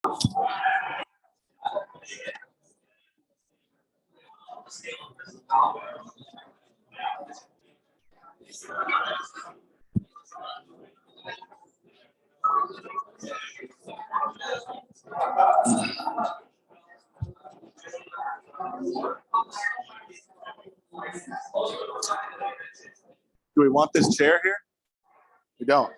Do we want this chair here? We don't.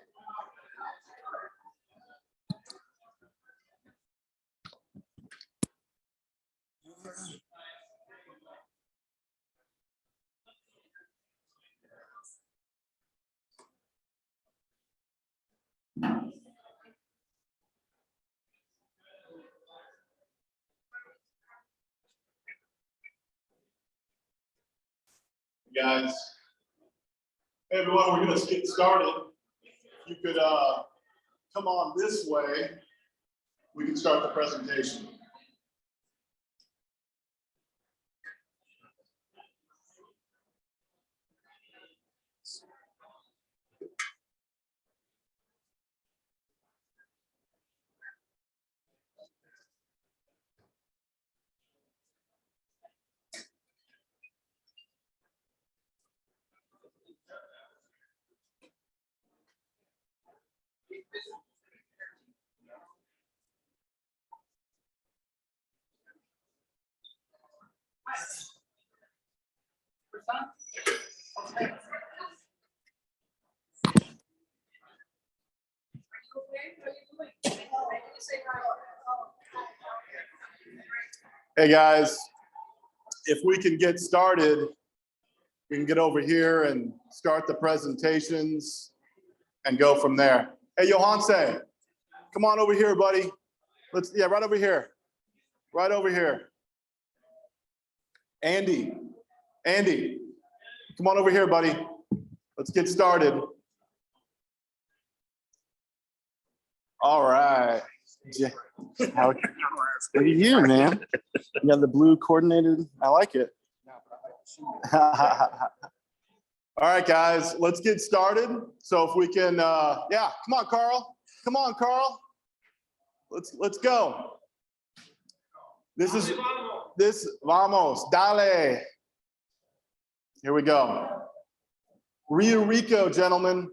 Guys, hey everyone, we're going to get started. If you could come on this way, we can start the presentation. Hey guys, if we can get started, we can get over here and start the presentations and go from there. Hey, Johanse, come on over here, buddy. Yeah, right over here. Right over here. Andy, come on over here, buddy. Let's get started. All right. Look at you, man. You got the blue coordinated. I like it. All right, guys, let's get started. So if we can, yeah, come on, Carl. Come on, Carl. Let's go. This vamos, dale. Here we go. REIA Rico, gentlemen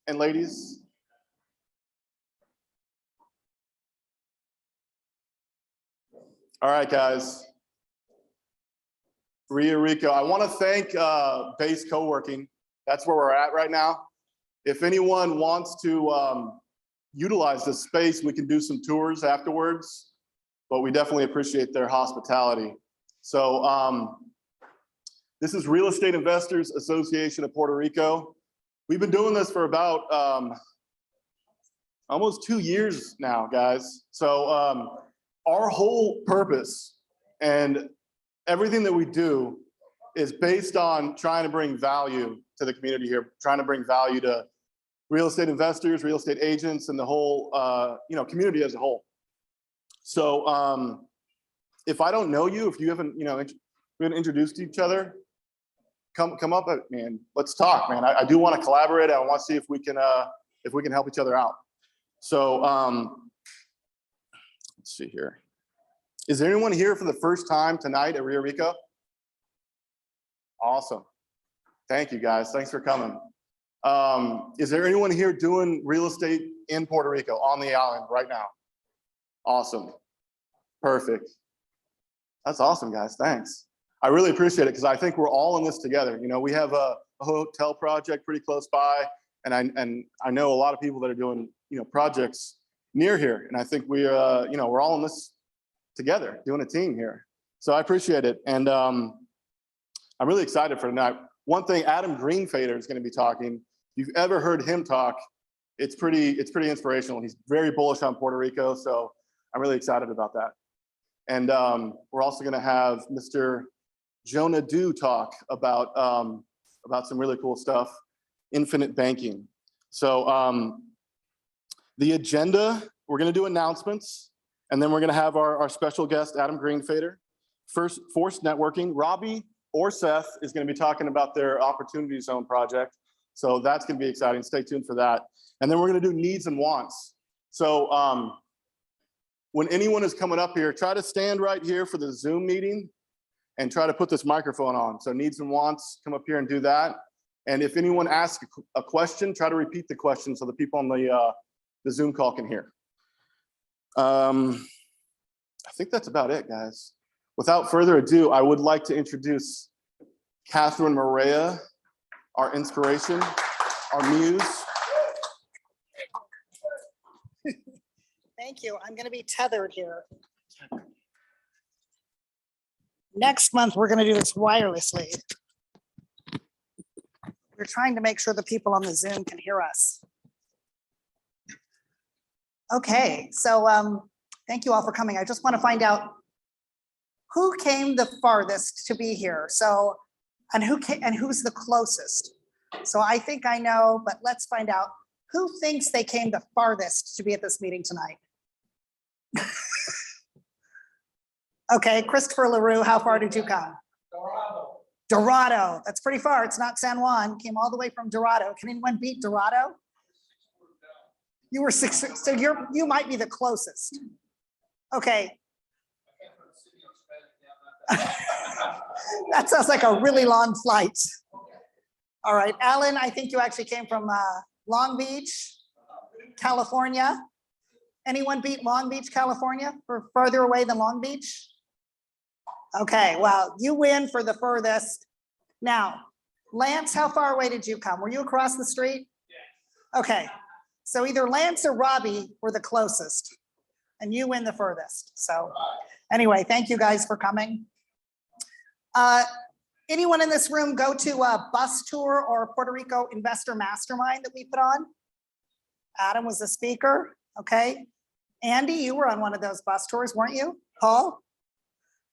and ladies. All right, guys. REIA Rico. I want to thank Base Co-working. That's where we're at right now. If anyone wants to utilize this space, we can do some tours afterwards, but we definitely appreciate their hospitality. So this is Real Estate Investors Association of Puerto Rico. We've been doing this for about almost 2 years now, guys. So our whole purpose and everything that we do is based on trying to bring value to the community here, trying to bring value to real estate investors, real estate agents, and the whole community as a whole. So if I don't know you, if you haven't we haven't introduced each other, come up at me and let's talk, man. I do want to collaborate. I want to see if we can help each other out. So let's see here. Is there anyone here for the first time tonight at REIA Rico? Awesome. Thank you, guys. Thanks for coming. Is there anyone here doing real estate in Puerto Rico on the island right now? Awesome. Perfect. That's awesome, guys. Thanks. I really appreciate it because I think we're all in this together. You know, we have a hotel project pretty close by, and I know a lot of people that are doing projects near here, and I think we we're all in this together, doing a team here. So I appreciate it, and I'm really excited for tonight. One thing, Adam Greenfader is going to be talking. If you've ever heard him talk, it's pretty inspirational. He's very bullish on Puerto Rico, so I'm really excited about that. And we're also going to have Mr. Jonah Du talk about some really cool stuff, infinite banking. So the agenda, we're going to do announcements, and then we're going to have our special guest, Adam Greenfader. First, forced networking. Robbie or Seth is going to be talking about their Opportunity Zone project. So that's going to be exciting. Stay tuned for that. And then we're going to do needs and wants. So when anyone is coming up here, try to stand right here for the Zoom meeting and try to put this microphone on. So needs and wants, come up here and do that. And if anyone asks a question, try to repeat the question so the people on the Zoom call can hear. I think that's about it, guys. Without further ado, I would like to introduce Catherine Maria, our inspiration, our muse. Thank you. I'm going to be tethered here. Next month, we're going to do this wirelessly. We're trying to make sure the people on the Zoom can hear us. Okay, so thank you all for coming. I just want to find out who came the farthest to be here. So, and who's the closest. So I think I know, but let's find out who thinks they came the farthest to be at this meeting tonight. Okay, Christopher LaRue, how far did you come? Dorado. Dorado, that's pretty far. It's not San Juan, came all the way from Dorado. Can anyone beat Dorado? You were 6, so you might be the closest. Okay. That sounds like a really long flight. All right, Alan, I think you actually came from Long Beach, California. Anyone beat Long Beach, California, or further away than Long Beach? Okay, well, you win for the furthest. Now, Lance, how far away did you come? Were you across the street? Yeah. Okay, so either Lance or Robbie were the closest, and you win the furthest. So anyway, thank you guys for coming. Anyone in this room go to a bus tour or Puerto Rico Investor Mastermind that we put on? Adam was the speaker, okay. Andy, you were on one of those bus tours, weren't you? Paul?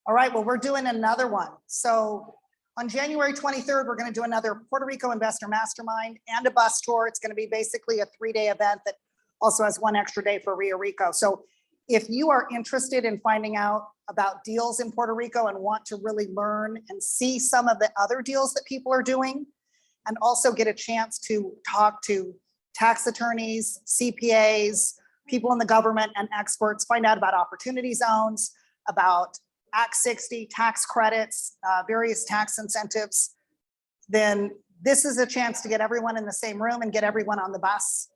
All right, well, we're doing another one. So on January 23rd, we're gonna do another Puerto Rico Investor Mastermind and a bus tour. It's gonna be basically a 3-day event that also has 1 extra day for REIA Rico. So if you are interested in finding out about deals in Puerto Rico and want to really learn and see some of the other deals that people are doing, and also get a chance to talk to tax attorneys, CPAs, people in the government and experts, find out about opportunity zones, about Act 60, tax credits, various tax incentives, then this is a chance to get everyone in the same room and get everyone on the bus.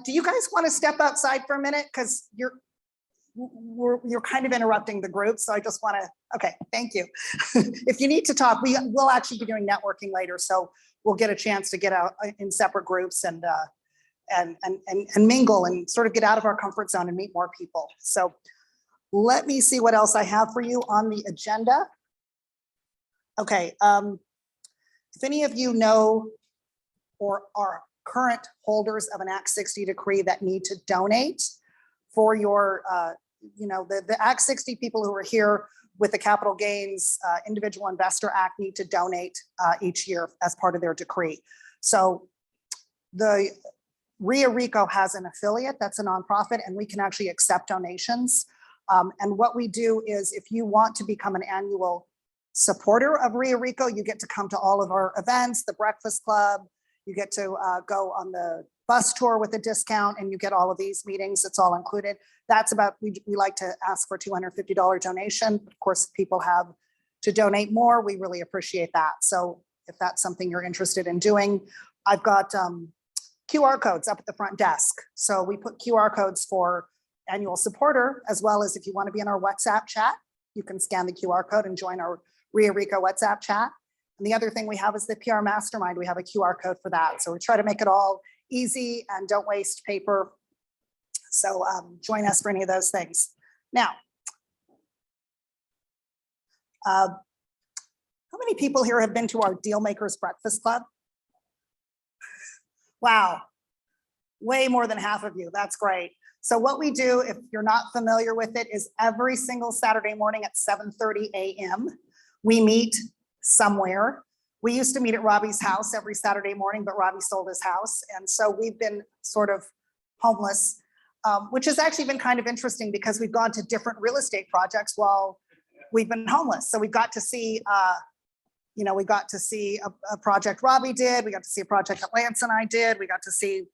Do you guys want to step outside for a minute? Because you're kind of interrupting the group. So I just want to, okay, thank you. If you need to talk, we'll actually be doing networking later. So we'll get a chance to get out in separate groups and mingle and sort of get out of our comfort zone and meet more people. So let me see what else I have for you on the agenda. Okay, if any of you know or are current holders of an Act 60 decree that need to donate for your, the Act 60 people who are here with the Capital Gains Individual Investor Act need to donate each year as part of their decree. So the REIA Rico has an affiliate that's a nonprofit, and we can actually accept donations. And what we do is, if you want to become an annual supporter of REIA Rico, you get to come to all of our events, the Breakfast Club, you get to go on the bus tour with a discount, and you get all of these meetings. It's all included. That's about, we like to ask for $250 donation. Of course, if people have to donate more, we really appreciate that. So if that's something you're interested in doing, I've got QR codes up at the front desk. So we put QR codes for annual supporter, as well as if you want to be in our WhatsApp chat, you can scan the QR code and join our REIA Rico WhatsApp chat. And the other thing we have is the PR Mastermind. We have a QR code for that. So we try to make it all easy and don't waste paper. So join us for any of those things. Now, how many people here have been to our Deal Makers Breakfast Club? Wow, way more than half of you. That's great. So what we do, if you're not familiar with it, is every single Saturday morning at 7:30 a.m. we meet somewhere. We used to meet at Robbie's house every Saturday morning, but Robbie sold his house. And so we've been sort of homeless, which has actually been kind of interesting because we've gone to different real estate projects while we've been homeless. So we got to see, we got to see a project Robbie did. We got to see a project that Lance and I did. We got to see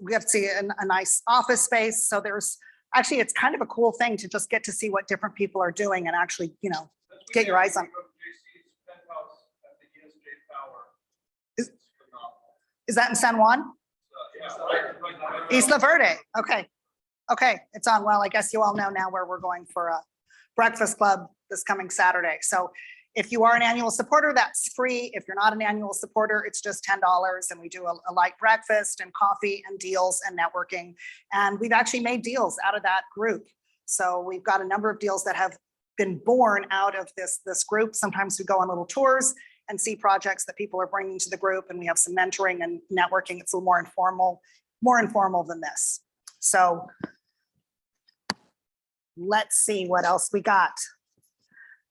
we got to see a nice office space. So there's actually, it's kind of a cool thing to just get to see what different people are doing and actually, you know, get your eyes on. Is that in San Juan? Isla Verde. Okay. Okay. It's on. Well, I guess you all know now where we're going for a breakfast club this coming Saturday. So if you are an annual supporter, that's free. If you're not an annual supporter, it's just $10. And we do a light breakfast and coffee and deals and networking. And we've actually made deals out of that group. So we've got a number of deals that have been born out of this group. Sometimes we go on little tours and see projects that people are bringing to the group, and we have some mentoring and networking. It's a little more informal than this. So let's see what else we got.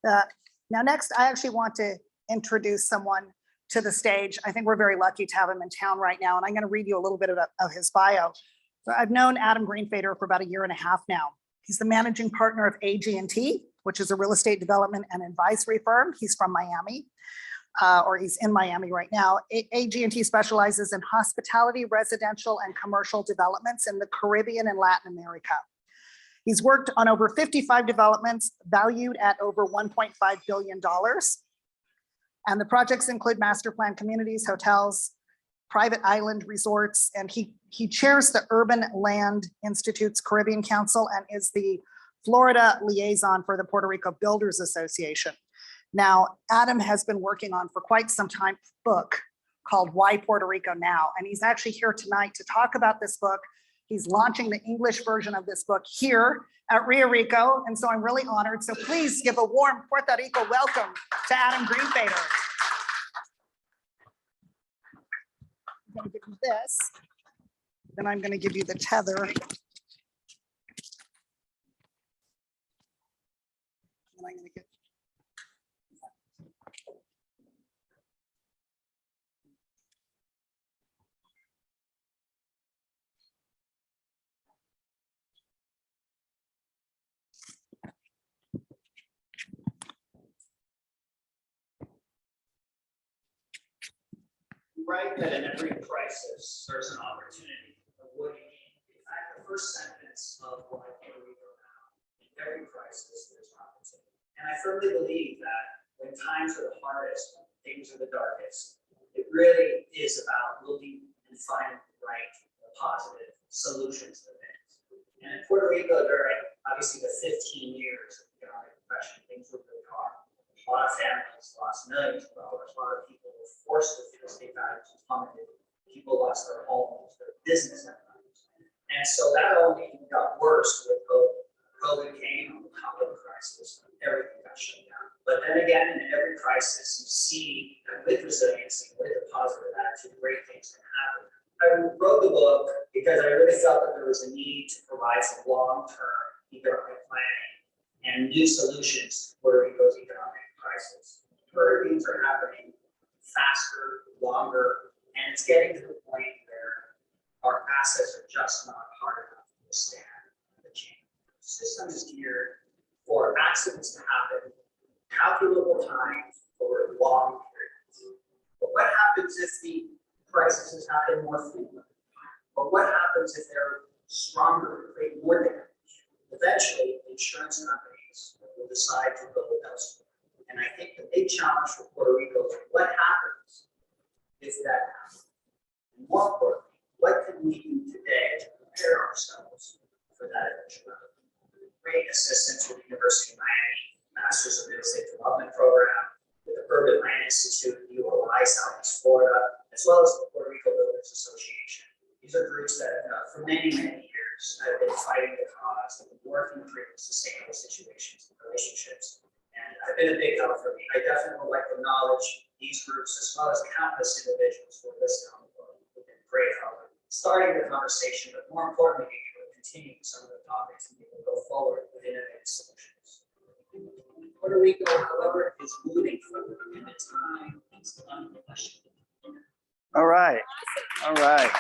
Now next, I actually want to introduce someone to the stage. I think we're very lucky to have him in town right now, and I'm going to read you a little bit of his bio. So I've known Adam Greenfader for about 1.5 years now. He's the managing partner of AG&T, which is a real estate development and advisory firm. He's from Miami. Or he's in Miami right now. AG&T specializes in hospitality, residential, and commercial developments in the Caribbean and Latin America. He's worked on over 55 developments valued at over $1.5 billion. And the projects include master plan communities, hotels, private island resorts, and he chairs the Urban Land Institute's Caribbean Council and is the Florida liaison for the Puerto Rico Builders Association. Now, Adam has been working on for quite some time a book called Why Puerto Rico Now? And he's actually here tonight to talk about this book. He's launching the English version of this book here at REIA Rico. And so I'm really honored. So please give a warm Puerto Rico welcome to Adam Greenfader. I'm going to give you this. Then I'm going to give you the tether. And I'm going to get right that in every crisis, there's an opportunity. But what do you mean? In fact, the first sentence of Why Puerto Rico Now, in every crisis, there's an opportunity. And I firmly believe that when times are the hardest, when things are the darkest, it really is about looking and finding the right, the positive solutions to things. And in Puerto Rico, during obviously the 15 years of the economic depression, things were really hard. A lot of families lost millions of dollars. A lot of people were forced to real estate values plummeted. People lost their homes, their business empires. And so that only got worse with COVID. COVID came on top of the crisis. Everything got shut down. But then again, in every crisis, you see that with resiliency, with a positive attitude, great things can happen. I wrote the book because I really felt that there was a need to provide some long-term economic planning and new solutions to Puerto Rico's economic crisis. Hurricanes are happening faster, longer, and it's getting to the point where our assets are just not hard enough to withstand the change. The system is geared for accidents to happen, calculable times over long periods. But what happens if the crises happen more frequently? But what happens if they're stronger, create more damage? Eventually, insurance companies will decide to go elsewhere. And I think the big challenge for Puerto Rico is what happens if that happens? And more importantly, what can we do today to prepare ourselves for that eventuality? Great assistance with the University of Miami, Masters of Real Estate Development Program, with the Urban Land Institute, UOI, Southeast Florida, as well as the Puerto Rico Builders Association. These are groups that for many, many years have been fighting the cause, have been working to create sustainable situations and relationships. And I've been a big help for me. I definitely would like to acknowledge these groups as well as countless individuals who are listed on the board who've been great help starting the conversation, but more importantly, being able to continue some of the topics and be able to go forward with innovative solutions. Puerto Rico, however, is moving forward in a time that's unquestionable. All right. All right.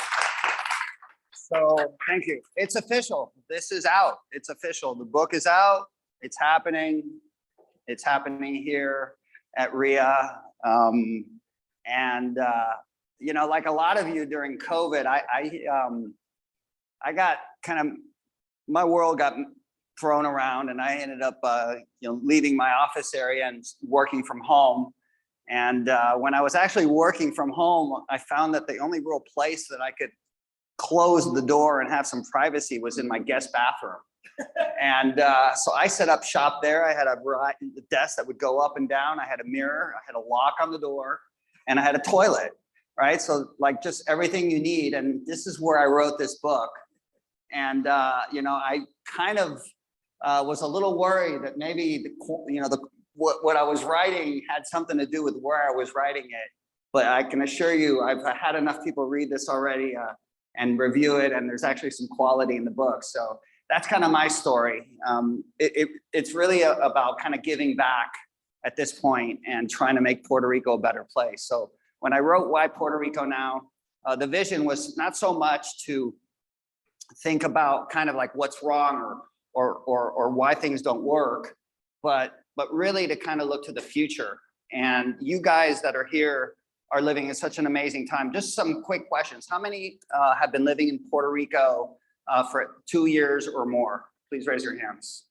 So thank you. It's official. This is out. It's official. The book is out. It's happening. It's happening here at REIA. you know, like a lot of you during COVID, I got kind of, my world got thrown around, and I ended up, you know, leaving my office area and working from home. And when I was actually working from home, I found that the only real place that I could close the door and have some privacy was in my guest bathroom. And so I set up shop there. I had a desk that would go up and down. I had a mirror, I had a lock on the door, and I had a toilet, right? So like just everything you need. And this is where I wrote this book. And, you know, I kind of was a little worried that maybe, what I was writing had something to do with where I was writing it. But I can assure you, I've had enough people read this already and review it. And there's actually some quality in the book. So that's kind of my story. It's really about kind of giving back at this point and trying to make Puerto Rico a better place. So when I wrote Why Puerto Rico Now, the vision was not so much to think about kind of like what's wrong or why things don't work, but really to kind of look to the future. And you guys that are here are living in such an amazing time. Just some quick questions. How many have been living in Puerto Rico for 2 years or more? Please raise your hands.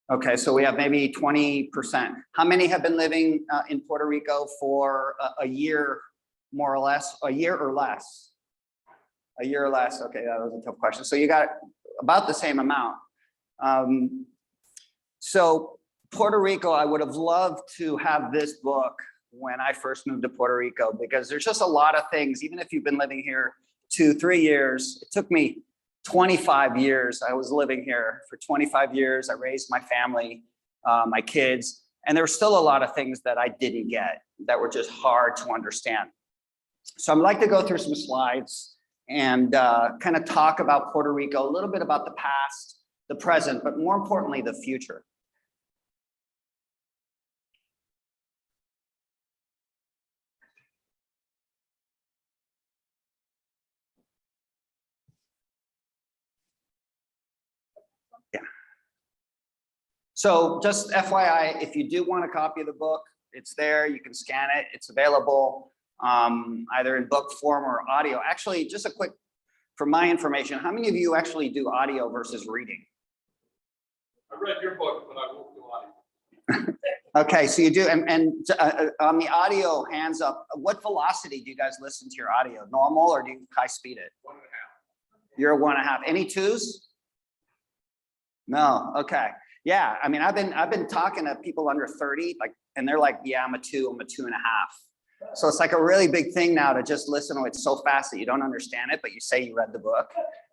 Okay, so we have maybe 20%. How many have been living in Puerto Rico for a year, more or less? A year or less? A year or less. Okay, that was a tough question. So you got about the same amount. So Puerto Rico, I would have loved to have this book when I first moved to Puerto Rico, because there's just a lot of things, even if you've been living here 2-3 years, it took me 25 years. I was living here for 25 years. I raised my family, my kids, and there were still a lot of things that I didn't get that were just hard to understand. So I'd like to go through some slides and kind of talk about Puerto Rico, a little bit about the past, the present, but more importantly, the future. Yeah. So just FYI, if you do want a copy of the book, it's there. You can scan it. It's available either in book form or audio. Actually, just a quick, for my information, how many of you actually do audio versus reading? I read your book, but I won't do audio. Okay, so you do, and on the audio, hands up, what velocity do you guys listen to your audio? Normal, or do you high speed it? 1.5. You're 1.5. Any twos? No. Okay. Yeah. I mean, I've been talking to people under 30, like, and they're like, yeah, I'm a 2, I'm a 2.5. So it's like a really big thing now to just listen to it so fast that you don't understand it, but you say you read the book.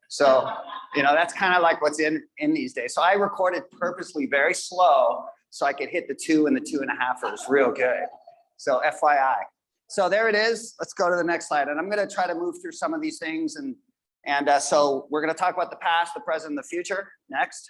So, you know, that's kind of like what's in these days. So I recorded purposely very slow so I could hit the 2 and the 2.5ers real good. So FYI. So there it is. Let's go to the next slide. And I'm going to try to move through some of these things. And so we're going to talk about the past, the present, and the future. Next.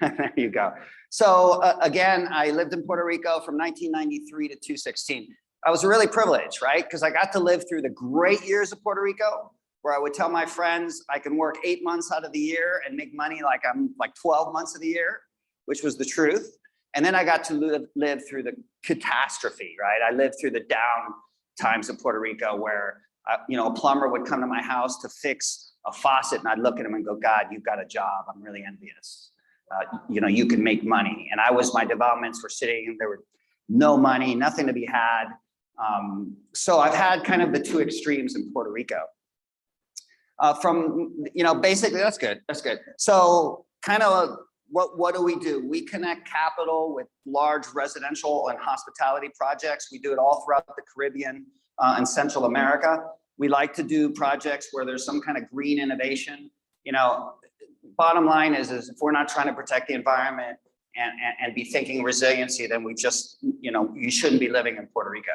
There you go. So again, I lived in Puerto Rico from 1993 to 2016. I was really privileged, right? Because I got to live through the great years of Puerto Rico, where I would tell my friends I can work 8 months out of the year and make money like I'm like 12 months of the year, which was the truth. And then I got to live through the catastrophe, right? I lived through the down times of Puerto Rico where, you know, a plumber would come to my house to fix a faucet, and I'd look at him and go, God, you've got a job. I'm really envious. You know, you can make money. And my developments were sitting, there were no money, nothing to be had. So I've had kind of the two extremes in Puerto Rico. From, you know, basically, that's good. So kind of what do? We connect capital with large residential and hospitality projects. We do it all throughout the Caribbean and Central America. We like to do projects where there's some kind of green innovation. You know, bottom line is if we're not trying to protect the environment and be thinking resiliency, then we just, you know, you shouldn't be living in Puerto Rico.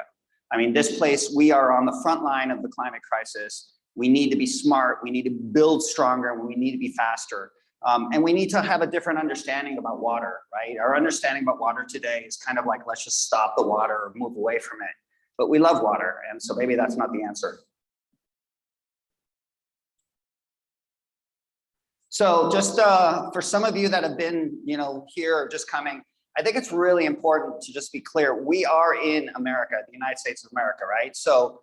I mean, this place, we are on the front line of the climate crisis. We need to be smart. We need to build stronger. We need to be faster. And we need to have a different understanding about water, right? Our understanding about water today is kind of like, let's just stop the water or move away from it. But we love water. And so maybe that's not the answer. So just for some of you that have been, you know, here or just coming, I think it's really important to just be clear. We are in America, the United States of America, right? So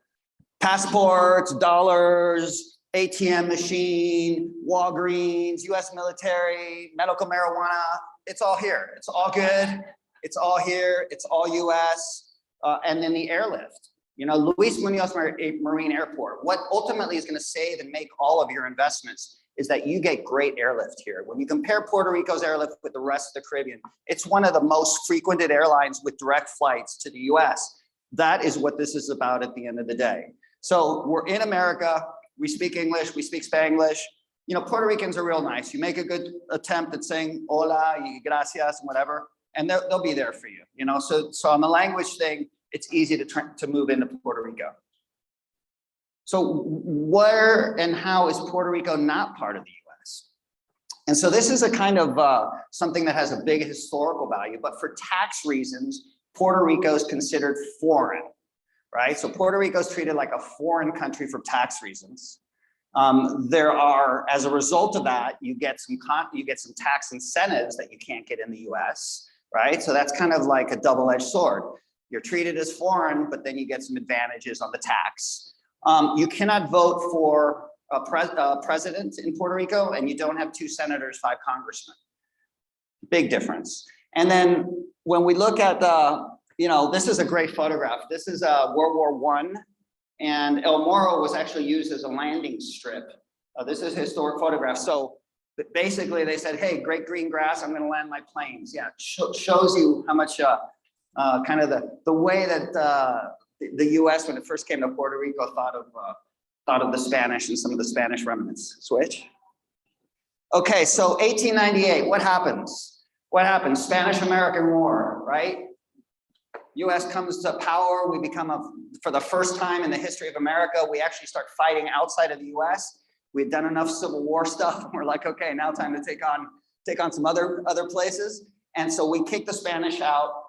passports, dollars, ATM machine, Walgreens, US military, medical marijuana, it's all here. It's all good. It's all here. It's all US. And then the airlift. You know, Luis Munoz Marine Airport, what ultimately is going to save and make all of your investments is that you get great airlift here. When you compare Puerto Rico's airlift with the rest of the Caribbean, it's one of the most frequented airlines with direct flights to the US. That is what this is about at the end of the day. So we're in America, we speak English, we speak Spanglish. You know, Puerto Ricans are real nice. You make a good attempt at saying hola, gracias, and whatever, and they'll be there for you. You know, so on the language thing, it's easy to move into Puerto Rico. So where and how is Puerto Rico not part of the US? And so this is a kind of something that has a big historical value, but for tax reasons, Puerto Rico is considered foreign, right? So Puerto Rico is treated like a foreign country for tax reasons. There are, as a result of that, you get some tax incentives that you can't get in the US, right? So that's kind of like a double-edged sword. You're treated as foreign, but then you get some advantages on the tax. You cannot vote for a president in Puerto Rico, and you don't have 2 senators, 5 congressmen. Big difference. And then when we look at you know, this is a great photograph. This is World War I, and El Morro was actually used as a landing strip. This is a historic photograph. So basically they said, hey, great green grass, I'm gonna land my planes. Yeah, shows you how much kind of the way that the US, when it first came to Puerto Rico, thought of the Spanish and some of the Spanish remnants. Switch. Okay, so 1898, what happens? What happens? Spanish-American War, right? US comes to power, we become for the first time in the history of America, we actually start fighting outside of the US. We've done enough Civil War stuff, and we're like, okay, now time to take on some other places. And so we kick the Spanish out.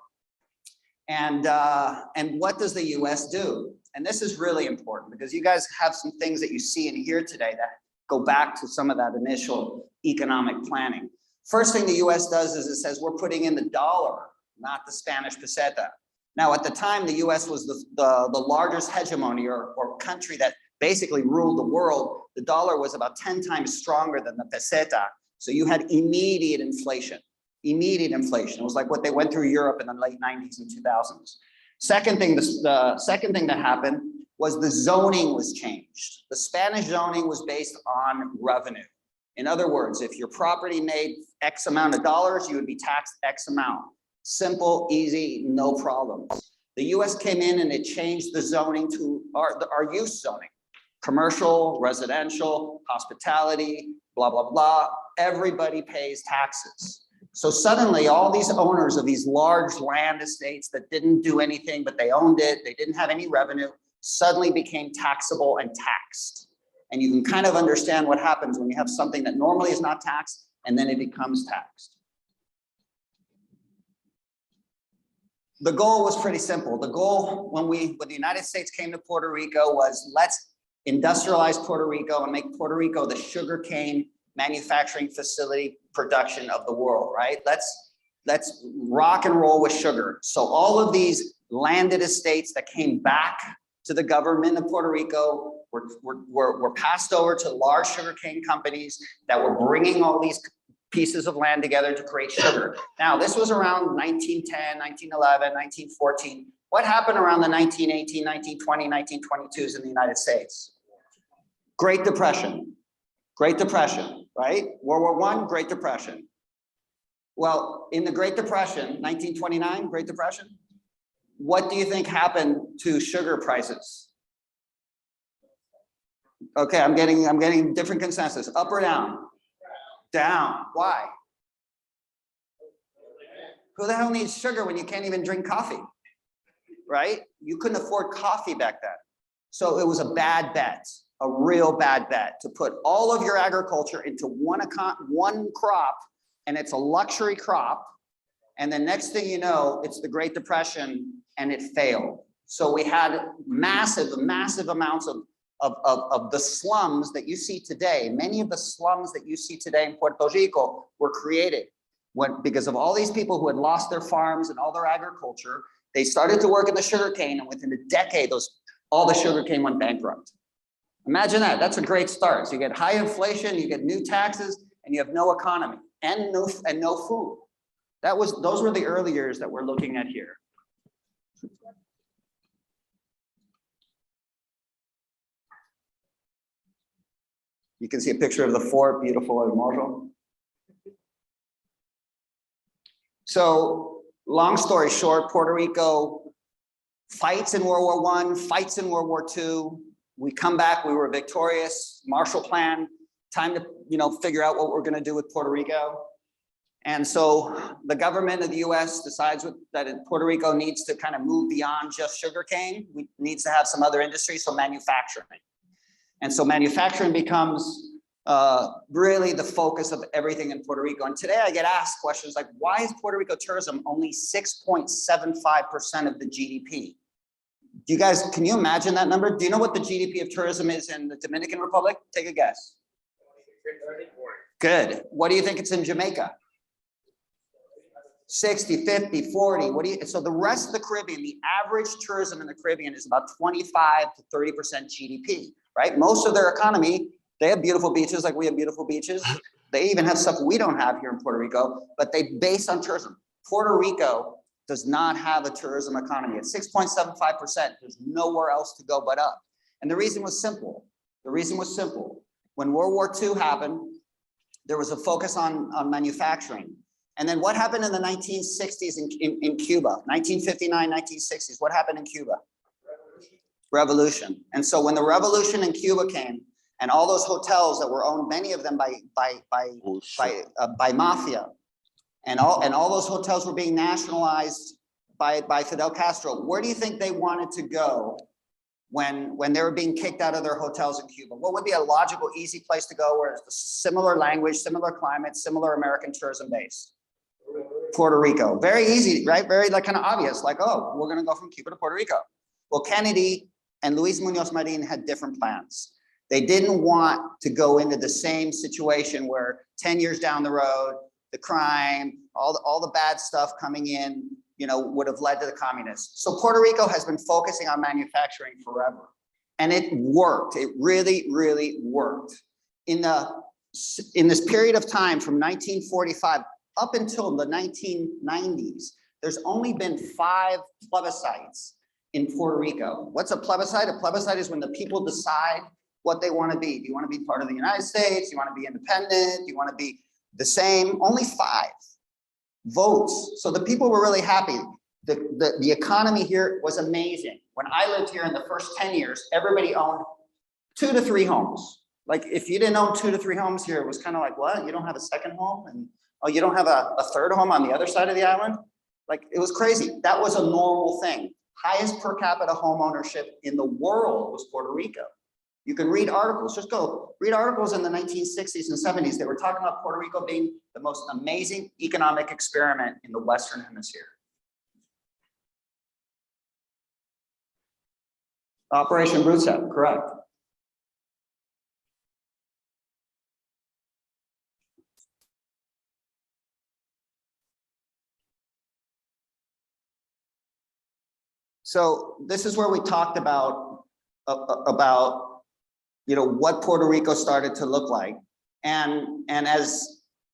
And what does the US do? And this is really important because you guys have some things that you see and hear today that go back to some of that initial economic planning. First thing the US does is it says, we're putting in the dollar, not the Spanish peseta. Now, at the time, the US was the largest hegemony or country that basically ruled the world. The dollar was about 10 times stronger than the peseta. So you had immediate inflation. Immediate inflation. It was like what they went through Europe in the late 90s and 2000s. Second thing, the second thing that happened was the zoning was changed. The Spanish zoning was based on revenue. In other words, if your property made X amount of dollars, you would be taxed X amount. Simple, easy, no problems. The US came in and it changed the zoning to our use zoning. Commercial, residential, hospitality, blah, blah, blah. Everybody pays taxes. So suddenly all these owners of these large land estates that didn't do anything, but they owned it, they didn't have any revenue, suddenly became taxable and taxed. And you can kind of understand what happens when you have something that normally is not taxed and then it becomes taxed. The goal was pretty simple. The goal when the United States came to Puerto Rico was let's industrialize Puerto Rico and make Puerto Rico the sugarcane manufacturing facility production of the world, right? Let's rock and roll with sugar. So all of these landed estates that came back to the government of Puerto Rico were passed over to large sugarcane companies that were bringing all these pieces of land together to create sugar. Now, this was around 1910, 1911, 1914. What happened around the 1918, 1920, 1922s in the United States? Great Depression. Great Depression, right? World War I, Great Depression. Well, in the Great Depression, 1929, Great Depression, what do you think happened to sugar prices? Okay, I'm getting different consensus. Up or down? Down. Why? Who the hell needs sugar when you can't even drink coffee? Right? You couldn't afford coffee back then. So it was a bad bet, a real bad bet to put all of your agriculture into one crop, and it's a luxury crop. And the next thing you know, it's the Great Depression and it failed. So we had massive amounts of the slums that you see today. Many of the slums that you see today in Puerto Rico were created Because of all these people who had lost their farms and all their agriculture, they started to work in the sugarcane, and within a decade, all the sugarcane went bankrupt. Imagine that. That's a great start. So you get high inflation, you get new taxes, and you have no economy and no food. Those were the early years that we're looking at here. You can see a picture of the fort, beautiful as Marshall. So long story short, Puerto Rico fights in World War I, fights in World War II. We come back, we were victorious, Marshall Plan, time to figure out what we're gonna do with Puerto Rico. And so the government of the US decides that Puerto Rico needs to kind of move beyond just sugarcane. We needs to have some other industries, so manufacturing. And so manufacturing becomes really the focus of everything in Puerto Rico. And today I get asked questions like, why is Puerto Rico tourism only 6.75% of the GDP? Do you guys, can you imagine that number? Do you know what the GDP of tourism is in the Dominican Republic? Take a guess. Good. What do you think it's in Jamaica? 60, 50, 40. So the rest of the Caribbean, the average tourism in the Caribbean is about 25 to 30% GDP, right? Most of their economy, they have beautiful beaches like we have beautiful beaches. They even have stuff we don't have here in Puerto Rico, but they based on tourism. Puerto Rico does not have a tourism economy. At 6.75%, there's nowhere else to go but up. And the reason was simple. When World War II happened, there was a focus on manufacturing. And then what happened in the 1960s in Cuba? 1959, 1960s, what happened in Cuba? Revolution. And so when the revolution in Cuba came, and all those hotels that were owned, many of them by mafia, and all those hotels were being nationalized by Fidel Castro. Where do you think they wanted to go when they were being kicked out of their hotels in Cuba? What would be a logical, easy place to go where it's a similar language, similar climate, similar American tourism base? Puerto Rico. Very easy, right? Very kind of obvious, like, oh, we're gonna go from Cuba to Puerto Rico. Well, Kennedy and Luis Muñoz Marin had different plans. They didn't want to go into the same situation where 10 years down the road, the crime, all the bad stuff coming in, would have led to the communists. So Puerto Rico has been focusing on manufacturing forever. And it worked. It really, really worked. In this period of time from 1945 up until the 1990s, there's only been 5 plebiscites in Puerto Rico. What's a plebiscite? A plebiscite is when the people decide what they want to be. Do you want to be part of the United States? Do you want to be independent? Do you want to be the same? Only 5 votes. So the people were really happy. The economy here was amazing. When I lived here in the first 10 years, everybody owned 2 to 3 homes. Like if you didn't own 2 to 3 homes here, it was kind of like, what? You don't have a second home? And oh, you don't have a third home on the other side of the island? Like it was crazy. That was a normal thing. Highest per capita home ownership in the world was Puerto Rico. You can read articles, just go read articles in the 1960s and 70s. They were talking about Puerto Rico being the most amazing economic experiment in the Western Hemisphere. Operation Broodset, correct. So this is where we talked about what Puerto Rico started to look like, and as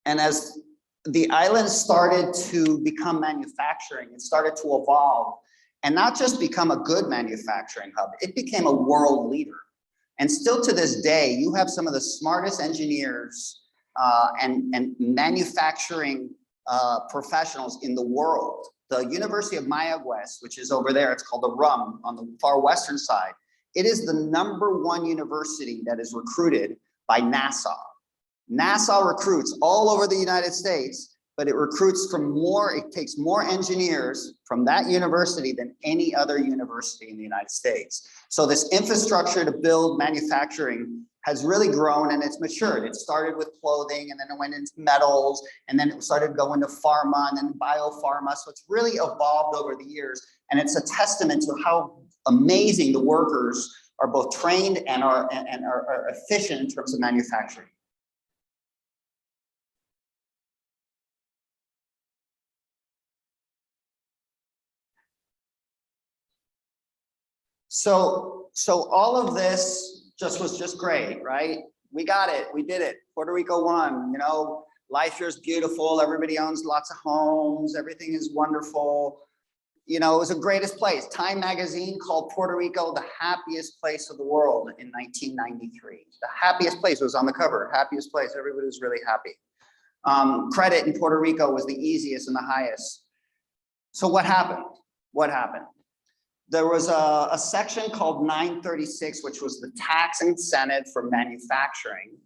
the island started to become manufacturing, it started to evolve, and not just become a good manufacturing hub, it became a world leader. And still to this day, you have some of the smartest engineers and manufacturing professionals in the world. The University of Mayagüez, which is over there, it's called the RUM on the far western side. It is the #1 university that is recruited by NASA. NASA recruits all over the United States, but it recruits it takes more engineers from that university than any other university in the United States. So this infrastructure to build manufacturing has really grown and it's matured. It started with clothing and then it went into metals and then it started going to pharma and then biopharma. So it's really evolved over the years. And it's a testament to how amazing the workers are both trained and are efficient in terms of manufacturing. So all of this was just great, right? We got it, we did it. Puerto Rico won, you know, life here is beautiful. Everybody owns lots of homes. Everything is wonderful. You know, it was the greatest place. Time magazine called Puerto Rico the happiest place of the world in 1993. The happiest place, was on the cover, happiest place. Everybody was really happy. Credit in Puerto Rico was the easiest and the highest. So what happened? What happened? There was a section called 936, which was the tax incentive for manufacturing.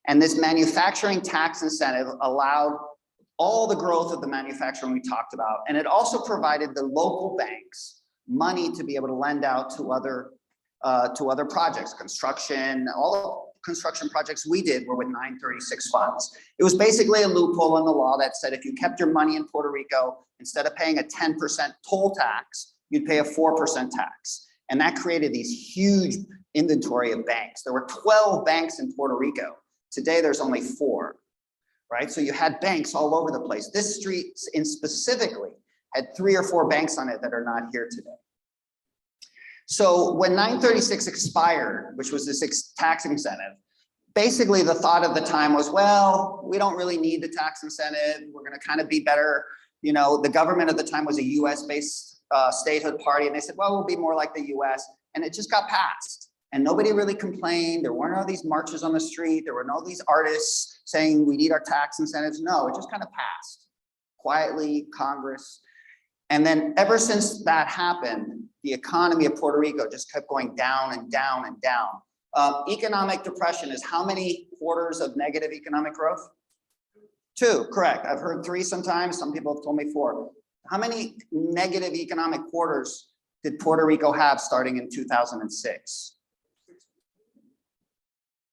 And this manufacturing tax incentive allowed all the growth of the manufacturing we talked about. And it also provided the local banks money to be able to lend out to other projects, construction, all the construction projects we did were with 936 funds. It was basically a loophole in the law that said if you kept your money in Puerto Rico, instead of paying a 10% toll tax, you'd pay a 4% tax. And that created these huge inventory of banks. There were 12 banks in Puerto Rico. Today, there's only 4. Right? So you had banks all over the place. This street in specifically had 3 or 4 banks on it that are not here today. So when 936 expired, which was this tax incentive, basically the thought of the time was, well, we don't really need the tax incentive. We're going to kind of be better. You know, the government at the time was a US-based statehood party. And they said, well, we'll be more like the US. And it just got passed. And nobody really complained. There weren't all these marches on the street. There were no these artists saying we need our tax incentives. No, it just kind of passed quietly, Congress. And then ever since that happened, the economy of Puerto Rico just kept going down and down and down. Economic depression is how many quarters of negative economic growth? 2, correct. I've heard 3 sometimes. Some people have told me 4. How many negative economic quarters did Puerto Rico have starting in 2006?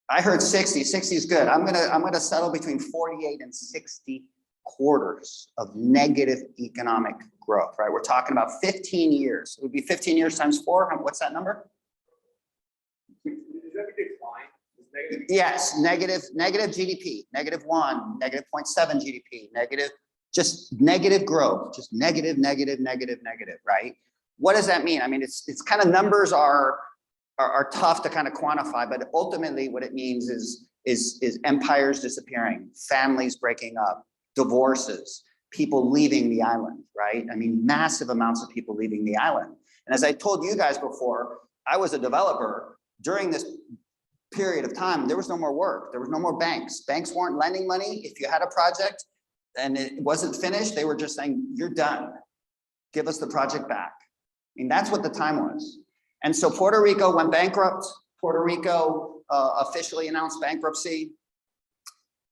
I heard 60. 60 is good. I'm gonna settle between 48 and 60 quarters of negative economic growth, right? We're talking about 15 years. It would be 15 years times 4. What's that number? Is that a decline? Is negative? Yes, negative GDP, -1, -0.7 GDP, just negative growth, just negative, right? What does that mean? I mean, it's kind of numbers are tough to kind of quantify, but ultimately what it means is empires disappearing, families breaking up, divorces, people leaving the island, right? I mean, massive amounts of people leaving the island. And as I told you guys before, I was a developer. During this period of time, there was no more work. There was no more banks. Banks weren't lending money. If you had a project and it wasn't finished, they were just saying, you're done. Give us the project back. I mean, that's what the time was. And so Puerto Rico went bankrupt. Puerto Rico officially announced bankruptcy.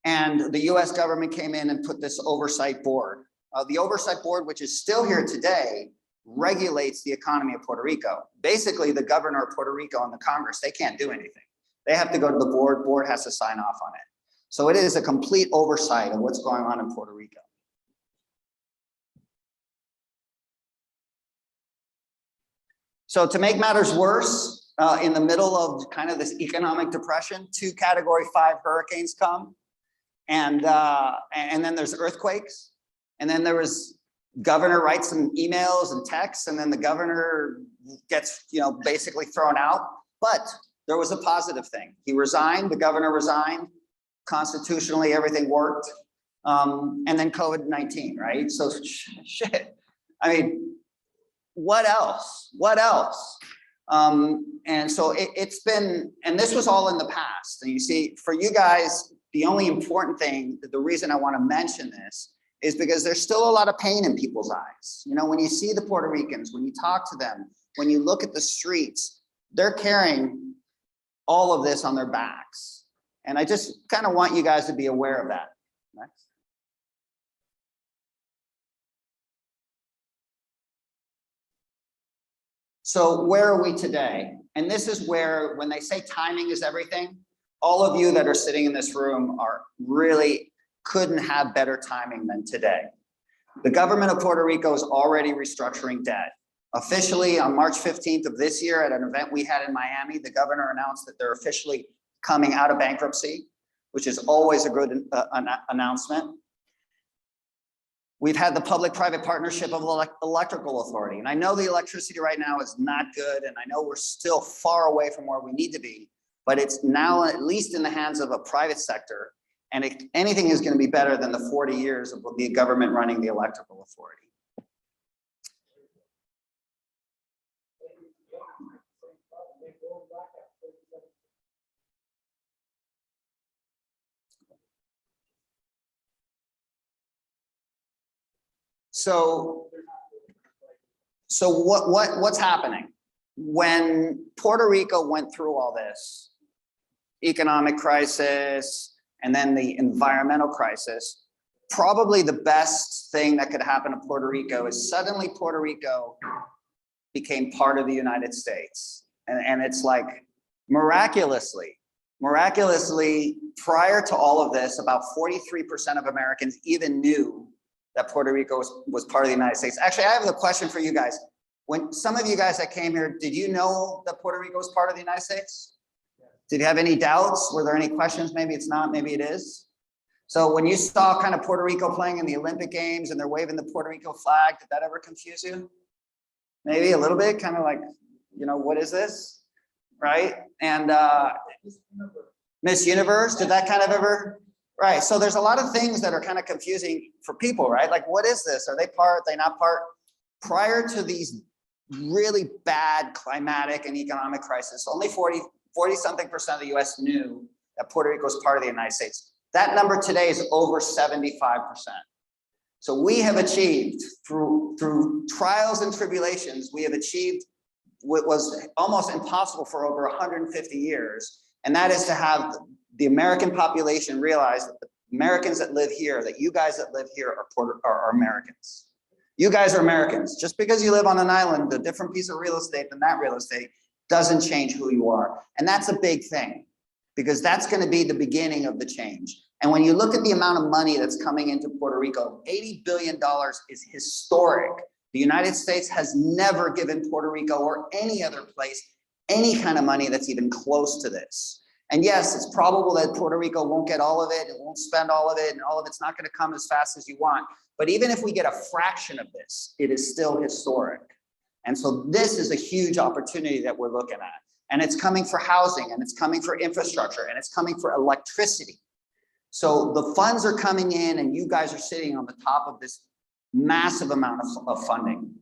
And the US government came in and put this oversight board. The oversight board, which is still here today, regulates the economy of Puerto Rico. Basically, the governor of Puerto Rico and the Congress, they can't do anything. They have to go to the board, board has to sign off on it. So it is a complete oversight of what's going on in Puerto Rico. So to make matters worse, in the middle of kind of this economic depression, 2 Category 5 hurricanes come, and then there's earthquakes, and then there was governor writes some emails and texts, and then the governor gets, you know, basically thrown out. But there was a positive thing. He resigned. The governor resigned. Constitutionally, everything worked. And then COVID-19, right? So shit. I mean, what else? What else? And so it's been, and this was all in the past. And you see, for you guys, the only important thing, the reason I want to mention this is because there's still a lot of pain in people's eyes. You know, when you see the Puerto Ricans, when you talk to them, when you look at the streets, they're carrying all of this on their backs. And I just kind of want you guys to be aware of that. Next. So where are we today? And this is where, when they say timing is everything, all of you that are sitting in this room are really couldn't have better timing than today. The government of Puerto Rico is already restructuring debt. Officially on March 15th of this year at an event we had in Miami, the governor announced that they're officially coming out of bankruptcy, which is always a good announcement. We've had the public-private partnership of electrical authority. And I know the electricity right now is not good. And I know we're still far away from where we need to be, but it's now at least in the hands of a private sector. And if anything is going to be better than the 40 years of the government running the electrical authority. So what's happening? When Puerto Rico went through all this economic crisis and then the environmental crisis, probably the best thing that could happen to Puerto Rico is suddenly Puerto Rico became part of the United States. And it's like miraculously, prior to all of this, about 43% of Americans even knew that Puerto Rico was part of the United States. Actually, I have a question for you guys. When some of you guys that came here, did you know that Puerto Rico was part of the United States? Did you have any doubts? Were there any questions? Maybe it's not, maybe it is. So when you saw kind of Puerto Rico playing in the Olympic Games and they're waving the Puerto Rico flag, did that ever confuse you? Maybe a little bit, kind of like, you know, what is this? Right? And Miss Universe, did that kind of ever? Right, so there's a lot of things that are kind of confusing for people, right? Like, what is this? Are they part, are they not part? Prior to these really bad climatic and economic crisis, only 40-something% of the US knew that Puerto Rico was part of the United States. That number today is over 75%. So we have achieved, through trials and tribulations, we have achieved what was almost impossible for over 150 years, and that is to have the American population realize that the Americans that live here, that you guys that live here are Americans. You guys are Americans. Just because you live on an island, a different piece of real estate than that real estate, doesn't change who you are. And that's a big thing, because that's going to be the beginning of the change. And when you look at the amount of money that's coming into Puerto Rico, $80 billion is historic. The United States has never given Puerto Rico or any other place any kind of money that's even close to this. And yes, it's probable that Puerto Rico won't get all of it, it won't spend all of it, and all of it's not going to come as fast as you want. But even if we get a fraction of this, it is still historic. And so this is a huge opportunity that we're looking at. And it's coming for housing, and it's coming for infrastructure, and it's coming for electricity. So the funds are coming in, and you guys are sitting on the top of this massive amount of funding.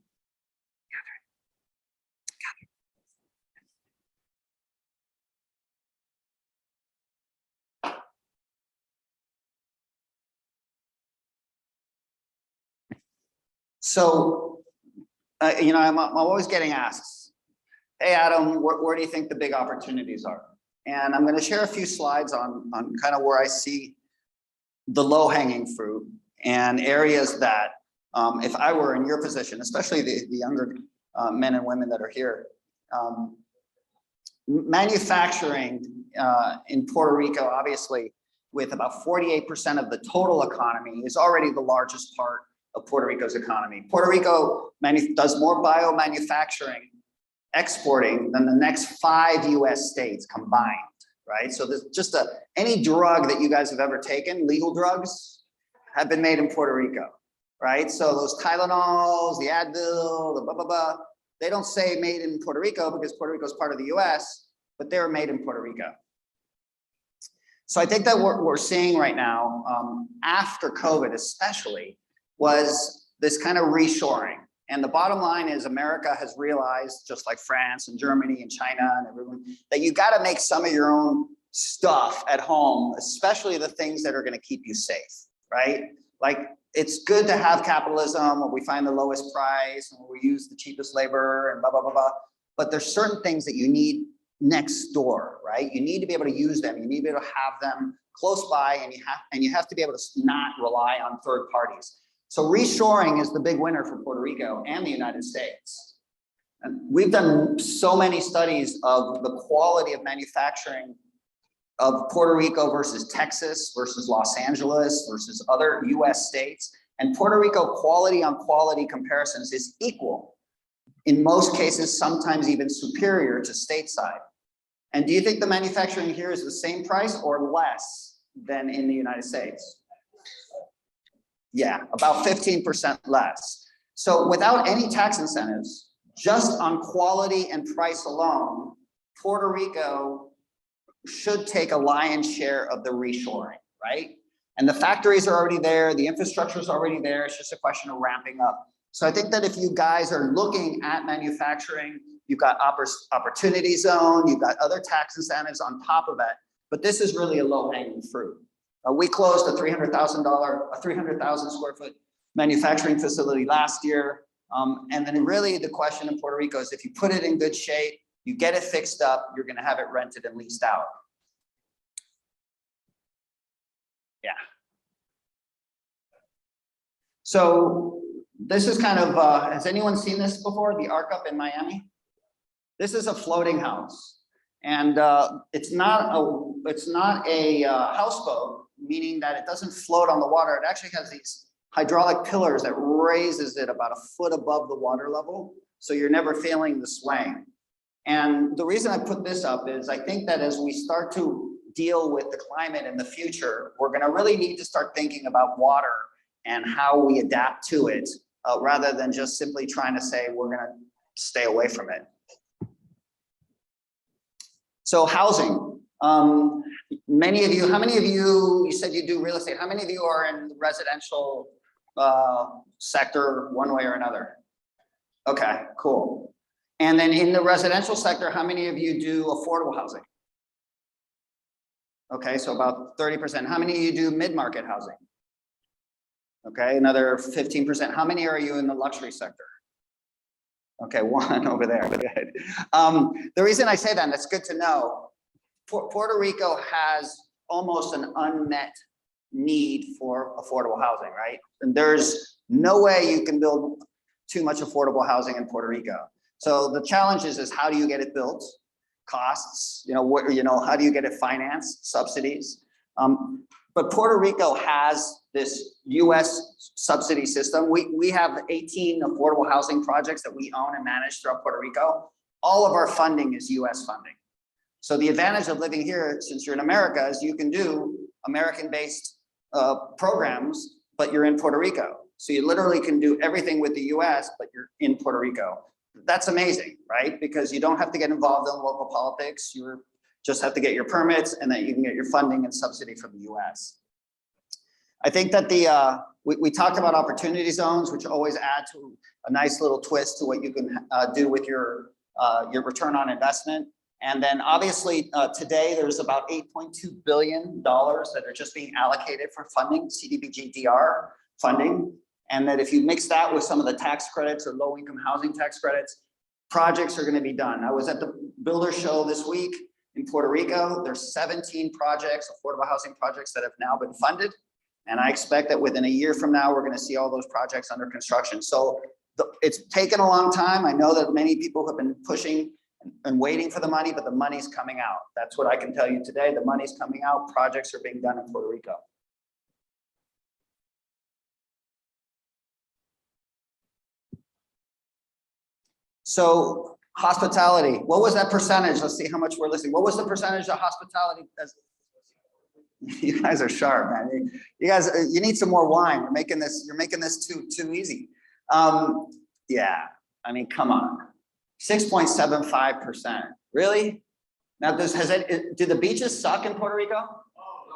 So, you know, I'm always getting asked, hey, Adam, where do you think the big opportunities are? And I'm going to share a few slides on kind of where I see the low-hanging fruit and areas that, if I were in your position, especially the younger men and women that are here, manufacturing in Puerto Rico, obviously, with about 48% of the total economy, is already the largest part of Puerto Rico's economy. Puerto Rico does more biomanufacturing exporting than the next 5 US states combined, right? So there's just any drug that you guys have ever taken, legal drugs, have been made in Puerto Rico, right? So those Tylenols, the Advil, the blah, blah, blah, they don't say made in Puerto Rico because Puerto Rico is part of the US, but they're made in Puerto Rico. So I think that what we're seeing right now, after COVID especially, was this kind of reshoring. And the bottom line is America has realized, just like France and Germany and China and everyone, that you got to make some of your own stuff at home, especially the things that are going to keep you safe, right? Like, it's good to have capitalism where we find the lowest price and where we use the cheapest labor and blah, blah, blah, blah. But there's certain things that you need next door, right? You need to be able to use them. You need to be able to have them close by, and you have to be able to not rely on third parties. So reshoring is the big winner for Puerto Rico and the United States. And we've done so many studies of the quality of manufacturing of Puerto Rico versus Texas versus Los Angeles versus other US states. And Puerto Rico quality on quality comparisons is equal. In most cases, sometimes even superior to stateside. And do you think the manufacturing here is the same price or less than in the United States? Yeah, about 15% less. So without any tax incentives, just on quality and price alone, Puerto Rico should take a lion's share of the reshoring, right? And the factories are already there, the infrastructure is already there, it's just a question of ramping up. So I think that if you guys are looking at manufacturing, you've got opportunity zone, you've got other tax incentives on top of it, but this is really a low hanging fruit. We closed a $300,000 square foot manufacturing facility last year. And then really the question in Puerto Rico is if you put it in good shape, you get it fixed up, you're gonna have it rented and leased out. Yeah. So this is kind of, has anyone seen this before? The Arc up in Miami? This is a floating house. And it's not a houseboat, meaning that it doesn't float on the water. It actually has these hydraulic pillars that raises it about a foot above the water level. So you're never feeling the swaying. And the reason I put this up is I think that as we start to deal with the climate in the future, we're gonna really need to start thinking about water and how we adapt to it, rather than just simply trying to say we're gonna stay away from it. So housing, many of you, how many of you said you do real estate, how many of you are in the residential sector one way or another? Okay, cool. And then in the residential sector, how many of you do affordable housing? Okay, so about 30%. How many of you do mid-market housing? Okay, another 15%. How many are you in the luxury sector? Okay, one over there. Good. The reason I say that, and it's good to know, Puerto Rico has almost an unmet need for affordable housing, right? And there's no way you can build too much affordable housing in Puerto Rico. So the challenge is how do you get it built? Costs, how do you get it financed? Subsidies. But Puerto Rico has this US subsidy system. We have 18 affordable housing projects that we own and manage throughout Puerto Rico. All of our funding is US funding. So the advantage of living here, since you're in America, is you can do American-based programs, but you're in Puerto Rico. So you literally can do everything with the US, but you're in Puerto Rico. That's amazing, right? Because you don't have to get involved in local politics. You just have to get your permits and then you can get your funding and subsidy from the US. I think that we talked about opportunity zones, which always add to a nice little twist to what you can do with your return on investment. And then obviously today there's about $8.2 billion that are just being allocated for funding, CDBG-DR funding. And that if you mix that with some of the tax credits or low income housing tax credits, projects are gonna be done. I was at the Builder Show this week in Puerto Rico. There's 17 projects, affordable housing projects that have now been funded. And I expect that within a year from now, we're gonna see all those projects under construction. So it's taken a long time. I know that many people have been pushing and waiting for the money, but the money's coming out. That's what I can tell you today. The money's coming out. Projects are being done in Puerto Rico. So hospitality, what was that percentage? Let's see how much we're listening. What was the percentage of hospitality? You guys are sharp, man. You guys, you need some more wine. You're making this too easy. Yeah, I mean, come on. 6.75%. Really? Now, do the beaches suck in Puerto Rico? Oh, no.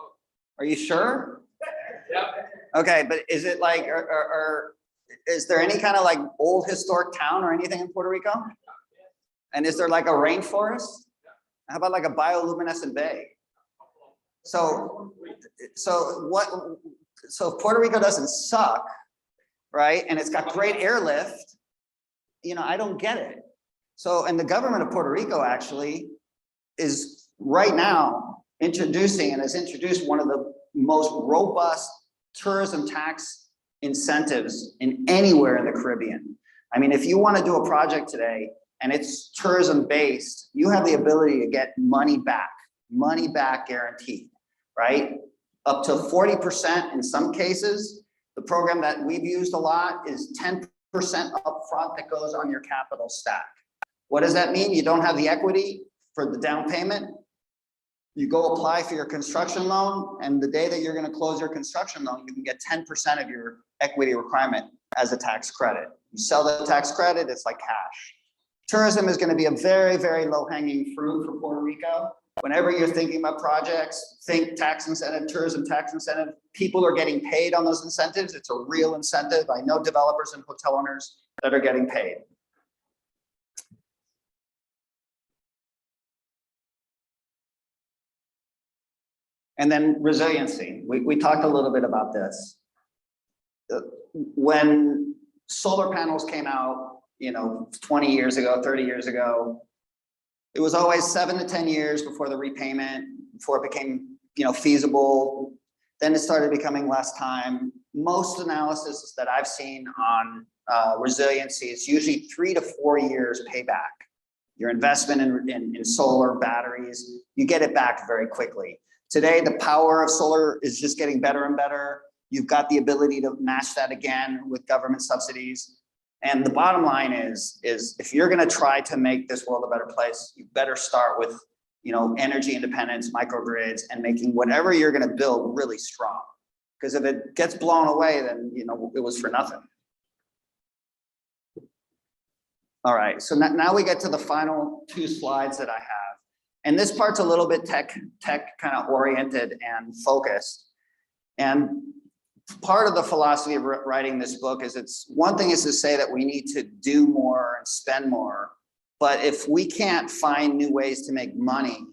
Are you sure? Yeah. Okay, but is it like, is there any kind of like old historic town or anything in Puerto Rico? And is there like a rainforest? How about like a bioluminescent bay? So if Puerto Rico doesn't suck, right? And it's got great airlift, I don't get it. So, and the government of Puerto Rico actually is right now introducing and has introduced one of the most robust tourism tax incentives in anywhere in the Caribbean. I mean, if you want to do a project today and it's tourism based, you have the ability to get money back guaranteed, right? Up to 40% in some cases. The program that we've used a lot is 10% upfront that goes on your capital stack. What does that mean? You don't have the equity for the down payment. You go apply for your construction loan, and the day that you're going to close your construction loan, you can get 10% of your equity requirement as a tax credit. You sell the tax credit, it's like cash. Tourism is going to be a very, very low hanging fruit for Puerto Rico. Whenever you're thinking about projects, think tax incentive, tourism tax incentive. People are getting paid on those incentives. It's a real incentive. I know developers and hotel owners that are getting paid. And then resiliency. We talked a little bit about this. When solar panels came out, 20 years ago, 30 years ago, it was always 7 to 10 years before the repayment, before it became, feasible. Then it started becoming less time. Most analysis that I've seen on resiliency is usually 3 to 4 years payback. Your investment in solar batteries, you get it back very quickly. Today, the power of solar is just getting better and better. You've got the ability to match that again with government subsidies. And the bottom line is if you're going to try to make this world a better place, you better start with, energy independence, microgrids, and making whatever you're going to build really strong. Because if it gets blown away, then, it was for nothing. All right, so now we get to the final 2 slides that I have. And this part's a little bit tech kind of oriented and focused. And part of the philosophy of writing this book is one thing is to say that we need to do more and spend more. But if we can't find new ways to make money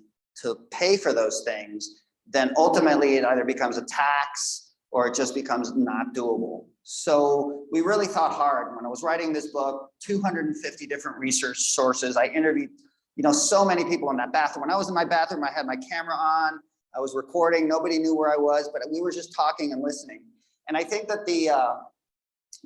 to pay for those things, then ultimately it either becomes a tax or it just becomes not doable. So we really thought hard. When I was writing this book, 250 different research sources. I interviewed so many people in that bathroom. When I was in my bathroom, I had my camera on, I was recording, nobody knew where I was, but we were just talking and listening. And I think that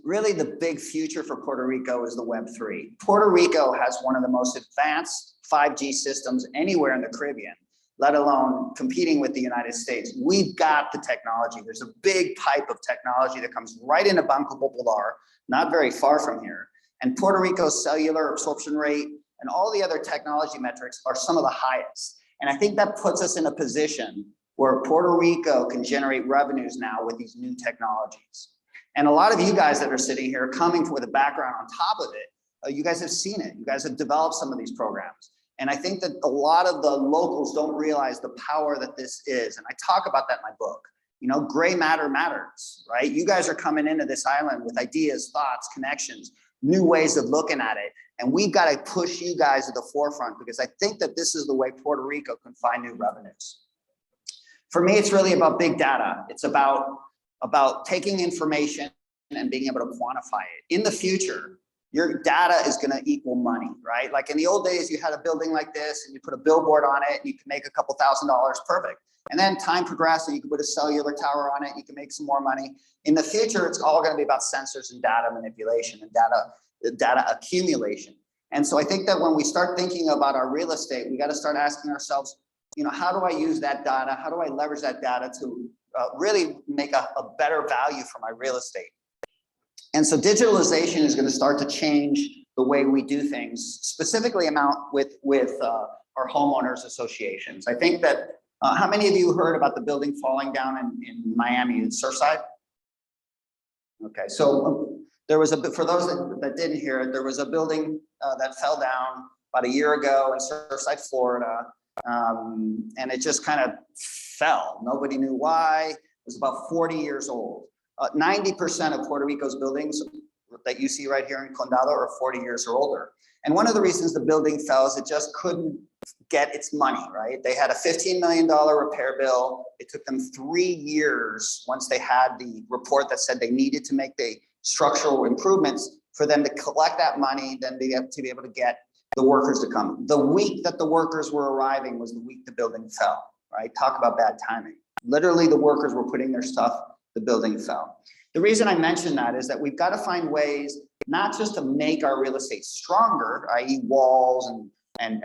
really the big future for Puerto Rico is the Web3. Puerto Rico has one of the most advanced 5G systems anywhere in the Caribbean, let alone competing with the United States. We've got the technology. There's a big pipe of technology that comes right into Banco Popular, not very far from here. And Puerto Rico's cellular absorption rate and all the other technology metrics are some of the highest. And I think that puts us in a position where Puerto Rico can generate revenues now with these new technologies. And a lot of you guys that are sitting here coming with a background on top of it, you guys have seen it. You guys have developed some of these programs. And I think that a lot of the locals don't realize the power that this is. And I talk about that in my book. Gray matter matters, right? You guys are coming into this island with ideas, thoughts, connections, new ways of looking at it. And we've got to push you guys to the forefront because I think that this is the way Puerto Rico can find new revenues. For me, it's really about big data. It's about taking information and being able to quantify it. In the future, your data is going to equal money, right? Like in the old days, you had a building like this and you put a billboard on it and you can make a couple $1,000, perfect. And then time progressed and you can put a cellular tower on it, you can make some more money. In the future, it's all going to be about sensors and data manipulation and data accumulation. And so I think that when we start thinking about our real estate, we got to start asking ourselves, how do I use that data? How do I leverage that data to really make a better value for my real estate? And so digitalization is going to start to change the way we do things, specifically with our homeowners associations. I think that, how many of you heard about the building falling down in Miami, in Surfside? Okay, so there was for those that didn't hear it, there was a building that fell down about a year ago in Surfside, Florida. And it just kind of fell. Nobody knew why. It was about 40 years old. 90% of Puerto Rico's buildings that you see right here in Condado are 40 years or older. And one of the reasons the building fell is it just couldn't get its money, right? They had a $15 million repair bill. It took them 3 years once they had the report that said they needed to make the structural improvements for them to collect that money, then to be able to get the workers to come. The week that the workers were arriving was the week the building fell, right? Talk about bad timing. Literally, the workers were putting their stuff, the building fell. The reason I mention that is that we've got to find ways not just to make our real estate stronger, i.e. walls and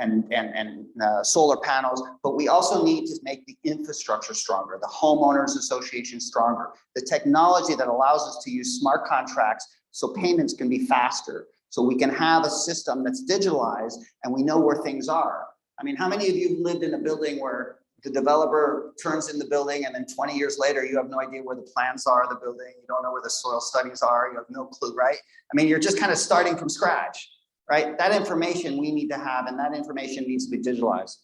solar panels, but we also need to make the infrastructure stronger, the homeowners association stronger, the technology that allows us to use smart contracts so payments can be faster, so we can have a system that's digitalized and we know where things are. I mean, how many of you lived in a building where the developer turns in the building and then 20 years later, you have no idea where the plans are of the building. You don't know where the soil studies are. You have no clue, right? I mean, you're just kind of starting from scratch, right? That information we need to have, and that information needs to be digitalized.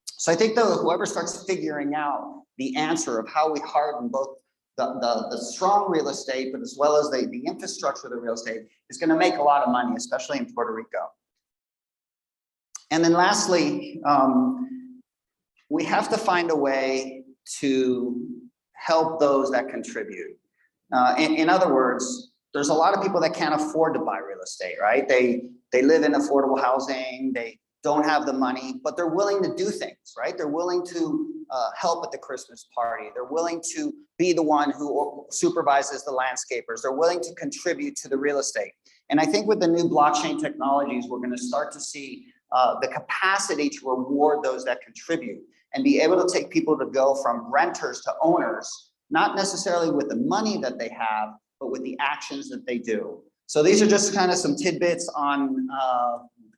So I think though, whoever starts figuring out the answer of how we harden both the strong real estate, but as well as the infrastructure of the real estate is going to make a lot of money, especially in Puerto Rico. And then lastly, we have to find a way to help those that contribute. In other words, there's a lot of people that can't afford to buy real estate, right? They live in affordable housing, they don't have the money, but they're willing to do things, right? They're willing to help at the Christmas party. They're willing to be the one who supervises the landscapers. They're willing to contribute to the real estate. And I think with the new blockchain technologies, we're going to start to see the capacity to reward those that contribute and be able to take people to go from renters to owners, not necessarily with the money that they have, but with the actions that they do. So these are just kind of some tidbits on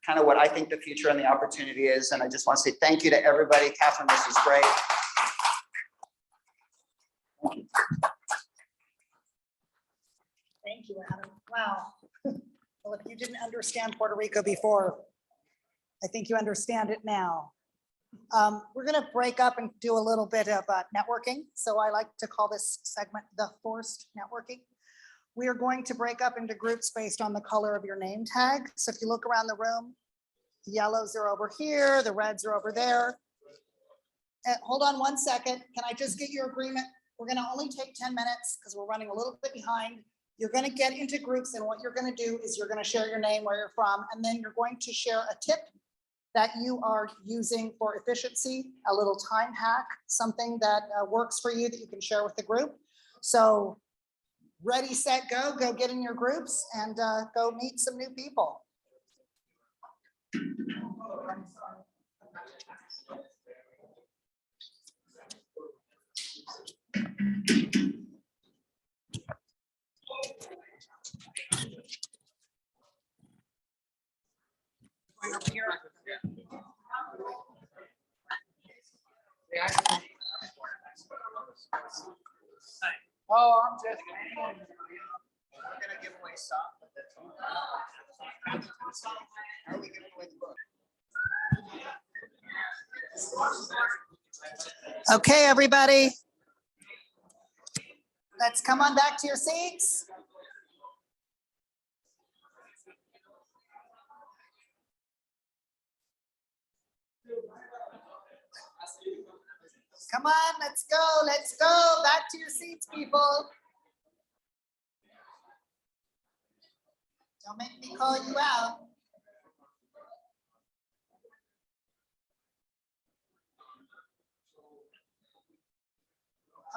kind of what I think the future and the opportunity is. And I just want to say thank you to everybody. Catherine, this is great. Thank you. Thank you, Adam. Wow. Well, if you didn't understand Puerto Rico before, I think you understand it now. We're going to break up and do a little bit of networking. So I like to call this segment the forced networking. We are going to break up into groups based on the color of your name tag. So if you look around the room, the yellows are over here, the reds are over there. And hold on one second. Can I just get your agreement? We're going to only take 10 minutes because we're running a little bit behind. You're going to get into groups, and what you're going to do is you're going to share your name, where you're from, and then you're going to share a tip that you are using for efficiency, a little time hack, something that works for you that you can share with the group. So ready, set, go get in your groups and go meet some new people. Going over here. Oh, I'm just. We're gonna give away stuff. How are we giving away the book? Okay, everybody. Let's come on back to your seats. Come on, let's go. Back to your seats, people. Don't make me call you out.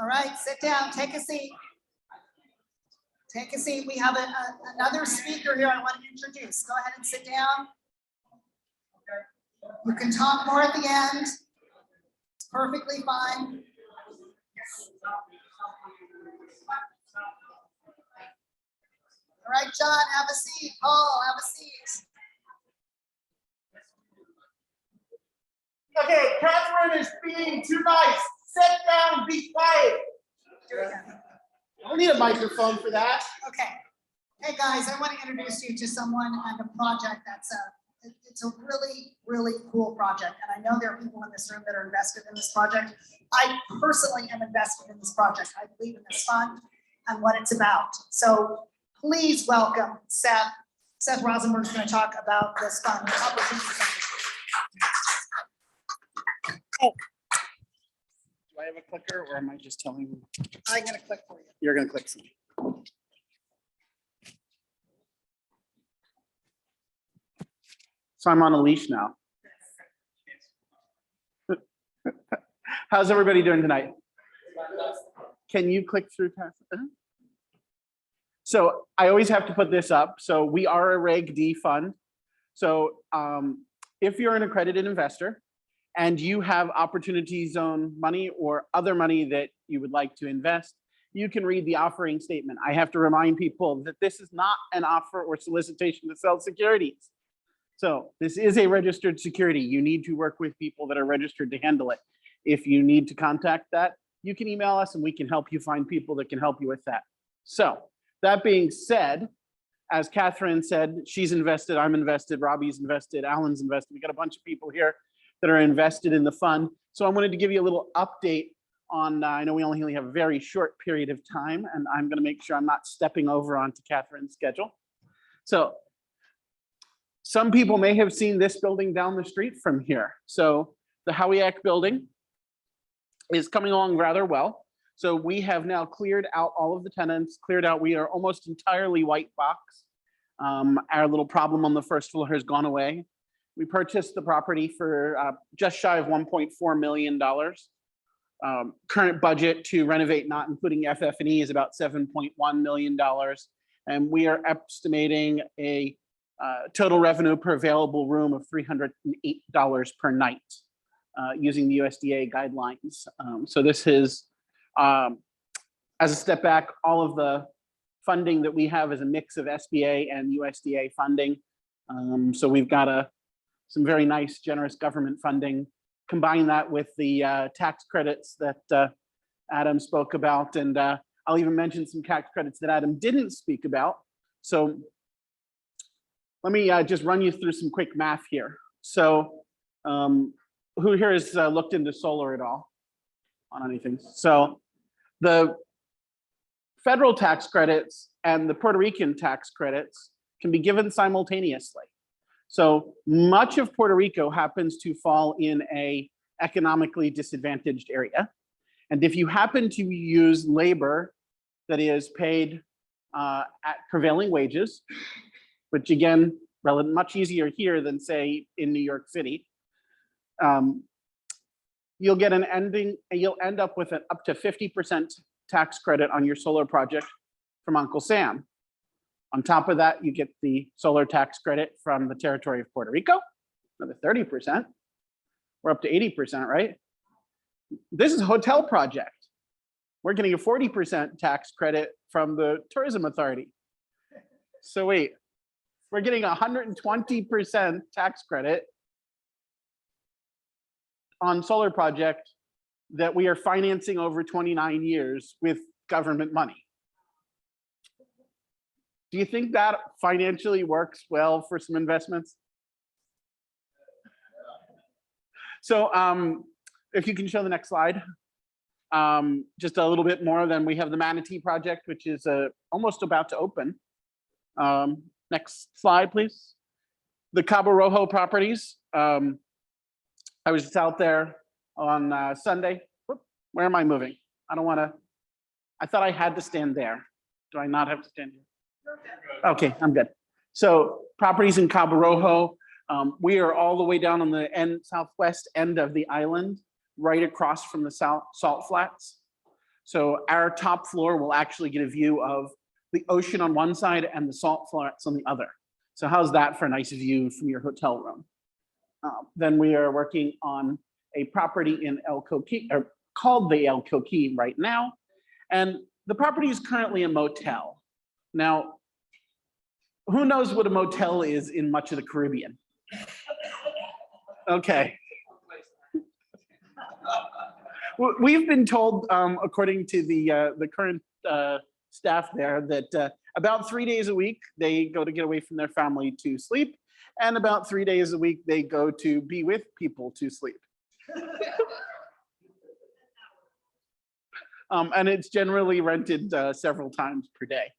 All right, sit down, take a seat. Take a seat. We have another speaker here I want to introduce. Go ahead and sit down. You can talk more at the end. It's perfectly fine. All right, John, have a seat. Paul, have a seat. Okay, Catherine is being too nice. Sit down and be quiet. Do it again. I don't need a microphone for that. Okay. Hey, guys, I want to introduce you to someone and a project that's it's a really, really cool project. And I know there are people in this room that are invested in this project. I personally am invested in this project. I believe in this fund and what it's about. So please welcome Seth. Seth Rosenberg is going to talk about this fund. Do I have a clicker, or am I just telling you? I'm going to click for you. You're going to click something. So I'm on a leash now. How's everybody doing tonight? Can you click through? So I always have to put this up. So we are a Reg D fund. So if you're an accredited investor and you have opportunity zone money or other money that you would like to invest, you can read the offering statement. I have to remind people that this is not an offer or solicitation to sell securities. So this is a registered security. You need to work with people that are registered to handle it. If you need to contact that, you can email us and we can help you find people that can help you with that. So that being said, as Catherine said, she's invested, I'm invested, Robbie's invested, Alan's invested. We got a bunch of people here that are invested in the fund. So I wanted to give you a little update on, I know we only have a very short period of time, and I'm going to make sure I'm not stepping over onto Catherine's schedule. So some people may have seen this building down the street from here. So the Howiak building is coming along rather well. So we have now cleared out all of the tenants, cleared out, we are almost entirely white box. Our little problem on the first floor has gone away. We purchased the property for just shy of $1.4 million. Current budget to renovate, not including FF&E, is about $7.1 million. And we are estimating a total revenue per available room of $308 per night using the USDA guidelines. So this is, as a step back, all of the funding that we have is a mix of SBA and USDA funding. So we've got some very nice, generous government funding. Combine that with the tax credits that Adam spoke about, and I'll even mention some tax credits that Adam didn't speak about. So let me just run you through some quick math here. So who here has looked into solar at all on anything? So the federal tax credits and the Puerto Rican tax credits can be given simultaneously. So much of Puerto Rico happens to fall in a economically disadvantaged area. And if you happen to use labor that is paid at prevailing wages, which again, much easier here than say in New York City, you'll end up with an up to 50% tax credit on your solar project from Uncle Sam. On top of that, you get the solar tax credit from the territory of Puerto Rico, another 30%. We're up to 80%, right? This is a hotel project. We're getting a 40% tax credit from the tourism authority. So wait, we're getting 120% tax credit on solar project that we are financing over 29 years with government money. Do you think that financially works well for some investments? So if you can show the next slide. Just a little bit more, then we have the Manatee project, which is almost about to open. Next slide, please. The Cabo Rojo properties. I was just out there on Sunday. Whoop, where am I moving? I don't want to, I thought I had to stand there. Do I not have to stand here? Okay, I'm good. So properties in Cabo Rojo, we are all the way down on the southwest end of the island, right across from the salt flats. So our top floor will actually get a view of the ocean on one side and the salt flats on the other. So how's that for a nice view from your hotel room? Then we are working on a property in El Coquí, or called the El Coquí right now. And the property is currently a motel. Now, who knows what a motel is in much of the Caribbean? Okay. We've been told, according to the current staff there, that about 3 days a week, they go to get away from their family to sleep. And about 3 days a week, they go to be with people to sleep. And it's generally rented several times per day.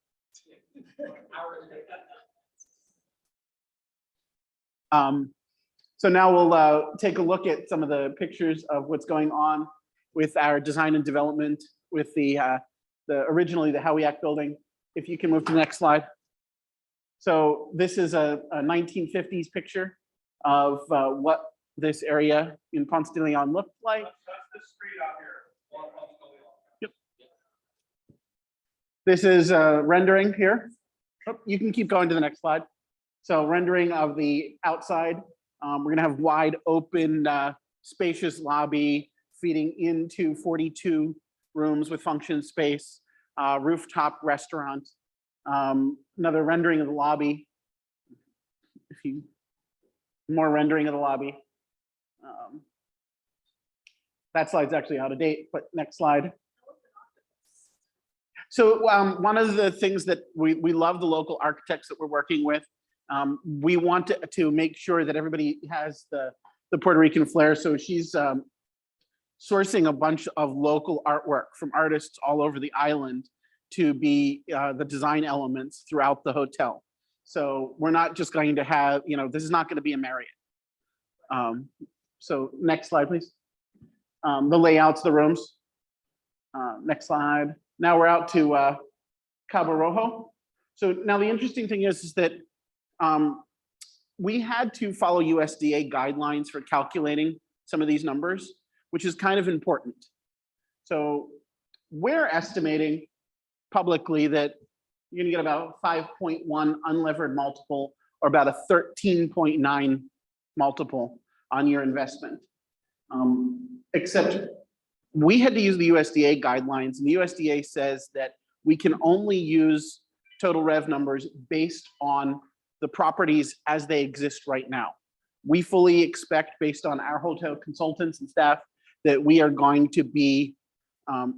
So now we'll take a look at some of the pictures of what's going on with our design and development with the originally the Howiak building. If you can move to the next slide. So this is a 1950s picture of what this area in Ponce de Leon looked like. That's the street out here. Yep. This is rendering here. Oh, you can keep going to the next slide. So rendering of the outside. We're gonna have wide open, spacious lobby feeding into 42 rooms with function space, rooftop restaurant. Another rendering of the lobby. More rendering of the lobby. That slide's actually out of date, but next slide. So one of the things that we love the local architects that we're working with. We want to make sure that everybody has the Puerto Rican flair. So she's sourcing a bunch of local artwork from artists all over the island to be the design elements throughout the hotel. So we're not just going to have, this is not going to be a Marriott. So next slide, please. The layouts, the rooms. Next slide. Now we're out to Cabo Rojo. So now the interesting thing is that we had to follow USDA guidelines for calculating some of these numbers, which is kind of important. So we're estimating publicly that you're gonna get about 5.1 unlevered multiple or about a 13.9 multiple on your investment. Except we had to use the USDA guidelines, and the USDA says that we can only use total rev numbers based on the properties as they exist right now. We fully expect, based on our hotel consultants and staff, that we are going to be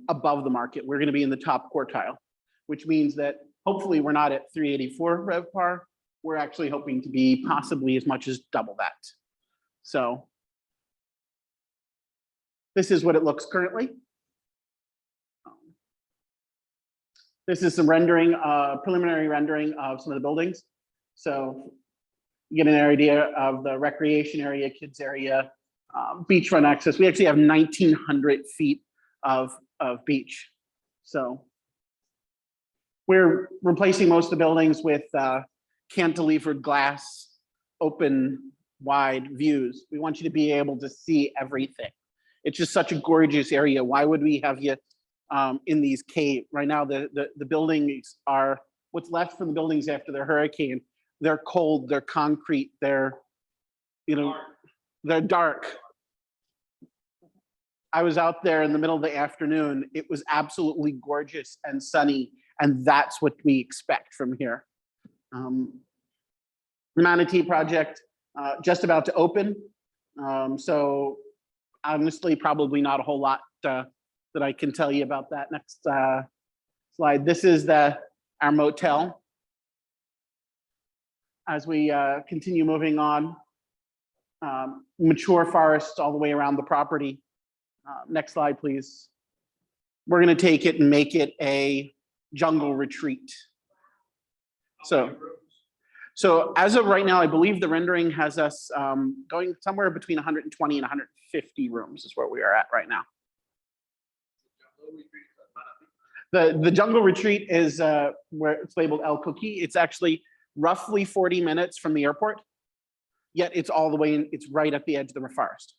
above the market. We're going to be in the top quartile, which means that hopefully we're not at 384 RevPAR. We're actually hoping to be possibly as much as double that. So this is what it looks currently. This is some rendering, preliminary rendering of some of the buildings. So you get an idea of the recreation area, kids area, beachfront access. We actually have 1,900 feet of beach. So we're replacing most of the buildings with cantilevered glass, open, wide views. We want you to be able to see everything. It's just such a gorgeous area. Why would we have you in these caves? Right now, the buildings are, what's left from the buildings after the hurricane, they're cold, they're concrete, they're dark. I was out there in the middle of the afternoon. It was absolutely gorgeous and sunny, and that's what we expect from here. The Manatee project, just about to open. So honestly, probably not a whole lot that I can tell you about that. Next slide. This is our motel. As we continue moving on, mature forests all the way around the property. Next slide, please. We're going to take it and make it a jungle retreat. So as of right now, I believe the rendering has us going somewhere between 120 and 150 rooms is where we are at right now. The jungle retreat is where it's labeled El Coqui. It's actually roughly 40 minutes from the airport, yet it's all the way in, it's right at the edge of the forest.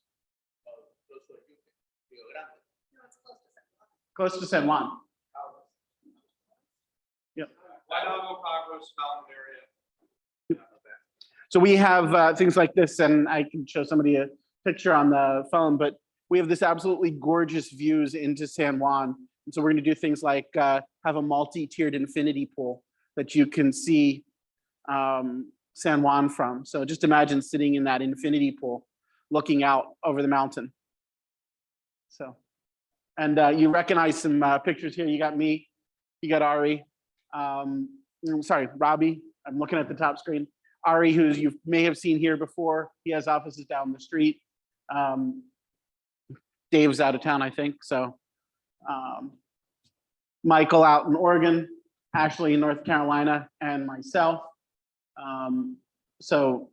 Close to San Juan. Yep. So we have things like this, and I can show somebody a picture on the phone, but we have this absolutely gorgeous views into San Juan. And so we're going to do things like have a multi-tiered infinity pool that you can see San Juan from. So just imagine sitting in that infinity pool, looking out over the mountain. So, and you recognize some pictures here. You got me, you got Ari, sorry, Robbie. I'm looking at the top screen. Ari, who you may have seen here before, he has offices down the street. Dave's out of town, I think. So Michael out in Oregon, Ashley in North Carolina, and myself. So,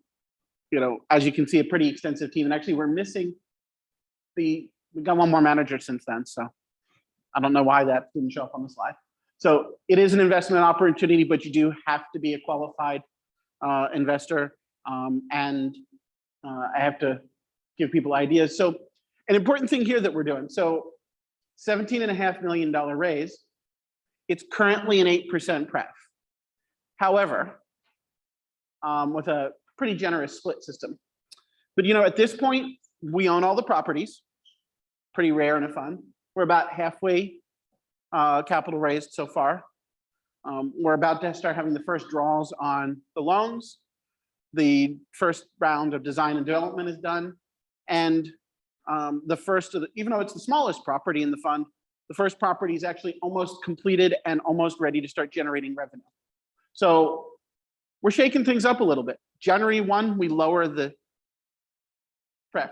as you can see, a pretty extensive team. And actually, we're missing we got one more manager since then. So I don't know why that didn't show up on the slide. So it is an investment opportunity, but you do have to be a qualified investor. And I have to give people ideas. So an important thing here that we're doing. So $17.5 million raise. It's currently an 8% pref. However, with a pretty generous split system. But at this point, we own all the properties. Pretty rare in a fund. We're about halfway capital raised so far. We're about to start having the first draws on the loans. The first round of design and development is done. And The first of the, even though it's the smallest property in the fund, the first property is actually almost completed and almost ready to start generating revenue. So we're shaking things up a little bit. January 1, we lower the pref.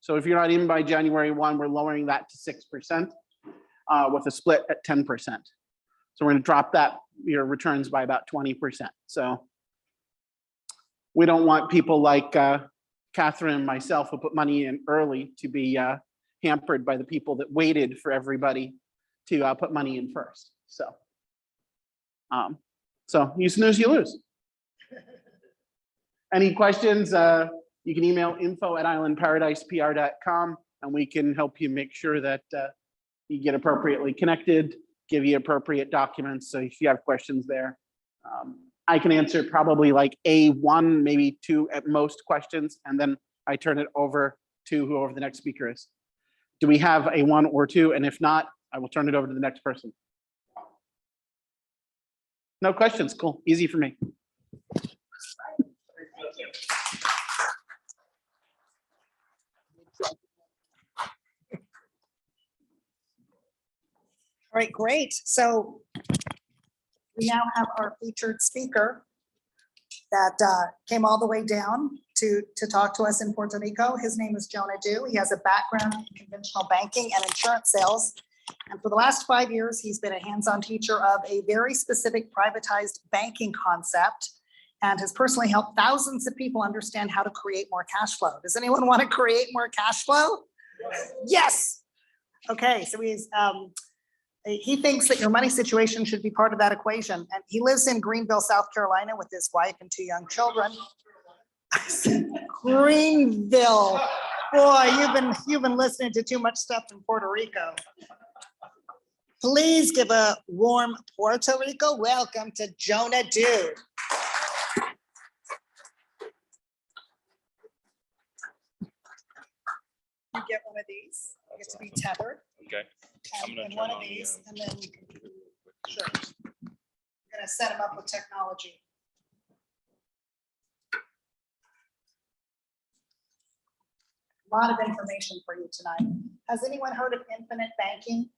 So if you're not in by January 1, we're lowering that to 6% with a split at 10%. So we're going to drop that, your returns by about 20%. So we don't want people like Catherine and myself who put money in early to be hampered by the people that waited for everybody to put money in first. So you snooze, you lose. Any questions? You can email info@islandparadisepr.com and we can help you make sure that you get appropriately connected, give you appropriate documents. So if you have questions there, I can answer probably like A1, maybe 2 at most questions, and then I turn it over to whoever the next speaker is. Do we have a 1 or 2? And if not, I will turn it over to the next person. No questions, cool, easy for me. All right, great. So we now have our featured speaker that came all the way down to talk to us in Puerto Rico. His name is Jonah Du. He has a background in conventional banking and insurance sales. And for the last 5 years, he's been a hands-on teacher of a very specific privatized banking concept and has personally helped thousands of people understand how to create more cash flow. Does anyone want to create more cash flow? Yes. Okay, so he thinks that your money situation should be part of that equation. And he lives in Greenville, South Carolina with his wife and 2 young children. Greenville. Boy, you've been listening to too much stuff in Puerto Rico. Please give a warm Puerto Rico welcome to Jonah Du. You get one of these. You get to be tethered. Okay. And one of these, and then you can, sure. We're gonna set them up with technology. A lot of information for you tonight. Has anyone heard of infinite banking?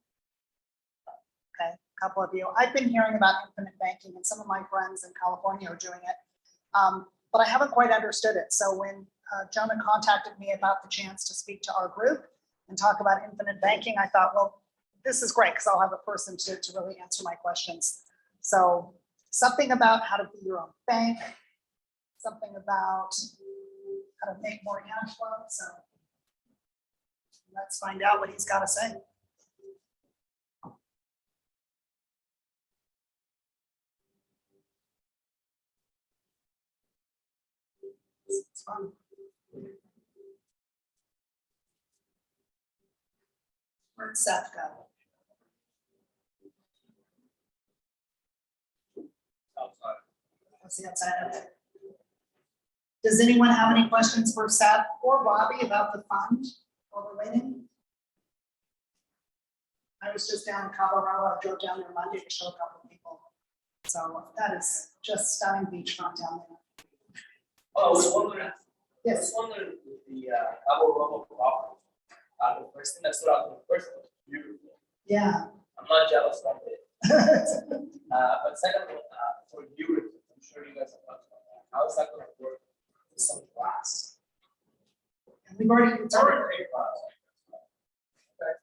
Okay, a couple of you. I've been hearing about infinite banking and some of my friends in California are doing it, but I haven't quite understood it. So when Jonah contacted me about the chance to speak to our group and talk about infinite banking, I thought, well, this is great because I'll have a person to really answer my questions. So something about how to be your own bank, something about how to make more cash flow. So let's find out what he's got to say. It's fun. Where'd Seth go? What's the outside of it? Does anyone have any questions for Seth or Bobby about the fund while we're waiting? I was just down in Colorado. I drove down there Monday to show a couple of people. So that is just stunning beachfront down there. Oh, I was wondering, Yes. with the Cabo Rojo property, the first thing that stood out to me first was beautiful. Yeah. I'm not jealous of it. But second, for viewers, I'm sure you guys have talked about that. How is that going to work with some glass? And we've already, It's already great glass. Okay.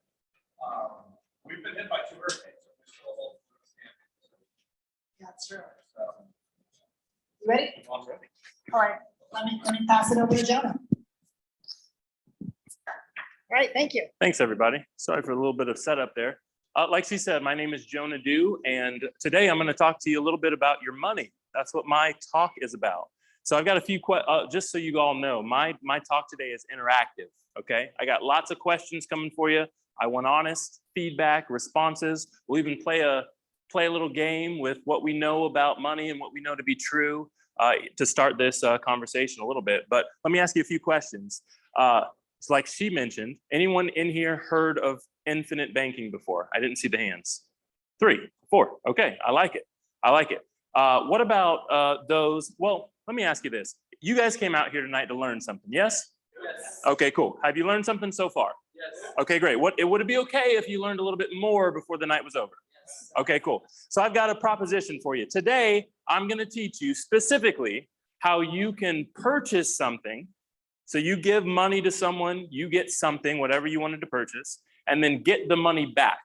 We've been hit by 2 hurricanes. So we're still holding the standing. yeah, that's true. So, You ready? I'm ready. All right, let me pass it over to Jonah. All right, thank you. Thanks, everybody. Sorry for a little bit of setup there. Like she said, my name is Jonah Du, and today I'm going to talk to you a little bit about your money. That's what my talk is about. So I've got a few just so you all know, my talk today is interactive. Okay, I got lots of questions coming for you. I want honest feedback, responses. We'll even play a little game with what we know about money and what we know to be true to start this conversation a little bit. But let me ask you a few questions. So like she mentioned, anyone in here heard of infinite banking before? I didn't see the hands. 3, 4. Okay, I like it. I like it. What about those? Well, let me ask you this. You guys came out here tonight to learn something, yes? Okay, cool. Have you learned something so far? Okay, great. Would it be okay if you learned a little bit more before the night was over? Okay, cool. So I've got a proposition for you. Today, I'm going to teach you specifically how you can purchase something. So you give money to someone, you get something, whatever you wanted to purchase, and then get the money back.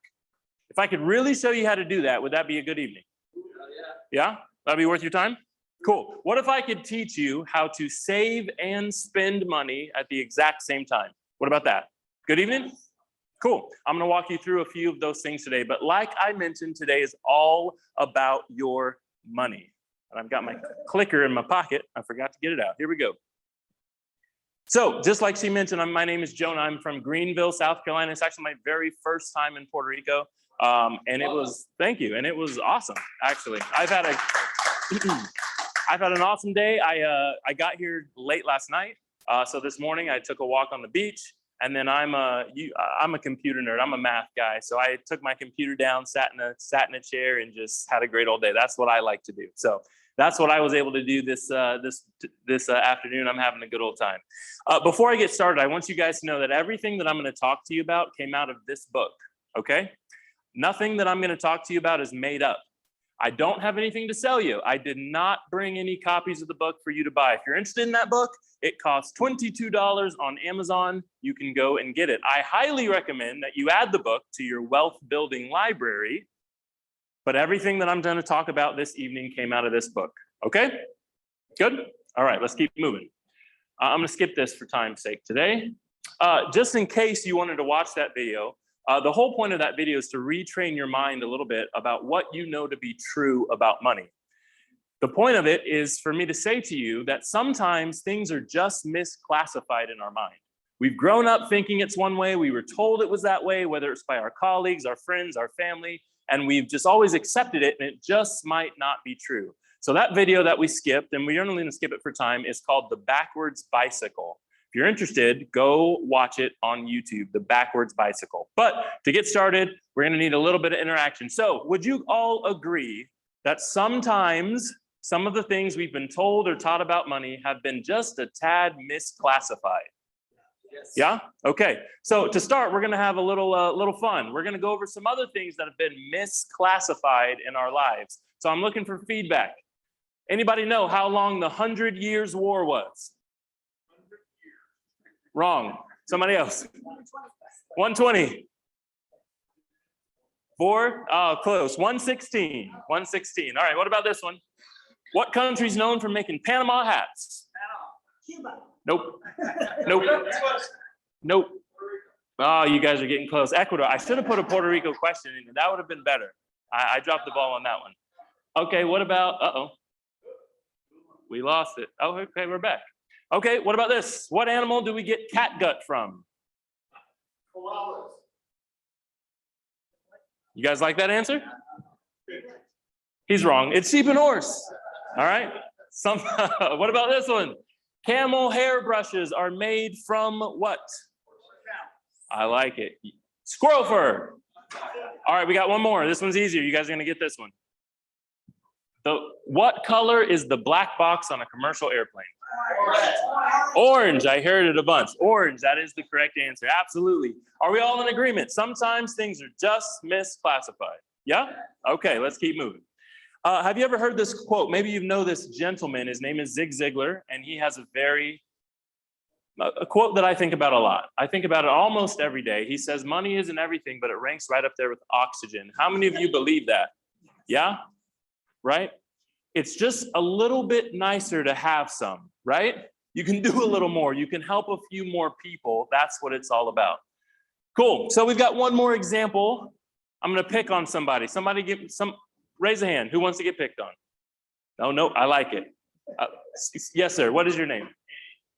If I could really show you how to do that, would that be a good evening? Yeah? That'd be worth your time? Cool. What if I could teach you how to save and spend money at the exact same time? What about that? Good evening? Cool. I'm going to walk you through a few of those things today. But like I mentioned, today is all about your money. And I've got my clicker in my pocket. I forgot to get it out. Here we go. So just like she mentioned, my name is Jonah. I'm from Greenville, South Carolina. It's actually my very first time in Puerto Rico. And it was, thank you. And it was awesome, actually. I've had an awesome day. I got here late last night. So this morning I took a walk on the beach. And then I'm a computer nerd. I'm a math guy. So I took my computer down, sat in a chair, and just had a great old day. That's what I like to do. So that's what I was able to do this afternoon. I'm having a good old time. Before I get started, I want you guys to know that everything that I'm going to talk to you about came out of this book. Okay? Nothing that I'm going to talk to you about is made up. I don't have anything to sell you. I did not bring any copies of the book for you to buy. If you're interested in that book, it costs $22 on Amazon. You can go and get it. I highly recommend that you add the book to your wealth building library. But everything that I'm going to talk about this evening came out of this book. Okay? Good? All right, let's keep moving. I'm going to skip this for time's sake today. Just in case you wanted to watch that video, the whole point of that video is to retrain your mind a little bit about what you know to be true about money. The point of it is for me to say to you that sometimes things are just misclassified in our mind. We've grown up thinking it's one way. We were told it was that way, whether it's by our colleagues, our friends, our family, and we've just always accepted it, and it just might not be true. So that video that we skipped, and we're only going to skip it for time, is called The Backwards Bicycle. If you're interested, go watch it on YouTube, The Backwards Bicycle. But to get started, we're going to need a little bit of interaction. So would you all agree that sometimes some of the things we've been told or taught about money have been just a tad misclassified? Yes. Yeah? Okay. So to start, we're going to have a little fun. We're going to go over some other things that have been misclassified in our lives. So I'm looking for feedback. Anybody know how long the 100 Years' War was? Wrong. Somebody else. 120. 4? Oh, close. 116. 116. All right. What about this one? What country's known for making Panama hats? Cuba. Nope. Nope. Nope. Oh, you guys are getting close. Ecuador. I should have put a Puerto Rico question in. That would have been better. I dropped the ball on that one. Okay. What about? Uh-oh. We lost it. Oh, okay. We're back. Okay, what about this? What animal do we get catgut from? Koalas. You guys like that answer? He's wrong. It's sheep and horse. All right. What about this one? Camel hair brushes are made from what? I like it. Squirrel fur. All right, we got one more. This one's easier. You guys are going to get this one. What color is the black box on a commercial airplane? Orange. I heard it a bunch. Orange. That is the correct answer. Absolutely. Are we all in agreement? Sometimes things are just misclassified. Yeah? Okay, let's keep moving. Have you ever heard this quote? Maybe you know this gentleman. His name is Zig Ziglar, and he has a quote that I think about a lot. I think about it almost every day. He says, money isn't everything, but it ranks right up there with oxygen. How many of you believe that? Yeah? Right? It's just a little bit nicer to have some, right? You can do a little more. You can help a few more people. That's what it's all about. Cool. So we've got one more example. I'm going to pick on somebody. Raise a hand. Who wants to get picked on? No, I like it. Yes, sir. What is your name?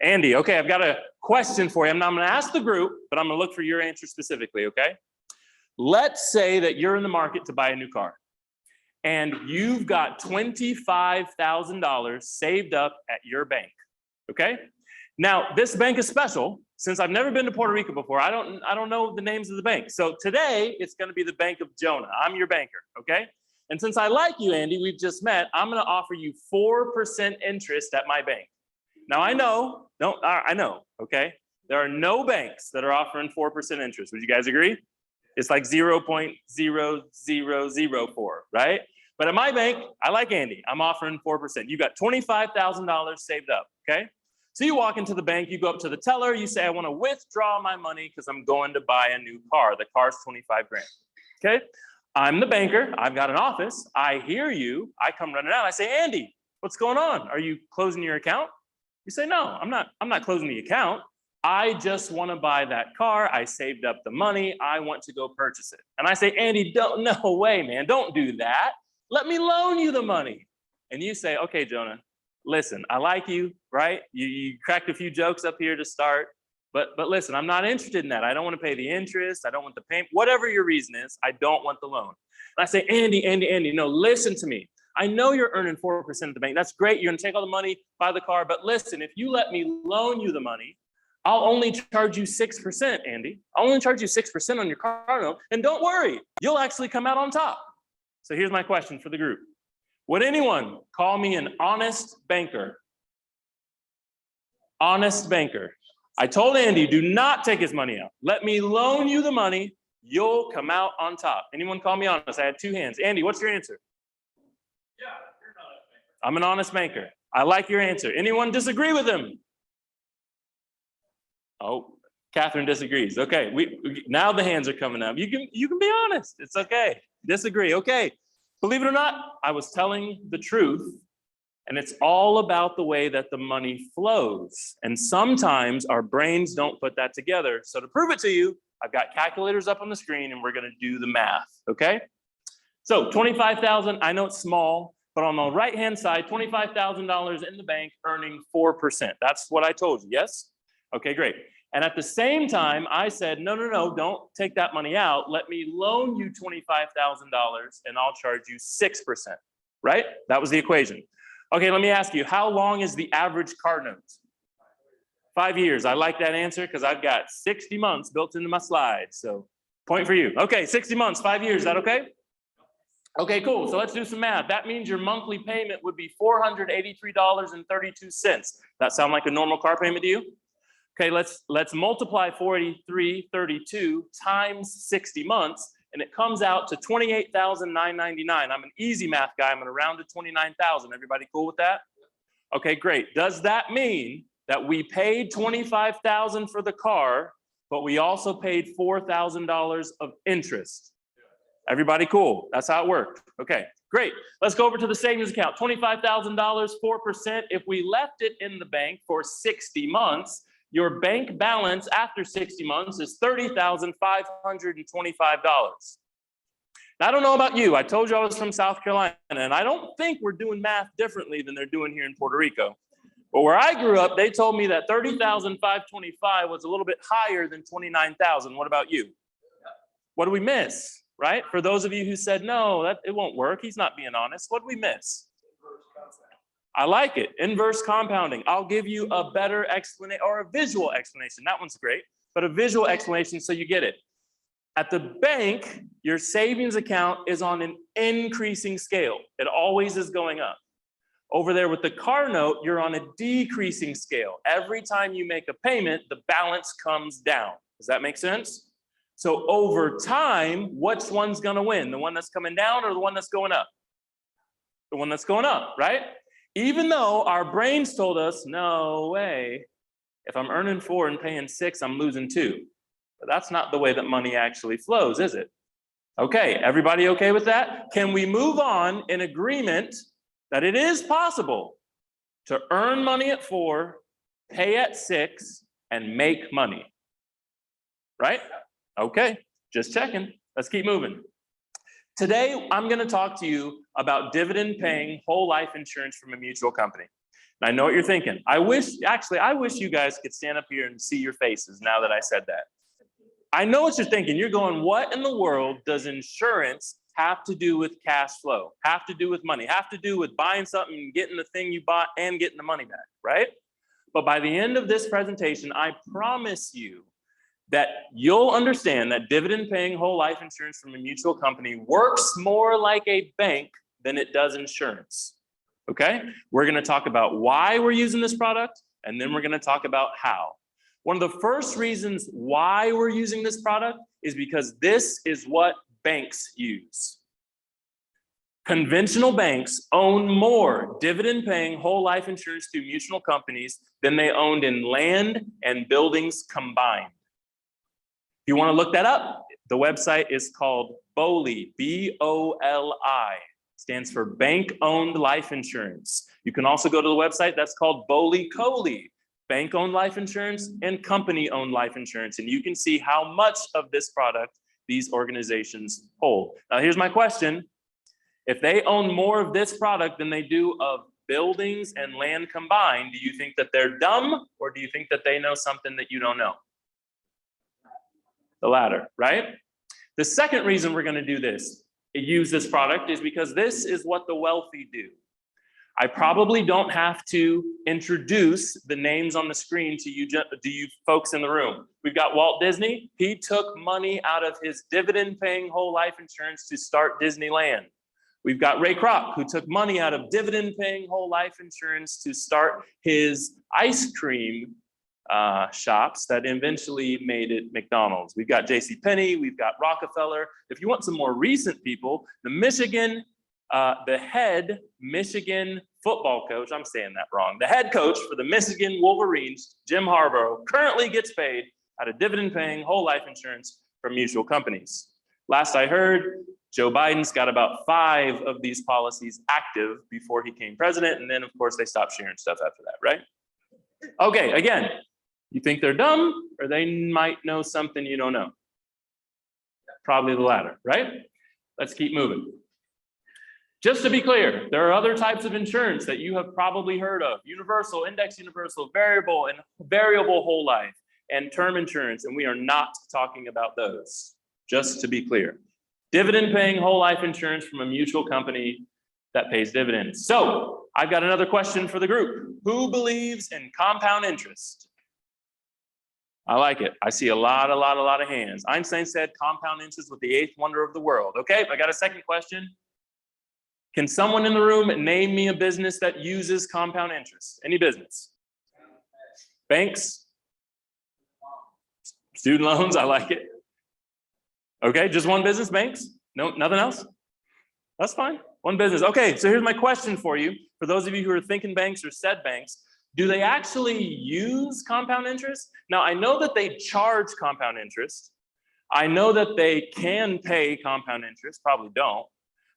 Andy. Okay, I've got a question for you. I'm not going to ask the group, but I'm going to look for your answer specifically, okay? Let's say that you're in the market to buy a new car, and you've got $25,000 saved up at your bank, okay? Now, this bank is special. Since I've never been to Puerto Rico before, I don't know the names of the bank. So today, it's going to be the Bank of Jonah. I'm your banker, okay? And since I like you, Andy, we've just met, I'm going to offer you 4% interest at my bank. Now, I know, okay? There are no banks that are offering 4% interest. Would you guys agree? It's like 0.0004, right? But at my bank, I like Andy. I'm offering 4%. You got $25,000 saved up, okay? So you walk into the bank, you go up to the teller, you say, I want to withdraw my money because I'm going to buy a new car. The car's 25 grand, okay? I'm the banker. I've got an office. I hear you. I come running out. I say, Andy, what's going on? Are you closing your account? You say, no, I'm not closing the account. I just want to buy that car. I saved up the money. I want to go purchase it. And I say, Andy, no way, man. Don't do that. Let me loan you the money. And you say, okay, Jonah, listen, I like you, right? You cracked a few jokes up here to start, but listen, I'm not interested in that. I don't want to pay the interest. I don't want the payment, whatever your reason is, I don't want the loan. And I say, Andy, no, listen to me. I know you're earning 4% at the bank. That's great. You're going to take all the money, buy the car. But listen, if you let me loan you the money, I'll only charge you 6%, Andy. I'll only charge you 6% on your car loan. And don't worry, you'll actually come out on top. So here's my question for the group. Would anyone call me an honest banker? Honest banker. I told Andy, do not take his money out. Let me loan you the money. You'll come out on top. Anyone call me honest? I had two hands. Andy, what's your answer? Yeah, you're not a banker. I'm an honest banker. I like your answer. Anyone disagree with him? Oh, Catherine disagrees. Okay, now the hands are coming up. You can be honest. It's okay. Disagree. Okay. Believe it or not, I was telling the truth, and it's all about the way that the money flows. And sometimes our brains don't put that together. So to prove it to you, I've got calculators up on the screen, and we're going to do the math. Okay. So 25,000. I know it's small, but on the right-hand side, $25,000 in the bank, earning 4%. That's what I told you. Yes. Okay, great. And at the same time, I said, no, don't take that money out. Let me loan you $25,000 and I'll charge you 6%, right? That was the equation. Okay, let me ask you, how long is the average car note? 5 years. I like that answer because I've got 60 months built into my slides. So point for you. Okay, 60 months, 5 years. Is that okay? Okay, cool. So let's do some math. That means your monthly payment would be $483.32. That sound like a normal car payment to you? Okay, let's multiply 4332 times 60 months, and it comes out to $28,999. I'm an easy math guy. I'm going to round to 29,000. Everybody cool with that? Okay, great. Does that mean that we paid $25,000 for the car, but we also paid $4,000 of interest? Everybody cool? That's how it worked. Okay, great. Let's go over to the savings account. $25,000, 4%. If we left it in the bank for 60 months, your bank balance after 60 months is $30,525. Now, I don't know about you. I told you I was from South Carolina, and I don't think we're doing math differently than they're doing here in Puerto Rico. But where I grew up, they told me that $30,525 was a little bit higher than $29,000. What about you? What do we miss, right? For those of you who said, no, it won't work. He's not being honest. What do we miss? I like it. Inverse compounding. I'll give you a better explanation or a visual explanation. That one's great, but a visual explanation so you get it. At the bank, your savings account is on an increasing scale. It always is going up. Over there with the car note, you're on a decreasing scale. Every time you make a payment, the balance comes down. Does that make sense? So over time, which one's going to win? The one that's coming down or the one that's going up? The one that's going up, right? Even though our brains told us, no way, if I'm earning 4 and paying 6, I'm losing 2. But that's not the way that money actually flows, is it? Okay, everybody okay with that? Can we move on in agreement that it is possible to earn money at 4, pay at 6, and make money? Right? Okay, just checking. Let's keep moving. Today, I'm going to talk to you about dividend-paying whole life insurance from a mutual company. And I know what you're thinking. I wish you guys could stand up here and see your faces now that I said that. I know what you're thinking. You're going, what in the world does insurance have to do with cash flow, have to do with money, have to do with buying something and getting the thing you bought and getting the money back, right? But by the end of this presentation, I promise you that you'll understand that dividend-paying whole life insurance from a mutual company works more like a bank than it does insurance, okay? We're gonna talk about why we're using this product, and then we're gonna talk about how. One of the first reasons why we're using this product is because this is what banks use. Conventional banks own more dividend-paying whole life insurance through mutual companies than they owned in land and buildings combined. If you want to look that up, the website is called BOLI, B-O-L-I, stands for Bank-Owned Life Insurance. You can also go to the website that's called BOLI-COLI, Bank-Owned Life Insurance and Company-Owned Life Insurance, and you can see how much of this product these organizations hold. Now, here's my question. If they own more of this product than they do of buildings and land combined, do you think that they're dumb, or do you think that they know something that you don't know? The latter, right? The second reason we're going to do this, use this product, is because this is what the wealthy do. I probably don't have to introduce the names on the screen to you folks in the room. We've got Walt Disney. He took money out of his dividend-paying whole life insurance to start Disneyland. We've got Ray Kroc, who took money out of dividend-paying whole life insurance to start his ice cream shops that eventually made it McDonald's. We've got JCPenney, we've got Rockefeller. If you want some more recent people, the head Michigan football coach, I'm saying that wrong, the head coach for the Michigan Wolverines, Jim Harbaugh, currently gets paid out of dividend-paying whole life insurance from mutual companies. Last I heard, Joe Biden's got about 5 of these policies active before he became president, and then of course they stopped sharing stuff after that, right? Okay, again, you think they're dumb, or they might know something you don't know? Probably the latter, right? Let's keep moving. Just to be clear, there are other types of insurance that you have probably heard of: universal, index universal, variable, and variable whole life, and term insurance, and we are not talking about those, just to be clear. Dividend-paying whole life insurance from a mutual company that pays dividends. So I've got another question for the group. Who believes in compound interest? I like it. I see a lot of hands. Einstein said compound interest was the 8th wonder of the world. Okay, I got a second question. Can someone in the room name me a business that uses compound interest? Any business? Banks? Student loans, I like it. Okay, just one business, banks? No, nothing else? That's fine, one business. Okay, so here's my question for you. For those of you who are thinking banks or said banks, do they actually use compound interest? Now, I know that they charge compound interest. I know that they can pay compound interest, probably don't.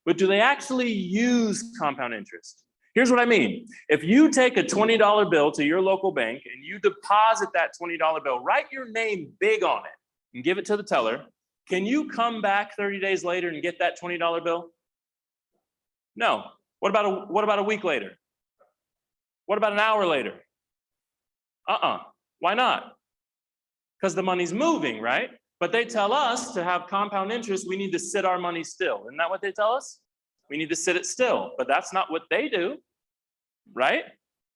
But do they actually use compound interest? Here's what I mean. If you take a $20 bill to your local bank and you deposit that $20 bill, write your name big on it and give it to the teller, can you come back 30 days later and get that $20 bill? No. What about a week later? What about an hour later? Why not? Because the money's moving, right? But they tell us to have compound interest, we need to sit our money still. Isn't that what they tell us? We need to sit it still, but that's not what they do, right?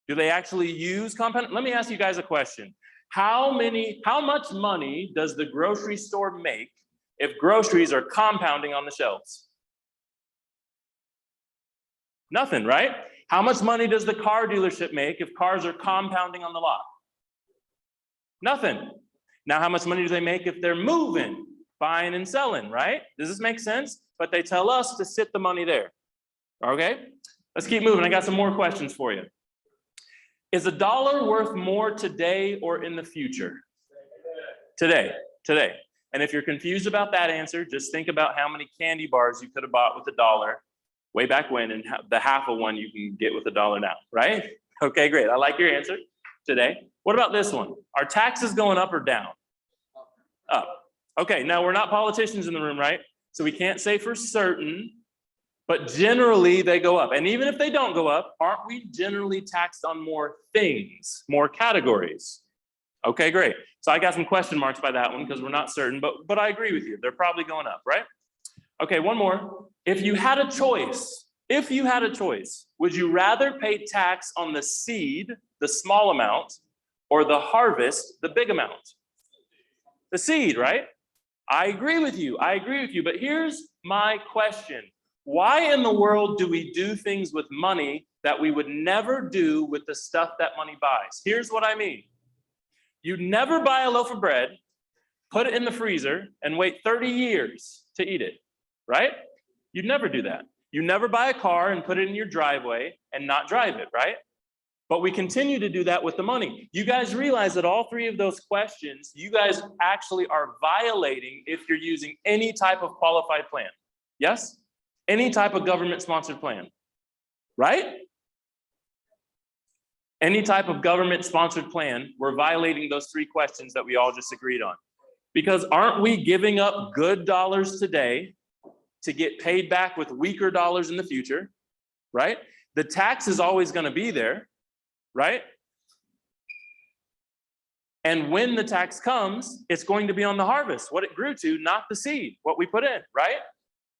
Do they actually use compound? Let me ask you guys a question. How much money does the grocery store make if groceries are compounding on the shelves? Nothing, right? How much money does the car dealership make if cars are compounding on the lot? Nothing. Now, how much money do they make if they're moving, buying and selling, right? Does this make sense? But they tell us to sit the money there. Okay, let's keep moving. I got some more questions for you. Is a dollar worth more today or in the future? Today. And if you're confused about that answer, just think about how many candy bars you could have bought with $1 way back when, and the half of one you can get with $1 now, right? Okay, great. I like your answer. Today. What about this one? Are taxes going up or down? Up. Okay, now we're not politicians in the room, right? So we can't say for certain, but generally they go up. And even if they don't go up, aren't we generally taxed on more things, more categories? Okay, great. So I got some question marks by that one because we're not certain, but I agree with you. They're probably going up, right? Okay, one more. If you had a choice, would you rather pay tax on the seed, the small amount, or the harvest, the big amount? The seed, right? I agree with you, but here's my question. Why in the world do we do things with money that we would never do with the stuff that money buys? Here's what I mean. You'd never buy a loaf of bread, put it in the freezer, and wait 30 years to eat it, right? You'd never do that. You never buy a car and put it in your driveway and not drive it, right? But we continue to do that with the money. You guys realize that all three of those questions, you guys actually are violating if you're using any type of qualified plan. Yes? Any type of government-sponsored plan, right? Any type of government-sponsored plan, we're violating those three questions that we all just agreed on. Because aren't we giving up good dollars today to get paid back with weaker dollars in the future, right? The tax is always going to be there, right? And when the tax comes, it's going to be on the harvest, what it grew to, not the seed, what we put in, right?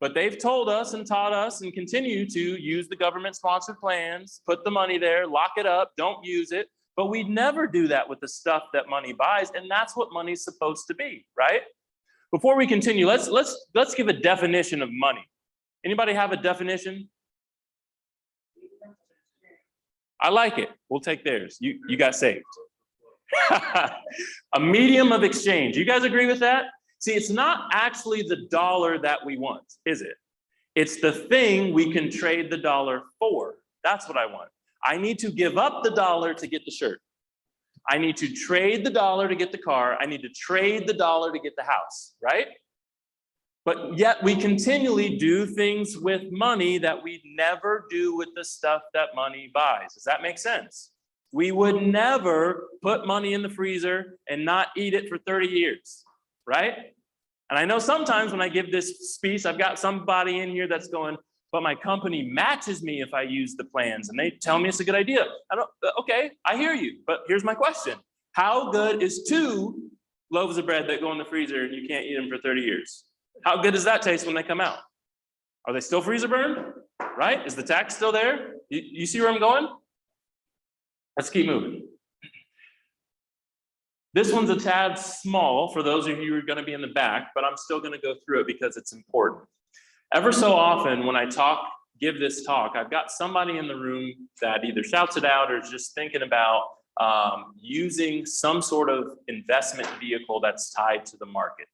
But they've told us and taught us and continue to use the government-sponsored plans, put the money there, lock it up, don't use it. But we never do that with the stuff that money buys, and that's what money's supposed to be, right? Before we continue, let's give a definition of money. Anybody have a definition? I like it. We'll take theirs. You got saved. A medium of exchange. You guys agree with that? See, it's not actually the dollar that we want, is it? It's the thing we can trade the dollar for. That's what I want. I need to give up the dollar to get the shirt. I need to trade the dollar to get the car. I need to trade the dollar to get the house, right? But yet we continually do things with money that we never do with the stuff that money buys. Does that make sense? We would never put money in the freezer and not eat it for 30 years, right? And I know sometimes when I give this speech, I've got somebody in here that's going, but my company matches me if I use the plans, and they tell me it's a good idea. Okay, I hear you, but here's my question. How good is 2 loaves of bread that go in the freezer and you can't eat them for 30 years? How good does that taste when they come out? Are they still freezer burned, right? Is the tax still there? You see where I'm going? Let's keep moving. This one's a tad small for those of you who are going to be in the back, but I'm still going to go through it because it's important. Ever so often when I give this talk, I've got somebody in the room that either shouts it out or is just thinking about using some sort of investment vehicle that's tied to the market.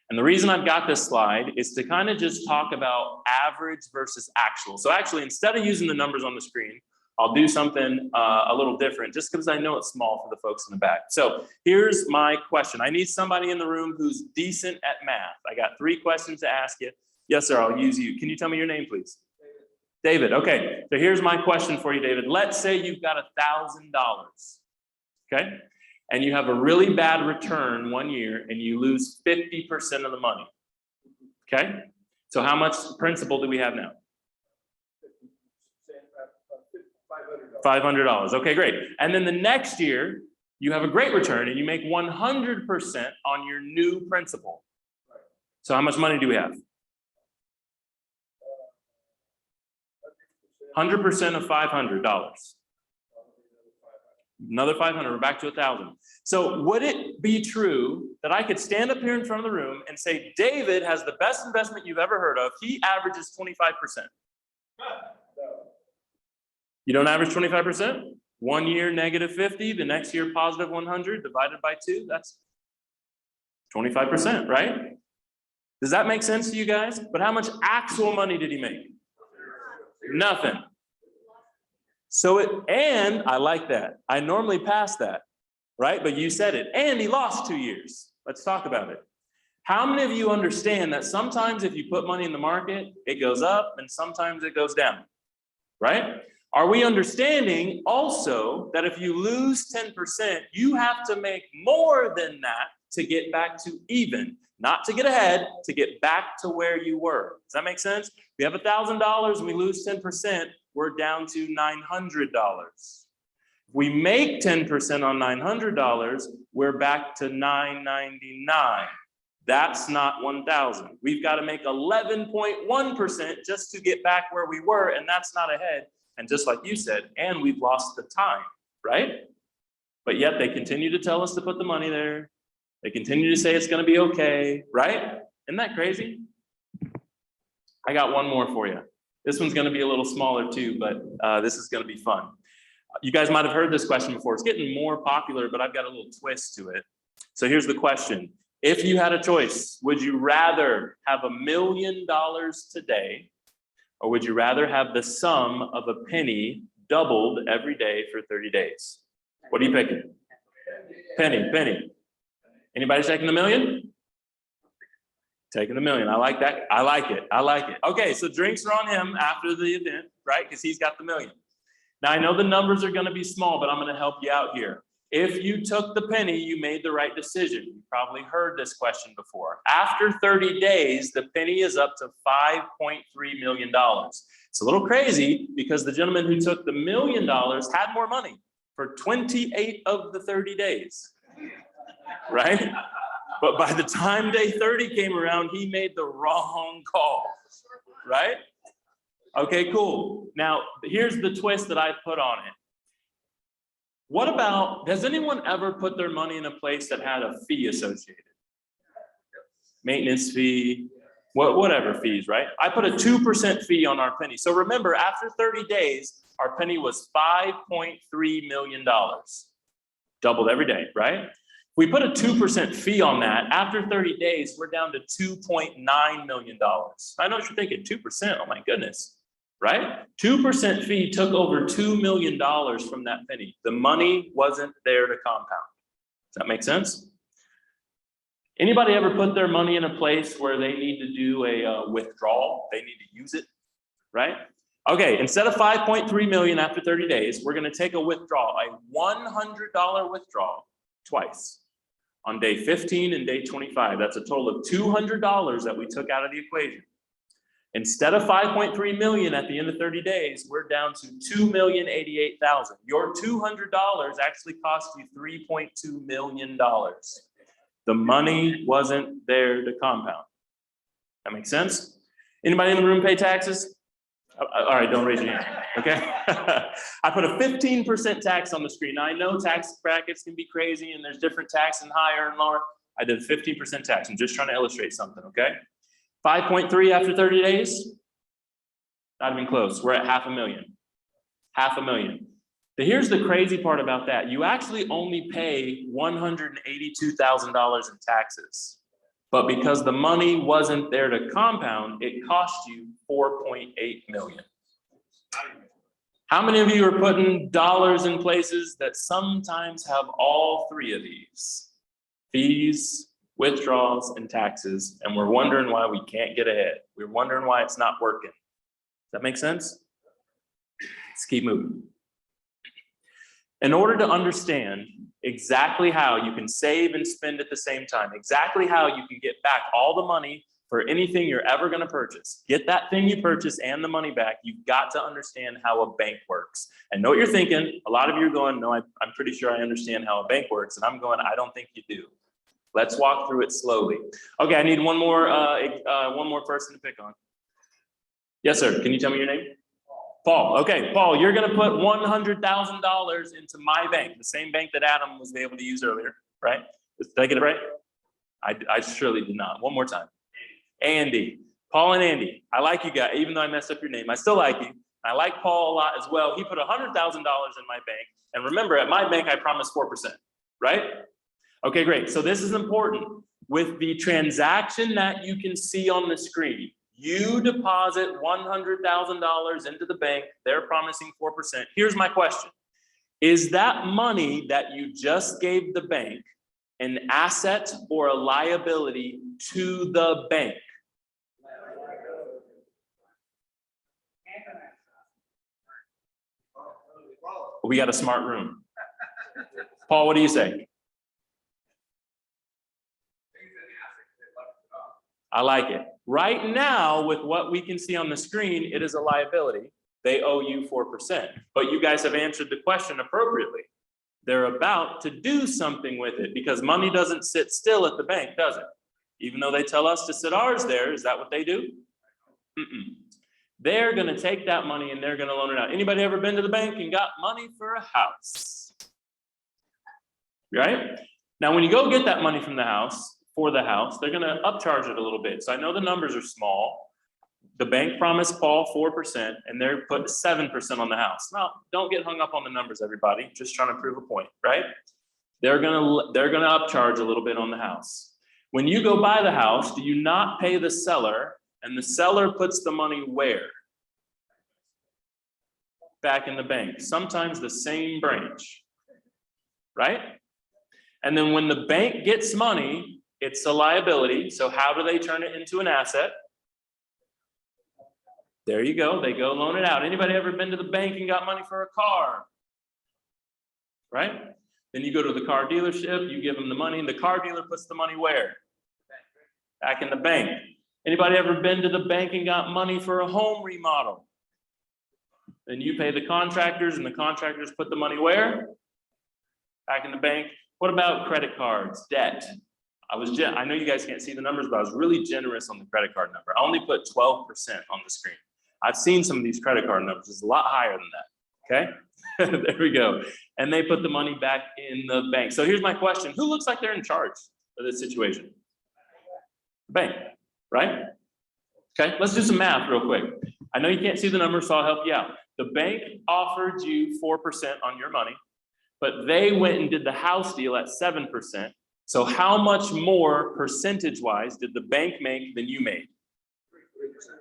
And the reason I've got this slide is to kind of just talk about average versus actual. So actually, instead of using the numbers on the screen, I'll do something a little different just because I know it's small for the folks in the back. So here's my question. I need somebody in the room who's decent at math. I got 3 questions to ask you. Yes, sir, I'll use you. Can you tell me your name, please? David, okay. So here's my question for you, David. Let's say you've got $1,000, okay? And you have a really bad return one year and you lose 50% of the money, okay? So how much principal do we have now? $500, okay, great. And then the next year, you have a great return and you make 100% on your new principal. So how much money do we have? 100% of $500. Another 500, we're back to 1,000. So would it be true that I could stand up here in front of the room and say, David has the best investment you've ever heard of. He averages 25%. You don't average 25%? 1 year negative 50, the next year positive 100 divided by 2, that's 25%, right? Does that make sense to you guys? But how much actual money did he make? Nothing. So and I like that. I normally pass that, right? But you said it. And he lost 2 years. Let's talk about it. How many of you understand that sometimes if you put money in the market, it goes up and sometimes it goes down, right? Are we understanding also that if you lose 10%, you have to make more than that to get back to even, not to get ahead, to get back to where you were? Does that make sense? We have $1,000 and we lose 10%, we're down to $900. We make 10% on $900, we're back to $999. That's not 1,000. We've got to make 11.1% just to get back where we were, and that's not ahead. And just like you said, and we've lost the time, right? But yet they continue to tell us to put the money there. They continue to say it's going to be okay, right? Isn't that crazy? I got one more for you. This one's going to be a little smaller too, but this is going to be fun. You guys might have heard this question before. It's getting more popular, but I've got a little twist to it. So here's the question. If you had a choice, would you rather have $1 million today, or would you rather have the sum of a penny doubled every day for 30 days? What are you picking? Penny. Anybody taking the million? Taking the million. I like that. I like it. Okay, so drinks are on him after the event, right? Because he's got the million. Now I know the numbers are going to be small, but I'm going to help you out here. If you took the penny, you made the right decision. You probably heard this question before. After 30 days, the penny is up to $5.3 million. It's a little crazy because the gentleman who took the $1 million had more money for 28 of the 30 days, right? But by the time day 30 came around, he made the wrong call, right? Okay, cool. Now, here's the twist that I put on it. What about, has anyone ever put their money in a place that had a fee associated? Maintenance fee, whatever fees, right? I put a 2% fee on our penny. So remember, after 30 days, our penny was $5.3 million. Doubled every day, right? We put a 2% fee on that. After 30 days, we're down to $2.9 million. I know what you're thinking, 2%, oh my goodness, right? 2% fee took over $2 million from that penny. The money wasn't there to compound. Does that make sense? Anybody ever put their money in a place where they need to do a withdrawal? They need to use it, right? Okay, instead of 5.3 million after 30 days, we're gonna take a withdrawal, a $100 withdrawal twice. On day 15 and day 25, that's a total of $200 that we took out of the equation. Instead of 5.3 million at the end of 30 days, we're down to 2,088,000. Your $200 actually cost you $3.2 million. The money wasn't there to compound. That makes sense? Anybody in the room pay taxes? All right, don't raise your hand, okay? I put a 15% tax on the screen. Now I know tax brackets can be crazy and there's different tax and higher and lower. I did 15% tax. I'm just trying to illustrate something, okay? 5.3 after 30 days? Not even close. We're at $500,000. $500,000. But here's the crazy part about that. You actually only pay $182,000 in taxes. But because the money wasn't there to compound, it cost you $4.8 million. How many of you are putting dollars in places that sometimes have all three of these? Fees, withdrawals, and taxes, and we're wondering why we can't get ahead. We're wondering why it's not working. Does that make sense? Let's keep moving. In order to understand exactly how you can save and spend at the same time, exactly how you can get back all the money for anything you're ever going to purchase, get that thing you purchased and the money back, you've got to understand how a bank works. And know what you're thinking. A lot of you are going, no, I'm pretty sure I understand how a bank works. And I'm going, I don't think you do. Let's walk through it slowly. Okay, I need one more person to pick on. Yes, sir. Can you tell me your name? Paul. Okay, Paul, you're going to put $100,000 into my bank, the same bank that Adam was able to use earlier, right? Did I get it right? I surely did not. One more time. Andy. Paul and Andy. I like you guys, even though I messed up your name. I still like you. I like Paul a lot as well. He put $100,000 in my bank. And remember, at my bank, I promised 4%, right? Okay, great. So this is important. With the transaction that you can see on the screen, you deposit $100,000 into the bank. They're promising 4%. Here's my question. Is that money that you just gave the bank an asset or a liability to the bank? We got a smart room. Paul, what do you say? I like it. Right now, with what we can see on the screen, it is a liability. They owe you 4%. But you guys have answered the question appropriately. They're about to do something with it because money doesn't sit still at the bank, does it? Even though they tell us to sit ours there, is that what they do? Mm-mm. They're going to take that money and they're going to loan it out. Anybody ever been to the bank and got money for a house? Right? Now, when you go get that money from the house, for the house, they're going to upcharge it a little bit. So I know the numbers are small, The bank promised Paul 4%, and they're putting 7% on the house. Now, don't get hung up on the numbers, everybody. Just trying to prove a point, right? They're gonna upcharge a little bit on the house. When you go buy the house, do you not pay the seller, and the seller puts the money where? Back in the bank, sometimes the same branch, right? And then when the bank gets money, it's a liability. So how do they turn it into an asset? There you go, they go loan it out. Anybody ever been to the bank and got money for a car? Right? Then you go to the car dealership, you give them the money, and the car dealer puts the money where? Back in the bank. Anybody ever been to the bank and got money for a home remodel? Then you pay the contractors, and the contractors put the money where? Back in the bank. What about credit cards, debt? I know you guys can't see the numbers, but I was really generous on the credit card number. I only put 12% on the screen. I've seen some of these credit card numbers, it's a lot higher than that, okay? There we go. And they put the money back in the bank. So here's my question. Who looks like they're in charge of this situation? Bank, right? Okay, let's do some math real quick. I know you can't see the numbers, so I'll help you out. The bank offered you 4% on your money, but they went and did the house deal at 7%. So how much more percentage-wise did the bank make than you made?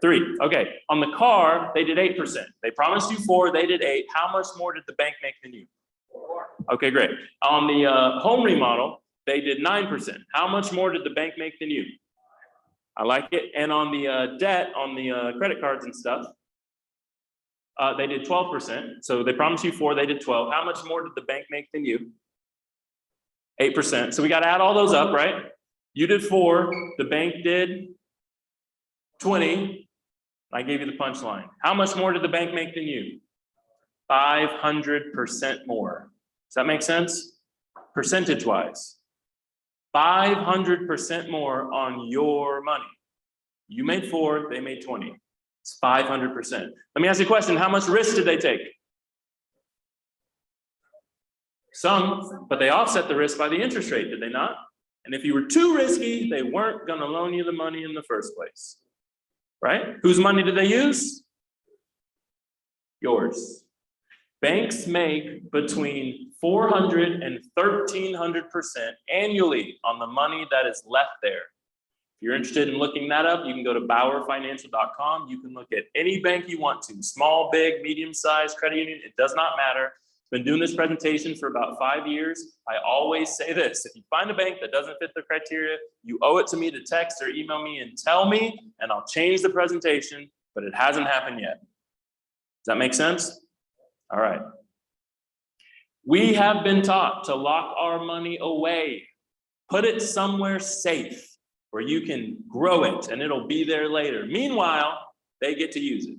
3. Okay, on the car, they did 8%. They promised you 4, they did 8. How much more did the bank make than you? 4. Okay, great. On the home remodel, they did 9%. How much more did the bank make than you? I like it. And on the debt, on the credit cards and stuff, they did 12%. So they promised you 4, they did 12. How much more did the bank make than you? 8%. So we got to add all those up, right? You did 4, the bank did 20. I gave you the punchline. How much more did the bank make than you? 500% more. Does that make sense? Percentage-wise. 500% more on your money. You made 4, they made 20. It's 500%. Let me ask you a question. How much risk did they take? Some, but they offset the risk by the interest rate, did they not? And if you were too risky, they weren't going to loan you the money in the first place. Right? Whose money did they use? Yours. Banks make between 400 and 1,300% annually on the money that is left there. If you're interested in looking that up, you can go to BauerFinancial.com. You can look at any bank you want to, small, big, medium-sized, credit union, it does not matter. Been doing this presentation for about 5 years. I always say this: if you find a bank that doesn't fit the criteria, you owe it to me to text or email me and tell me, and I'll change the presentation, but it hasn't happened yet. Does that make sense? All right. We have been taught to lock our money away, put it somewhere safe where you can grow it and it'll be there later. Meanwhile, they get to use it.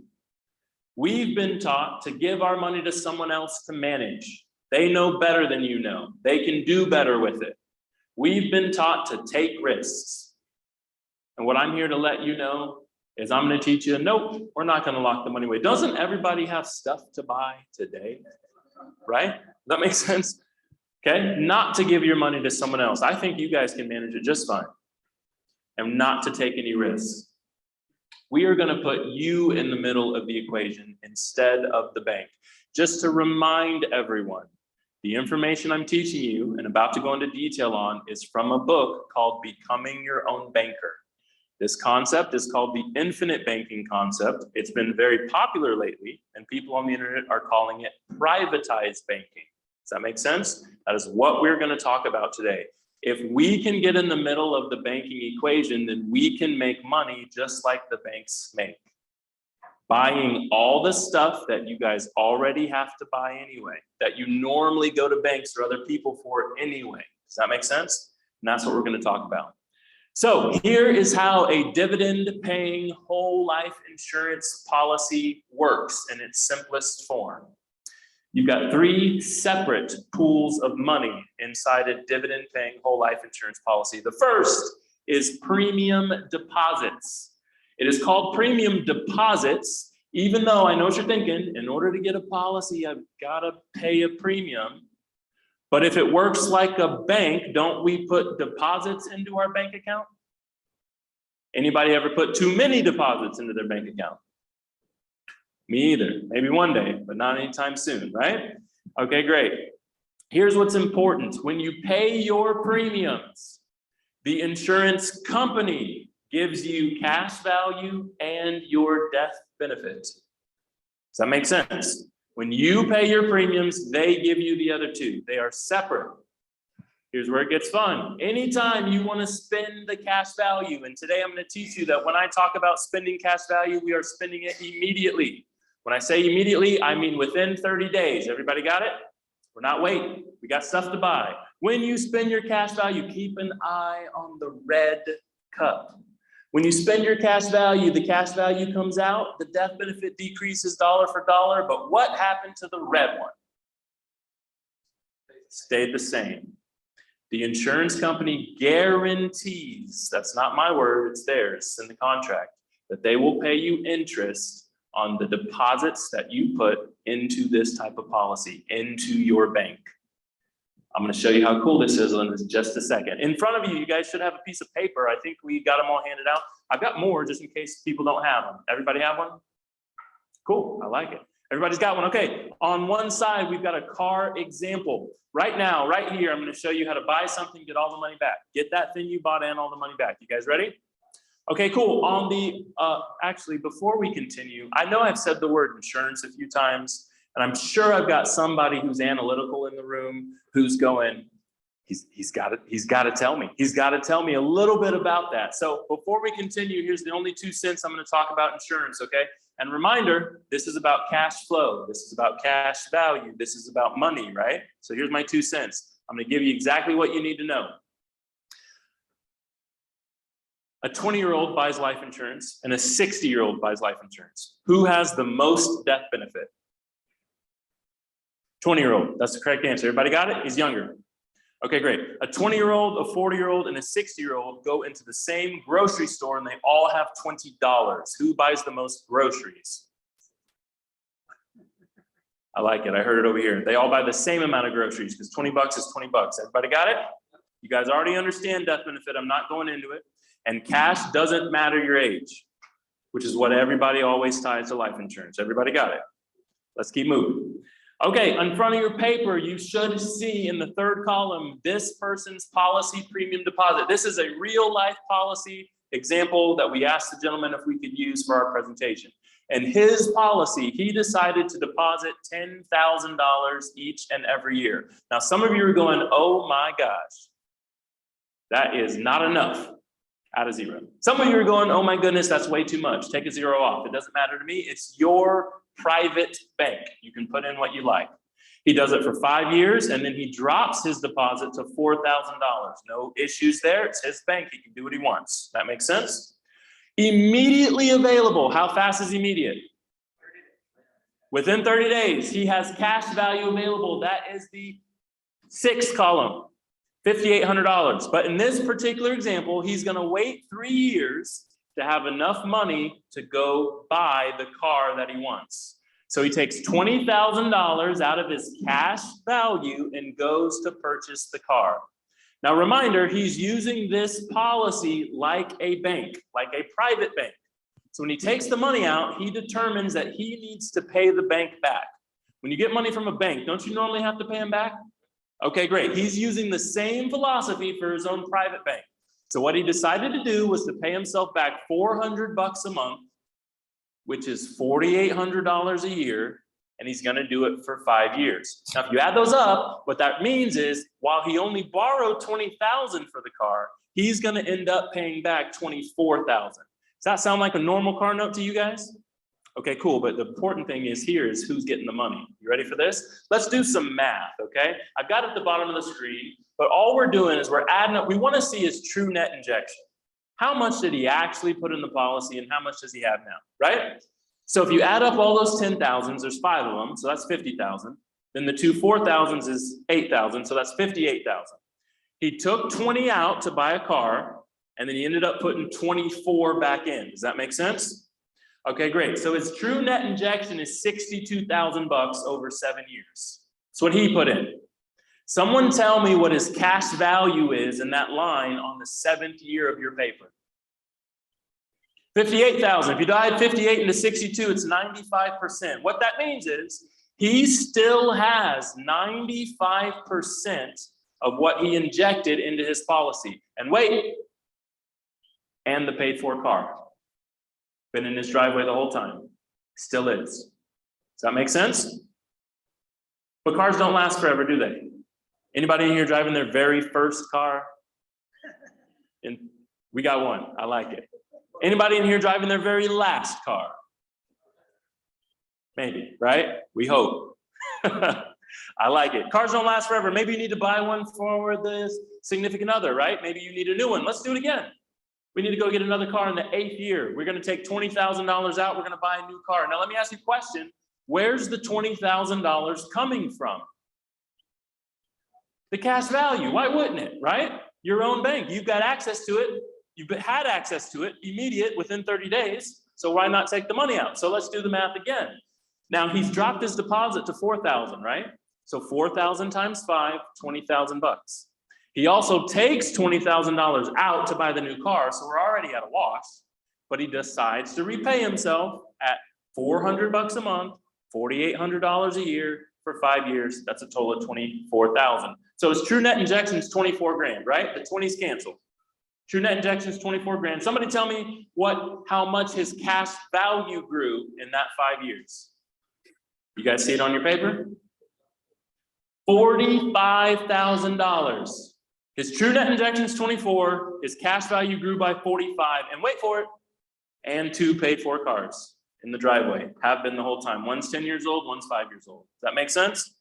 We've been taught to give our money to someone else to manage. They know better than you know. They can do better with it. We've been taught to take risks. And what I'm here to let you know is I'm going to teach you, nope, we're not going to lock the money away. Doesn't everybody have stuff to buy today? Right? Does that make sense? Okay? Not to give your money to someone else. I think you guys can manage it just fine. And not to take any risks. We are going to put you in the middle of the equation instead of the bank. Just to remind everyone, the information I'm teaching you and about to go into detail on is from a book called Becoming Your Own Banker. This concept is called the infinite banking concept. It's been very popular lately, and people on the internet are calling it privatized banking. Does that make sense? That is what we're going to talk about today. If we can get in the middle of the banking equation, then we can make money just like the banks make. Buying all the stuff that you guys already have to buy anyway, that you normally go to banks or other people for anyway. Does that make sense? And that's what we're going to talk about. So here is how a dividend-paying whole life insurance policy works in its simplest form. You've got 3 separate pools of money inside a dividend-paying whole life insurance policy. The first is premium deposits. It is called premium deposits, even though I know what you're thinking, in order to get a policy, I've got to pay a premium. But if it works like a bank, don't we put deposits into our bank account? Anybody ever put too many deposits into their bank account? Me either. Maybe one day, but not anytime soon, right? Okay, great. Here's what's important. When you pay your premiums, the insurance company gives you cash value and your death benefit. Does that make sense? When you pay your premiums, they give you the other two. They are separate. Here's where it gets fun. Anytime you want to spend the cash value, and today I'm going to teach you that when I talk about spending cash value, we are spending it immediately. When I say immediately, I mean within 30 days. Everybody got it? We're not waiting. We got stuff to buy. When you spend your cash value, keep an eye on the red cup. When you spend your cash value, the cash value comes out, the death benefit decreases dollar for dollar, but what happened to the red one? Stayed the same. The insurance company guarantees, that's not my word, it's theirs, it's in the contract, that they will pay you interest on the deposits that you put into this type of policy, into your bank. I'm going to show you how cool this is in just a second. In front of you, you guys should have a piece of paper. I think we got them all handed out. I've got more just in case people don't have them. Everybody have one? Cool, I like it. Everybody's got one. Okay, on one side, we've got a car example. Right now, right here, I'm going to show you how to buy something, get all the money back. Get that thing you bought and all the money back. You guys ready? Okay, cool. On the, actually, before we continue, I know I've said the word insurance a few times, and I'm sure I've got somebody who's analytical in the room who's going, he's got to tell me. He's got to tell me a little bit about that. So before we continue, here's the only 2 cents I'm going to talk about insurance, okay? And reminder, this is about cash flow. This is about cash value. This is about money, right? So here's my 2 cents. I'm going to give you exactly what you need to know. A 20-year-old buys life insurance and a 60-year-old buys life insurance. Who has the most death benefit? 20-year-old, that's the correct answer. Everybody got it? He's younger. Okay, great. A 20-year-old, a 40-year-old, and a 60-year-old go into the same grocery store and they all have $20. Who buys the most groceries? I like it. I heard it over here. They all buy the same amount of groceries because 20 bucks is 20 bucks. Everybody got it? You guys already understand death benefit. I'm not going into it. And cash doesn't matter your age, which is what everybody always ties to life insurance. Everybody got it? Let's keep moving. Okay, in front of your paper, you should see in the third column, this person's policy premium deposit. This is a real life policy example that we asked the gentleman if we could use for our presentation. And his policy, he decided to deposit $10,000 each and every year. Now, some of you are going, oh my gosh, that is not enough. Out of zero. Some of you are going, oh my goodness, that's way too much. Take a zero off. It doesn't matter to me. It's your private bank. You can put in what you like. He does it for 5 years and then he drops his deposit to $4,000. No issues there. It's his bank. He can do what he wants. That makes sense? Immediately available. How fast is immediate? Within 30 days, he has cash value available. That is the 6th column. $5,800. But in this particular example, he's going to wait 3 years to have enough money to go buy the car that he wants. So he takes $20,000 out of his cash value and goes to purchase the car. Now, reminder, he's using this policy like a bank, like a private bank. So when he takes the money out, he determines that he needs to pay the bank back. When you get money from a bank, don't you normally have to pay him back? Okay, great. He's using the same philosophy for his own private bank. So what he decided to do was to pay himself back $400 a month, which is $4,800 a year, and he's going to do it for 5 years. Now, if you add those up, what that means is while he only borrowed $20,000 for the car, he's going to end up paying back $24,000. Does that sound like a normal car note to you guys? Okay, cool. But the important thing is here is who's getting the money. You ready for this? Let's do some math, okay? I've got it at the bottom of the screen, but all we're doing is we're adding up. We want to see his true net injection. How much did he actually put in the policy and how much does he have now, right? So if you add up all those 10,000s, there's 5 of them, so that's 50,000. Then the 2 4,000s is 8,000, so that's 58,000. He took 20 out to buy a car, and then he ended up putting 24 back in. Does that make sense? Okay, great. So his true net injection is $62,000 over 7 years. That's what he put in. Someone tell me what his cash value is in that line on the 7th year of your paper. 58,000. If you divide 58 into 62, it's 95%. What that means is he still has 95% of what he injected into his policy. And wait, and the paid for car. Been in his driveway the whole time. Still is. Does that make sense? But cars don't last forever, do they? Anybody in here driving their very first car? And we got one. I like it. Anybody in here driving their very last car? Maybe, right? We hope. I like it. Cars don't last forever. Maybe you need to buy one for the significant other, right? Maybe you need a new one. Let's do it again. We need to go get another car in the 8th year. We're going to take $20,000 out. We're going to buy a new car. Now, let me ask you a question. Where's the $20,000 coming from? The cash value. Why wouldn't it, right? Your own bank. You've got access to it. You've had access to it immediate within 30 days. So why not take the money out? So let's do the math again. Now he's dropped his deposit to $4,000, right? So 4,000 times 5, $20,000. He also takes $20,000 out to buy the new car. So we're already at a loss, but he decides to repay himself at $400 a month, $4,800 a year for 5 years. That's a total of $24,000. So his true net injection is 24 grand, right? The 20's canceled. True net injection is 24 grand. Somebody tell me how much his cash value grew in that 5 years. You guys see it on your paper? $45,000. His true net injection is 24. His cash value grew by 45. And wait for it. And 2 paid for cars in the driveway. Have been the whole time. One's 10 years old, one's 5 years old. Does that make sense?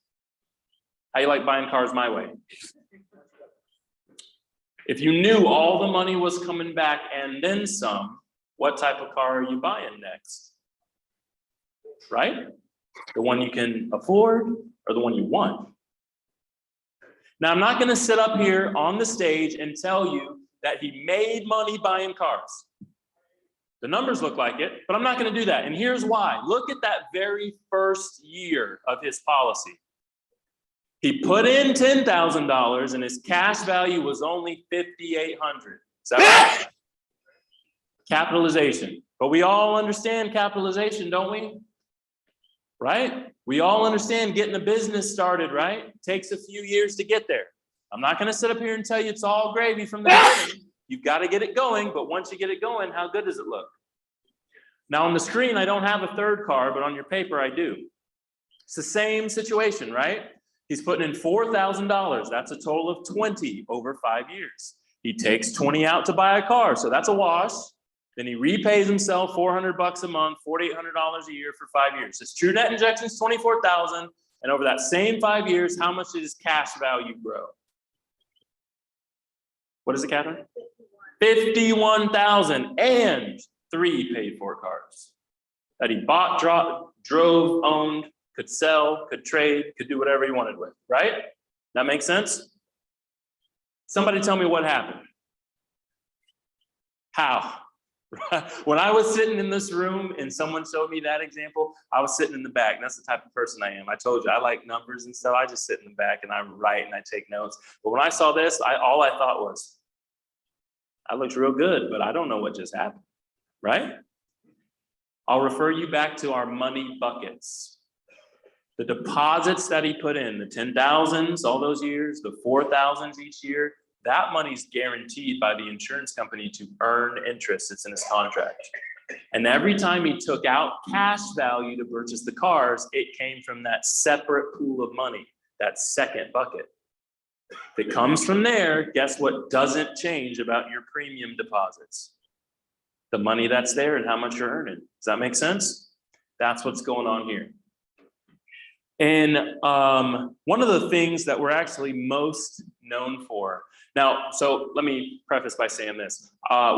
How you like buying cars my way? If you knew all the money was coming back and then some, what type of car are you buying next? Right? The one you can afford or the one you want? Now, I'm not going to sit up here on the stage and tell you that he made money buying cars. The numbers look like it, but I'm not going to do that. And here's why. Look at that very first year of his policy. He put in $10,000 and his cash value was only $5,800. Is that right? Capitalization. But we all understand capitalization, don't we? Right? We all understand getting a business started, right? It takes a few years to get there. I'm not going to sit up here and tell you it's all gravy from the beginning. You've got to get it going, but once you get it going, how good does it look? Now on the screen, I don't have a third car, but on your paper, I do. It's the same situation, right? He's putting in $4,000. That's a total of 20 over 5 years. He takes 20 out to buy a car, so that's a wash. Then he repays himself $400 a month, $4,800 a year for 5 years. His true net injection is $24,000, and over that same 5 years, how much did his cash value grow? What is it, Catherine? 51,000 and 3 paid for cars that he bought, drove, owned, could sell, could trade, could do whatever he wanted with, right? That makes sense? Somebody tell me what happened. How? When I was sitting in this room and someone showed me that example, I was sitting in the back. That's the type of person I am. I told you, I like numbers and stuff. I just sit in the back and I write and I take notes. But when I saw this, all I thought was, that looks real good, but I don't know what just happened, right? I'll refer you back to our money buckets. The deposits that he put in, the 10,000s all those years, the 4,000s each year, that money's guaranteed by the insurance company to earn interest. It's in his contract. And every time he took out cash value to purchase the cars, it came from that separate pool of money, that second bucket. If it comes from there, guess what doesn't change about your premium deposits? The money that's there and how much you're earning. Does that make sense? That's what's going on here. And one of the things that we're actually most known for. Now, so let me preface by saying this.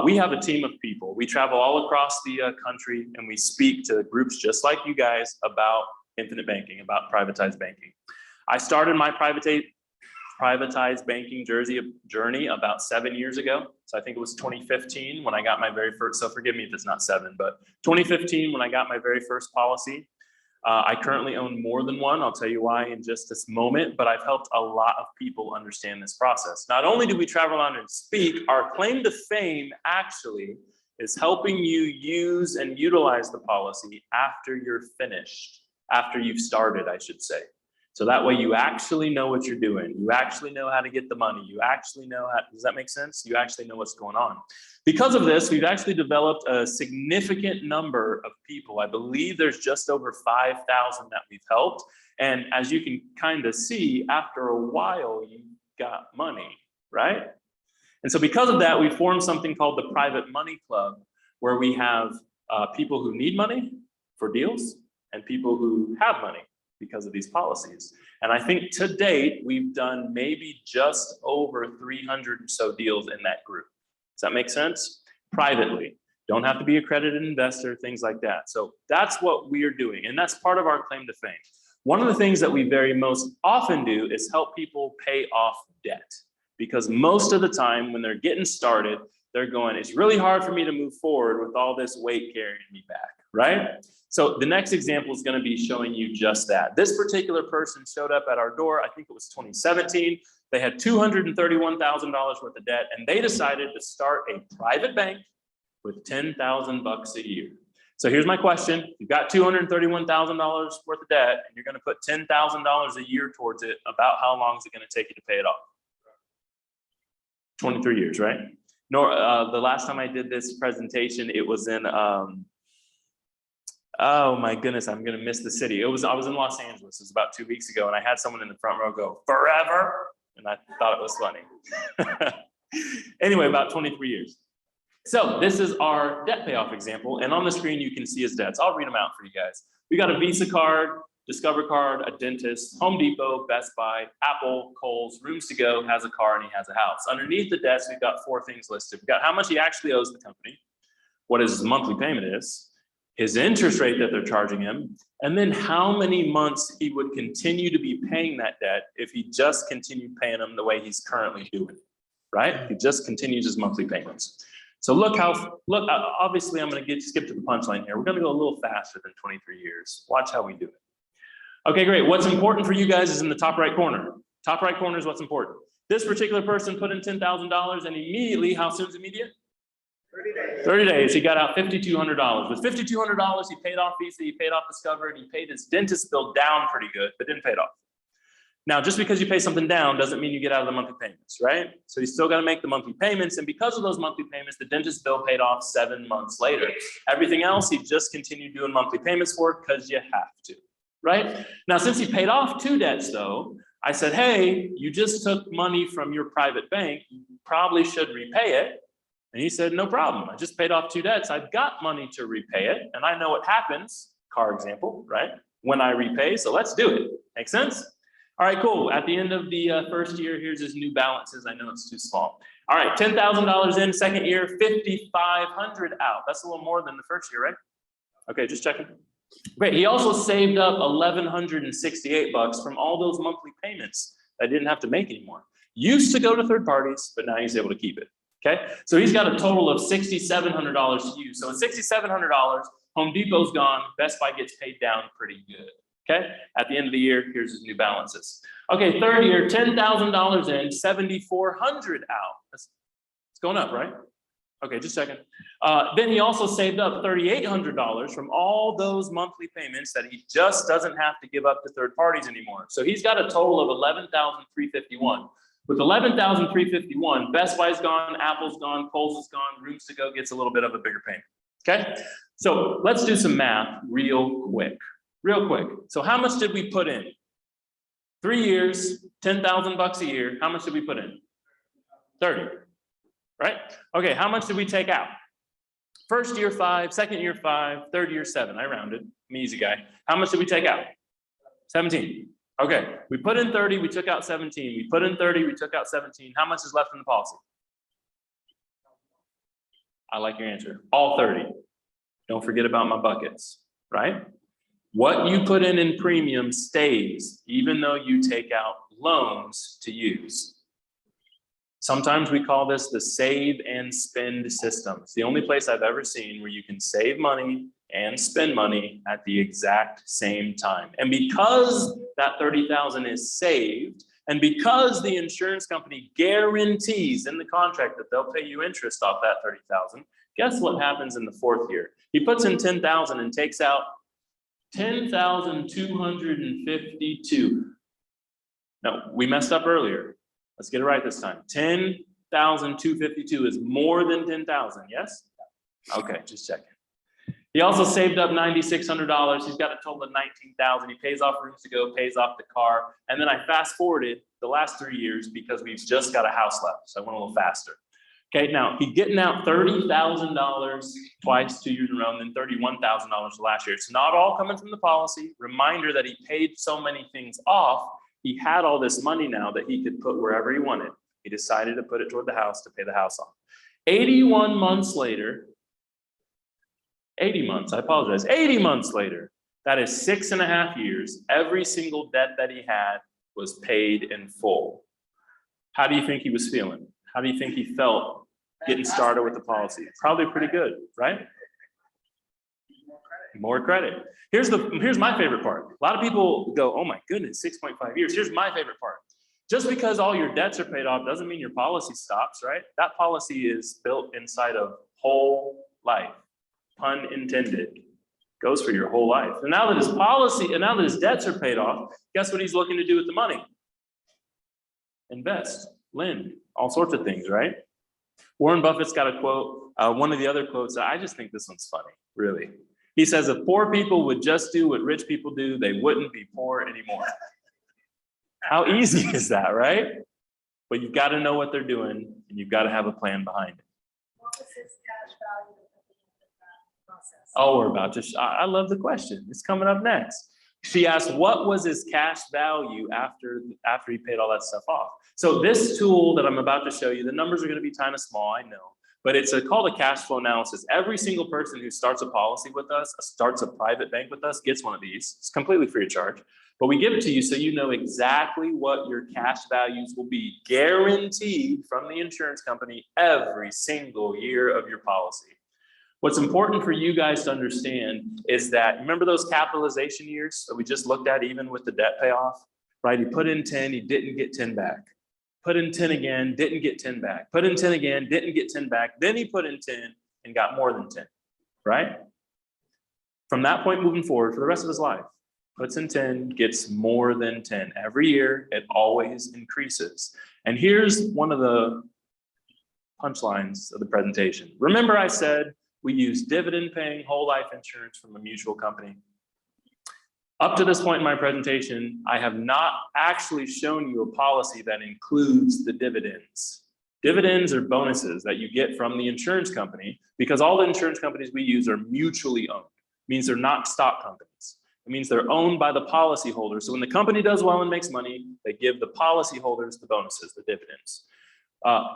We have a team of people. We travel all across the country and we speak to groups just like you guys about infinite banking, about privatized banking. I started my privatized banking journey about 7 years ago. So I think it was 2015 when I got my very first, so forgive me if it's not 7, but 2015 when I got my very first policy. I currently own more than one. I'll tell you why in just this moment, but I've helped a lot of people understand this process. Not only do we travel around and speak, our claim to fame actually is helping you use and utilize the policy after you're finished, after you've started, I should say. So that way you actually know what you're doing. You actually know how to get the money. You actually know how, does that make sense? You actually know what's going on. Because of this, we've actually developed a significant number of people. I believe there's just over 5,000 that we've helped. And as you can kind of see, after a while, you got money, right? And so because of that, we formed something called the Private Money Club, where we have people who need money for deals and people who have money because of these policies. And I think to date, we've done maybe just over 300 or so deals in that group. Does that make sense? Privately. Don't have to be an accredited investor, things like that. So that's what we are doing. And that's part of our claim to fame. One of the things that we very most often do is help people pay off debt. Because most of the time when they're getting started, they're going, it's really hard for me to move forward with all this weight carrying me back, right? So the next example is going to be showing you just that. This particular person showed up at our door, I think it was 2017. They had $231,000 worth of debt, and they decided to start a private bank with $10,000 a year. So here's my question. You've got $231,000 worth of debt, and you're going to put $10,000 a year towards it. About how long is it going to take you to pay it off? 23 years, right? The last time I did this presentation, it was in, oh my goodness, I'm gonna miss the city. I was in Los Angeles, it was about 2 weeks ago, and I had someone in the front row go, forever? And I thought it was funny. Anyway, about 23 years. So this is our debt payoff example, and on the screen you can see his debts. I'll read them out for you guys. We got a Visa card, Discover card, a dentist, Home Depot, Best Buy, Apple, Kohl's, Rooms to Go, has a car, and he has a house. Underneath the debts, we've got 4 things listed. We've got how much he actually owes the company, what his monthly payment is, his interest rate that they're charging him, and then how many months he would continue to be paying that debt if he just continued paying them the way he's currently doing, right? He just continues his monthly payments. So look, obviously I'm gonna skip to the punchline here. We're gonna go a little faster than 23 years. Watch how we do it. Okay, great. What's important for you guys is in the top right corner. Top right corner is what's important. This particular person put in $10,000 and immediately, how soon is immediate? 30 days. 30 days, he got out $5,200. With $5,200, he paid off Visa, he paid off Discover, and he paid his dentist bill down pretty good, but didn't pay it off. Now, just because you pay something down doesn't mean you get out of the monthly payments, right? So you still gotta make the monthly payments, and because of those monthly payments, the dentist bill paid off 7 months later. Everything else, he just continued doing monthly payments for because you have to. Right? Now, since he paid off 2 debts though, I said, hey, you just took money from your private bank, you probably should repay it. And he said, no problem. I just paid off 2 debts. I've got money to repay it. And I know what happens, car example, right? When I repay, so let's do it. Make sense? All right, cool. At the end of the first year, here's his new balances. I know it's too small. All right, $10,000 in, second year, $5,500 out. That's a little more than the first year, right? Okay, just checking. Great, he also saved up $1,168 from all those monthly payments that I didn't have to make anymore. Used to go to third parties, but now he's able to keep it, okay? So he's got a total of $6,700 to use. So at $6,700, Home Depot's gone, Best Buy gets paid down pretty good, okay? At the end of the year, here's his new balances. Okay, third year, $10,000 in, $7,400 out. It's going up, right? Okay, just a second. Then he also saved up $3,800 from all those monthly payments that he just doesn't have to give up to third parties anymore. So he's got a total of $11,351. With $11,351, Best Buy's gone, Apple's gone, Kohl's is gone, Rooms to Go gets a little bit of a bigger payment. Okay, so let's do some math real quick. So how much did we put in? 3 years, $10,000 a year. How much did we put in? 30. Right? Okay, how much did we take out? First year 5, second year 5, third year 7. I rounded. I'm an easy guy. How much did we take out? 17. Okay, we put in 30, we took out 17. We put in 30, we took out 17. How much is left in the policy? I like your answer. All 30. Don't forget about my buckets, right? What you put in premium stays, even though you take out loans to use. Sometimes we call this the save and spend system. It's the only place I've ever seen where you can save money and spend money at the exact same time. And because that $30,000 is saved, and because the insurance company guarantees in the contract that they'll pay you interest off that $30,000, Guess what happens in the 4th year? He puts in 10,000 and takes out 10,252. No, we messed up earlier. Let's get it right this time. 10,252 is more than 10,000, yes? Okay, just checking. He also saved up $9,600. He's got a total of 19,000. He pays off rooms to go, pays off the car. And then I fast forwarded the last 3 years because we've just got a house left. So I went a little faster. Okay, now he's getting out $30,000 twice, 2 years in a row, and then $31,000 last year. It's not all coming from the policy. Reminder that he paid so many things off. He had all this money now that he could put wherever he wanted. He decided to put it toward the house to pay the house off. 81 months later, 80 months, I apologize, 80 months later, that is 6.5 years, every single debt that he had was paid in full. How do you think he was feeling? How do you think he felt getting started with the policy? Probably pretty good, right? More credit. Here's my favorite part. A lot of people go, oh my goodness, 6.5 years. Here's my favorite part. Just because all your debts are paid off doesn't mean your policy stops, right? That policy is built inside of whole life, pun intended. Goes for your whole life. And now that his policy, and now that his debts are paid off, guess what he's looking to do with the money? Invest, lend, all sorts of things, right? Warren Buffett's got a quote, one of the other quotes, I just think this one's funny, really. He says, if poor people would just do what rich people do, they wouldn't be poor anymore. How easy is that, right? But you've got to know what they're doing, and you've got to have a plan behind it. What was his cash value at the end of that process? Oh, we're about to, I love the question. It's coming up next. She asked, what was his cash value after he paid all that stuff off? So this tool that I'm about to show you, the numbers are going to be kind of small, I know, but it's called a cash flow analysis. Every single person who starts a policy with us, starts a private bank with us, gets one of these. It's completely free of charge, but we give it to you so you know exactly what your cash values will be, guaranteed from the insurance company every single year of your policy. What's important for you guys to understand is that, remember those capitalization years that we just looked at, even with the debt payoff, right? He put in 10, he didn't get 10 back. Put in 10 again, didn't get 10 back. Put in 10 again, didn't get 10 back. Then he put in 10 and got more than 10, right? From that point moving forward for the rest of his life, puts in 10, gets more than 10. Every year, it always increases. And here's one of the punchlines of the presentation. Remember I said, we use dividend-paying whole life insurance from a mutual company. Up to this point in my presentation, I have not actually shown you a policy that includes the dividends. Dividends are bonuses that you get from the insurance company because all the insurance companies we use are mutually owned. It means they're not stock companies. It means they're owned by the policyholders. So when the company does well and makes money, they give the policyholders the bonuses, the dividends.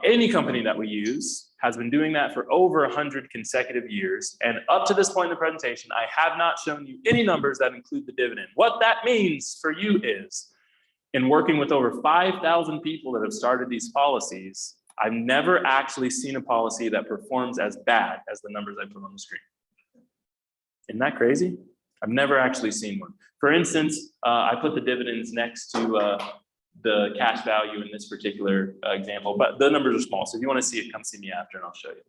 Any company that we use has been doing that for over 100 consecutive years. And up to this point in the presentation, I have not shown you any numbers that include the dividend. What that means for you is, in working with over 5,000 people that have started these policies, I've never actually seen a policy that performs as bad as the numbers I put on the screen. Isn't that crazy? I've never actually seen one. For instance, I put the dividends next to the cash value in this particular example, but the numbers are small. So if you want to see it, come see me after and I'll show you.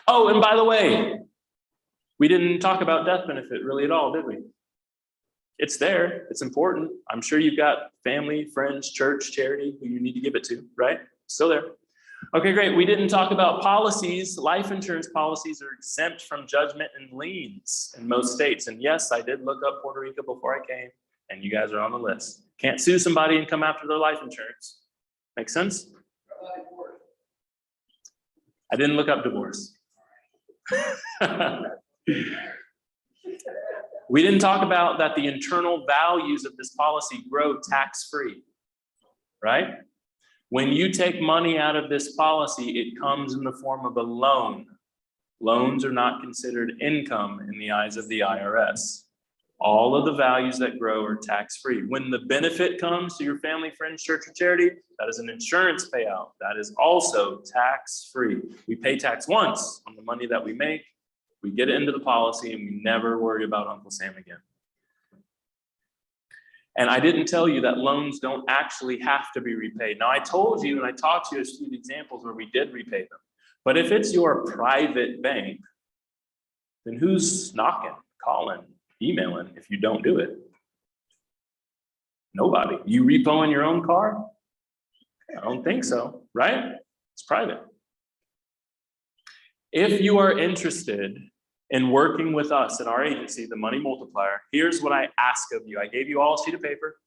Oh, and by the way, we didn't talk about death benefit really at all, did we? It's there, it's important. I'm sure you've got family, friends, church, charity who you need to give it to, right? Still there. Okay, great. We didn't talk about policies. Life insurance policies are exempt from judgment and liens in most states. And yes, I did look up Puerto Rico before I came, and you guys are on the list. Can't sue somebody and come after their life insurance. Make sense? I didn't look up divorce. We didn't talk about that the internal values of this policy grow tax-free, right? When you take money out of this policy, it comes in the form of a loan. Loans are not considered income in the eyes of the IRS. All of the values that grow are tax-free. When the benefit comes to your family, friends, church, or charity, that is an insurance payout. That is also tax-free. We pay tax once on the money that we make. We get it into the policy and we never worry about Uncle Sam again. And I didn't tell you that loans don't actually have to be repaid. Now I told you and I taught you a few examples where we did repay them. But if it's your private bank, then who's knocking, calling, emailing if you don't do it? Nobody. You repoing your own car? I don't think so, right? It's private. If you are interested in working with us at our agency, the Money Multiplier, here's what I ask of you. I gave you all a sheet of paper.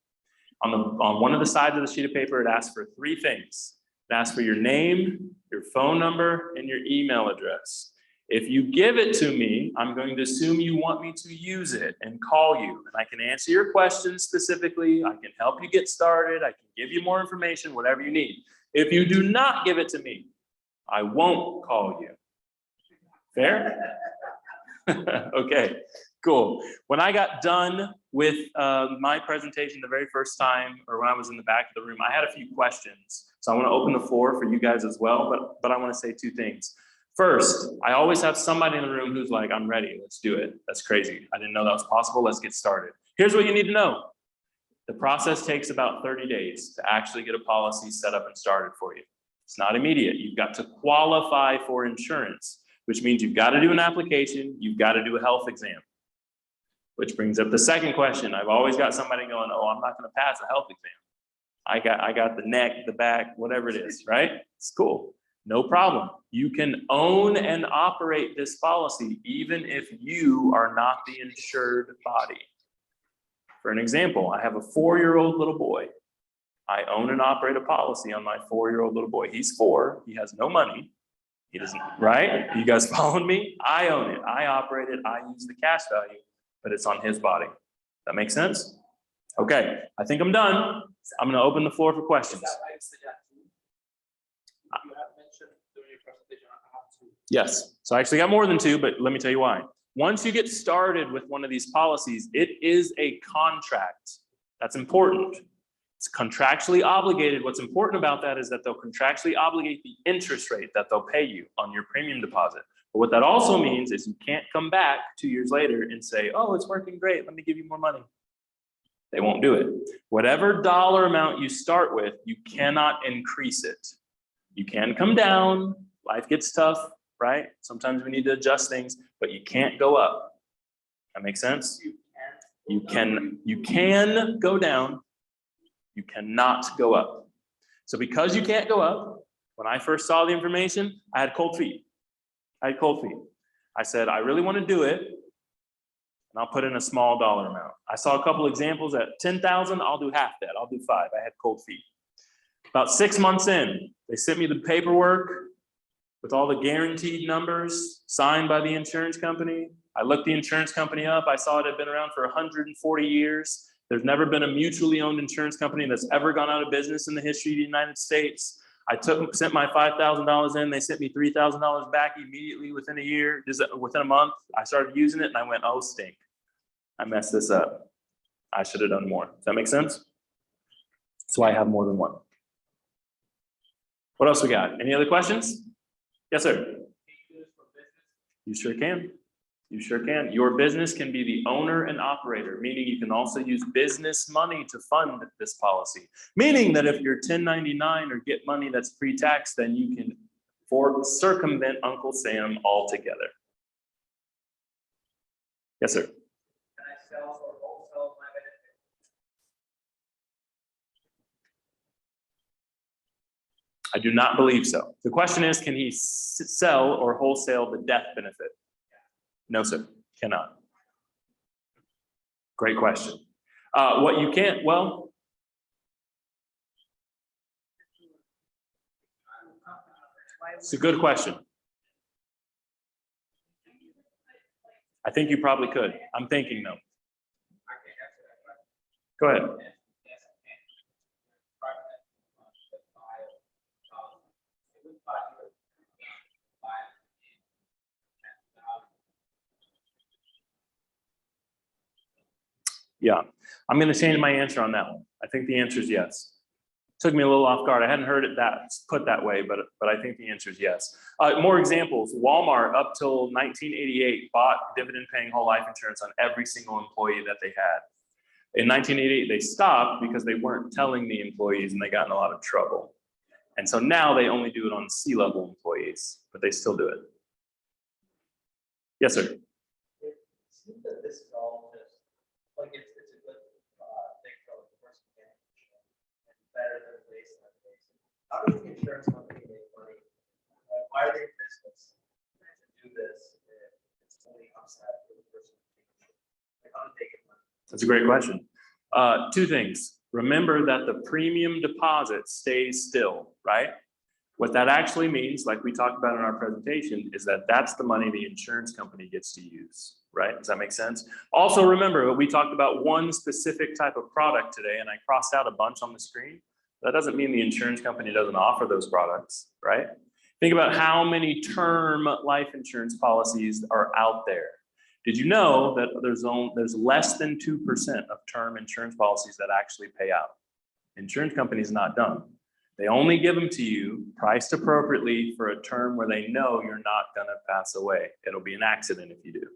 On one of the sides of the sheet of paper, it asks for 3 things. It asks for your name, your phone number, and your email address. If you give it to me, I'm going to assume you want me to use it and call you. And I can answer your questions specifically. I can help you get started. I can give you more information, whatever you need. If you do not give it to me, I won't call you. Fair? Okay, cool. When I got done with my presentation the very first time, or when I was in the back of the room, I had a few questions. So I want to open the floor for you guys as well, but I want to say 2 things. First, I always have somebody in the room who's like, I'm ready, let's do it. That's crazy. I didn't know that was possible. Let's get started. Here's what you need to know. The process takes about 30 days to actually get a policy set up and started for you. It's not immediate. You've got to qualify for insurance, which means you've got to do an application, you've got to do a health exam. Which brings up the second question. I've always got somebody going, oh, I'm not going to pass a health exam. I got the neck, the back, whatever it is, right? It's cool. No problem. You can own and operate this policy even if you are not the insured body. For an example, I have a 4-year-old little boy. I own and operate a policy on my 4-year-old little boy. He's 4, he has no money. He doesn't, right? You guys following me? I own it, I operate it, I use the cash value, but it's on his body. That makes sense? Okay, I think I'm done. I'm gonna open the floor for questions. Yes, so I actually got more than 2, but let me tell you why. Once you get started with one of these policies, it is a contract. That's important. It's contractually obligated. What's important about that is that they'll contractually obligate the interest rate that they'll pay you on your premium deposit. But what that also means is you can't come back 2 years later and say, oh, it's working great, let me give you more money. They won't do it. Whatever dollar amount you start with, you cannot increase it. You can come down, life gets tough, right? Sometimes we need to adjust things, but you can't go up. That makes sense? You can go down, you cannot go up. So because you can't go up, when I first saw the information, I had cold feet. I said, I really want to do it, and I'll put in a small dollar amount. I saw a couple examples at 10,000, I'll do half that, I'll do 5. I had cold feet. About 6 months in, they sent me the paperwork with all the guaranteed numbers signed by the insurance company. I looked the insurance company up. I saw it had been around for 140 years. There's never been a mutually owned insurance company that's ever gone out of business in the history of the United States. I sent my $5,000 in. They sent me $3,000 back immediately within a year, within a month. I started using it and I went, oh, stink. I messed this up. I should have done more. Does that make sense? So I have more than one. What else we got? Any other questions? Yes, sir. You sure can. You sure can. Your business can be the owner and operator, meaning you can also use business money to fund this policy. Meaning that if you're 1099 or get money that's pre-tax, then you can circumvent Uncle Sam altogether. Yes, sir. Can I sell or wholesale my benefit? I do not believe so. The question is, can he sell or wholesale the death benefit? No, sir, cannot. Great question. What you can't, well, it's a good question. I think you probably could. I'm thinking though. Go ahead. Yeah, I'm going to change my answer on that one. I think the answer is yes. Took me a little off guard. I hadn't heard it put that way, but I think the answer is yes. More examples. Walmart up till 1988 bought dividend-paying whole life insurance on every single employee that they had. In 1988, they stopped because they weren't telling the employees and they got in a lot of trouble. And so now they only do it on C-level employees, but they still do it. Yes, sir. It seems that this is all just, like, it's a good thing for the person to get and better than baseline. How does the insurance company make money? Why are they in business to do this if it's only upside for the person? Like, how do they get money? That's a great question. Two things. Remember that the premium deposit stays still, right? What that actually means, like we talked about in our presentation, is that that's the money the insurance company gets to use, right? Does that make sense? Also, remember, we talked about one specific type of product today, and I crossed out a bunch on the screen. That doesn't mean the insurance company doesn't offer those products, right? Think about how many term life insurance policies are out there. Did you know that there's less than 2% of term insurance policies that actually pay out? Insurance companies not done. They only give them to you priced appropriately for a term where they know you're not gonna pass away. It'll be an accident if you do.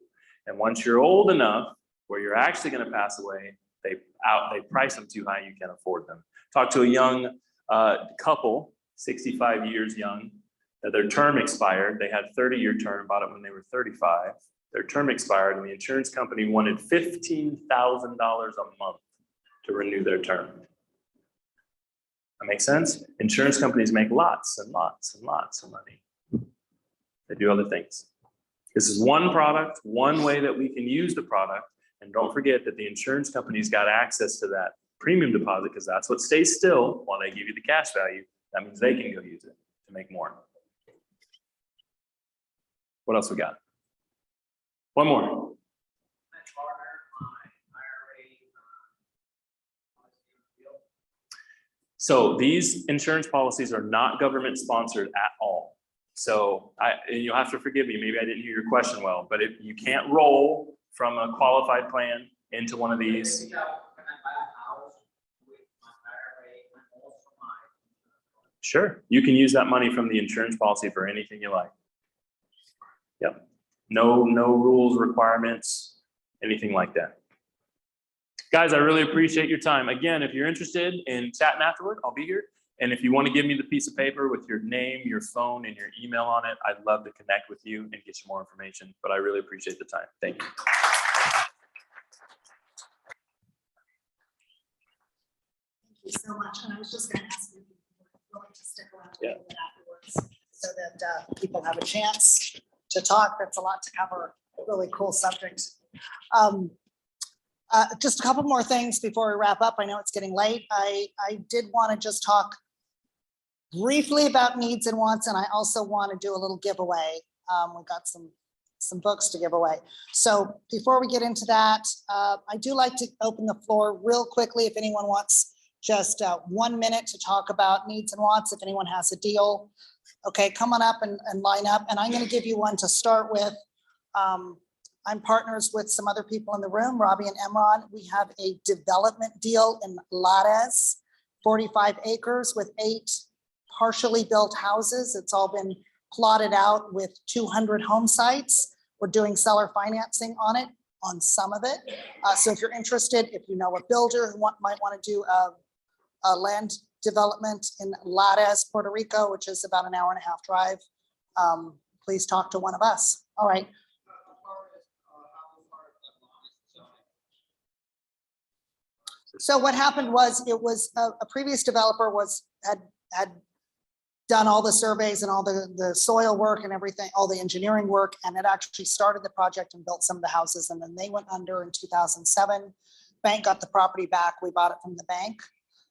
And once you're old enough where you're actually gonna pass away, they price them too high, you can't afford them. Talk to a young couple, 65 years young, that their term expired. They had 30-year term, bought it when they were 35. Their term expired and the insurance company wanted $15,000 a month to renew their term. That makes sense? Insurance companies make lots and lots and lots of money. They do other things. This is one product, one way that we can use the product. And don't forget that the insurance company's got access to that premium deposit because that's what stays still while they give you the cash value. That means they can go use it to make more. What else we got? One more. My partner, my IRA, So these insurance policies are not government sponsored at all. So and you'll have to forgive me, maybe I didn't hear your question well, but if you can't roll from a qualified plan into one of these. Can I buy a house with my IRA and also my? Sure, you can use that money from the insurance policy for anything you like. Yep, no rules, requirements, anything like that. Guys, I really appreciate your time. Again, if you're interested in chatting afterward, I'll be here. And if you want to give me the piece of paper with your name, your phone, and your email on it, I'd love to connect with you and get you more information. But I really appreciate the time. Thank you. Thank you so much. And I was just going to ask you if you were willing to stick around a Yeah. little bit afterwards so that people have a chance to talk. That's a lot to cover. A really cool subject. Just a couple more things before we wrap up. I know it's getting late. I did want to just talk briefly about needs and wants, and I also want to do a little giveaway. We've got some books to give away. So before we get into that, I do like to open the floor real quickly if anyone wants just 1 minute to talk about needs and wants, if anyone has a deal. Okay, come on up and line up. And I'm going to give you one to start with. I'm partners with some other people in the room, Robbie and Emron. We have a development deal in Lares, 45 acres with 8 partially built houses. It's all been plotted out with 200 home sites. We're doing seller financing on it, on some of it. So if you're interested, if you know a builder who might want to do a land development in Lares, Puerto Rico, which is about an 1.5 hour drive, please talk to one of us. All right. So what happened was, it was a previous developer had done all the surveys and all the soil work and everything, all the engineering work, and it actually started the project and built some of the houses, and then they went under in 2007. Bank got the property back. We bought it from the bank.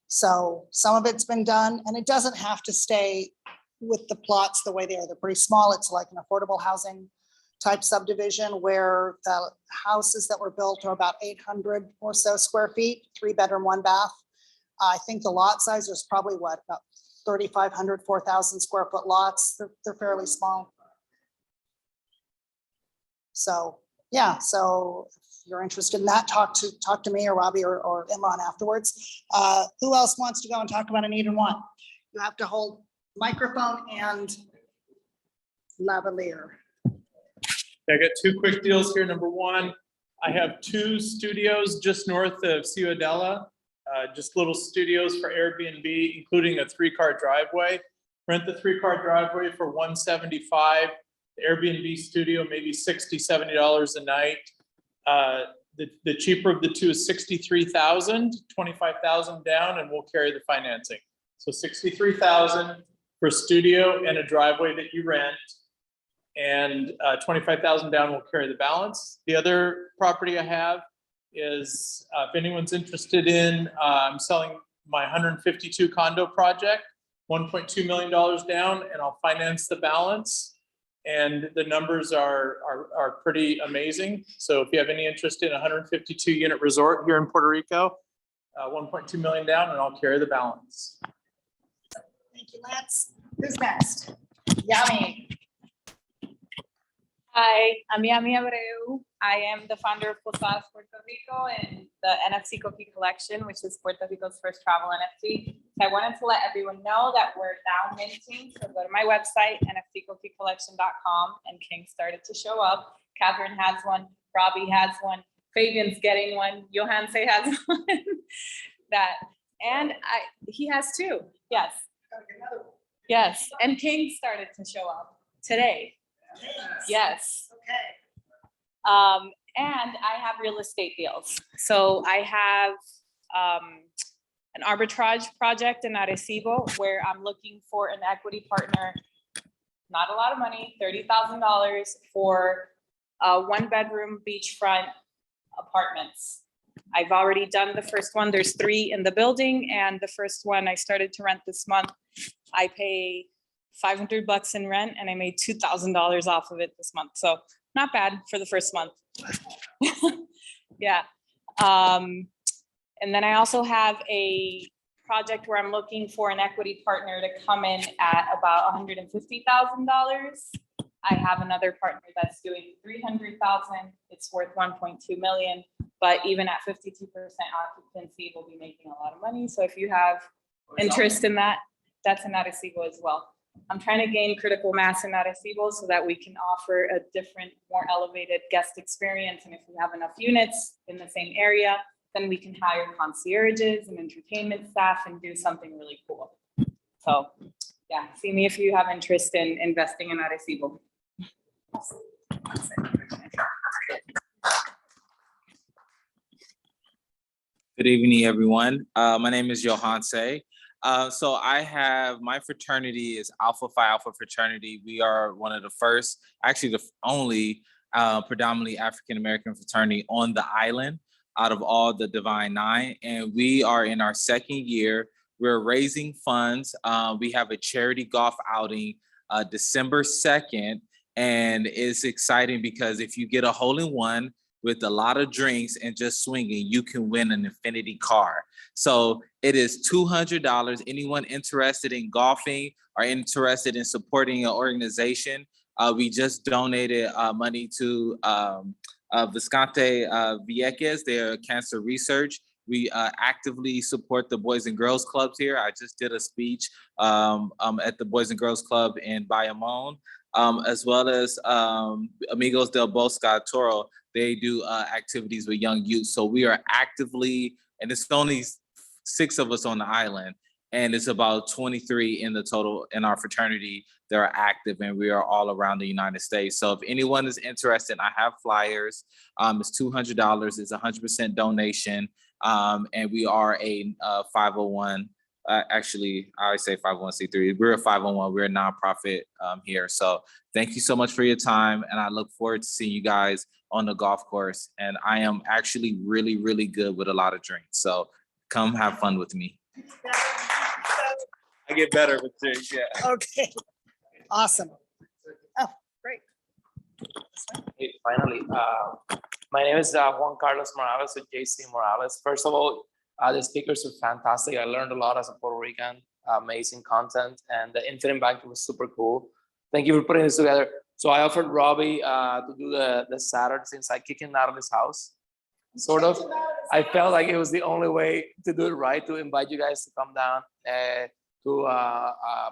So some of it's been done, and it doesn't have to stay with the plots the way they are. They're pretty small. It's like an affordable housing type subdivision where the houses that were built are about 800 or so square feet, 3-bedroom, 1-bath. I think the lot size is probably what, about 3,500, 4,000 square foot lots. They're fairly small. So yeah, so if you're interested in that, talk to me or Robbie or Imran afterwards. Who else wants to go and talk about a need and want? You have to hold microphone and lavalier. I got 2 quick deals here. Number 1, I have 2 studios just north of Ciudadela, just little studios for Airbnb, including a 3-car driveway. rent the 3-car driveway for $175. The Airbnb studio, maybe $60, $70 a night. The cheaper of the two is $63,000, $25,000 down, and we'll carry the financing. So $63,000 for a studio and a driveway that you rent, and $25,000 down will carry the balance. The other property I have is, if anyone's interested in, I'm selling my 152 condo project, $1.2 million down, and I'll finance the balance. And the numbers are pretty amazing. So if you have any interest in a 152 unit resort here in Puerto Rico, 1.2 million down, and I'll carry the balance. Thank you, Lance. Who's next? Yami. Hi, I'm Yami Abreu. I am the founder of Posadas Puerto Rico and the NFC Cookie Collection, which is Puerto Rico's first travel NFT. So I wanted to let everyone know that we're now minting. So go to my website, nftcookiecollection.com, and King started to show up. Catherine has one, Robbie has one, Fabian's getting one, Johanse has one. He has two, yes. Yes, and King started to show up today. Yes. Okay. And I have real estate deals. So I have an arbitrage project in Arecibo where I'm looking for an equity partner, not a lot of money, $30,000 for 1-bedroom beachfront apartments. I've already done the first one. There's 3 in the building, and the first one I started to rent this month. I pay $500 in rent, and I made $2,000 off of it this month. So not bad for the first month. Yeah. And then I also have a project where I'm looking for an equity partner to come in at about $150,000. I have another partner that's doing $300,000. It's worth $1.2 million, but even at 52% occupancy, we'll be making a lot of money. So if you have interest in that, that's in Arecibo as well. I'm trying to gain critical mass in Arecibo so that we can offer a different, more elevated guest experience. And if we have enough units in the same area, then we can hire concierges and entertainment staff and do something really cool. So yeah, see me if you have interest in investing in Arecibo. Good evening, everyone. My name is Johanse. So I have, my fraternity is Alpha Phi Alpha fraternity. We are one of the first, actually the only predominantly African-American fraternity on the island out of all the Divine Nine. And we are in our 2nd year. We're raising funds. We have a charity golf outing December 2nd. And it's exciting because if you get a hole-in-one with a lot of drinks and just swinging, you can win an infinity car. So it is $200. Anyone interested in golfing or interested in supporting an organization, we just donated money to Visconti Vieques, their cancer research. We actively support the Boys and Girls Clubs here. I just did a speech at the Boys and Girls Club in Bayamon, as well as Amigos del Bosque Toro. They do activities with young youth. So we are actively, and it's only 6 of us on the island, and it's about 23 in the total in our fraternity that are active, and we are all around the United States. So if anyone is interested, I have flyers. It's $200. It's 100% donation, and we are a 501. Actually, I always say 501c3. We're a 501. We're a nonprofit here. So thank you so much for your time, and I look forward to seeing you guys on the golf course. And I am actually really, really good with a lot of drinks. So come have fun with me. I get better with drinks, yeah. Okay, awesome. Oh, great. Hey, finally, my name is Juan Carlos Morales with JC Morales. First of all, the speakers were fantastic. I learned a lot as a Puerto Rican, amazing content, and the Infinite Banking was super cool. Thank you for putting this together. So I offered Robbie to do the Saturday since I kicked him out of his house, sort of. I felt like it was the only way to do it right, to invite you guys to come down to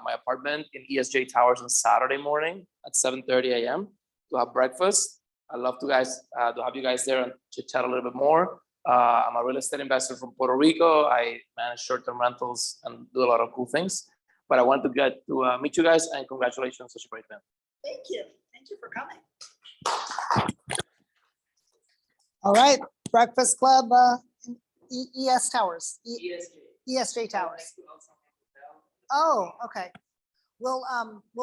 my apartment in ESJ Towers on Saturday morning at 7:30 a.m. to have breakfast. I'd love to have you guys there and chit chat a little bit more. I'm a real estate investor from Puerto Rico. I manage short-term rentals and do a lot of cool things. but I want to get to meet you guys and congratulations on such a great event. Thank you. Thank you for coming. All right, Breakfast Club, ES Towers, ESJ Towers. Oh, okay. We'll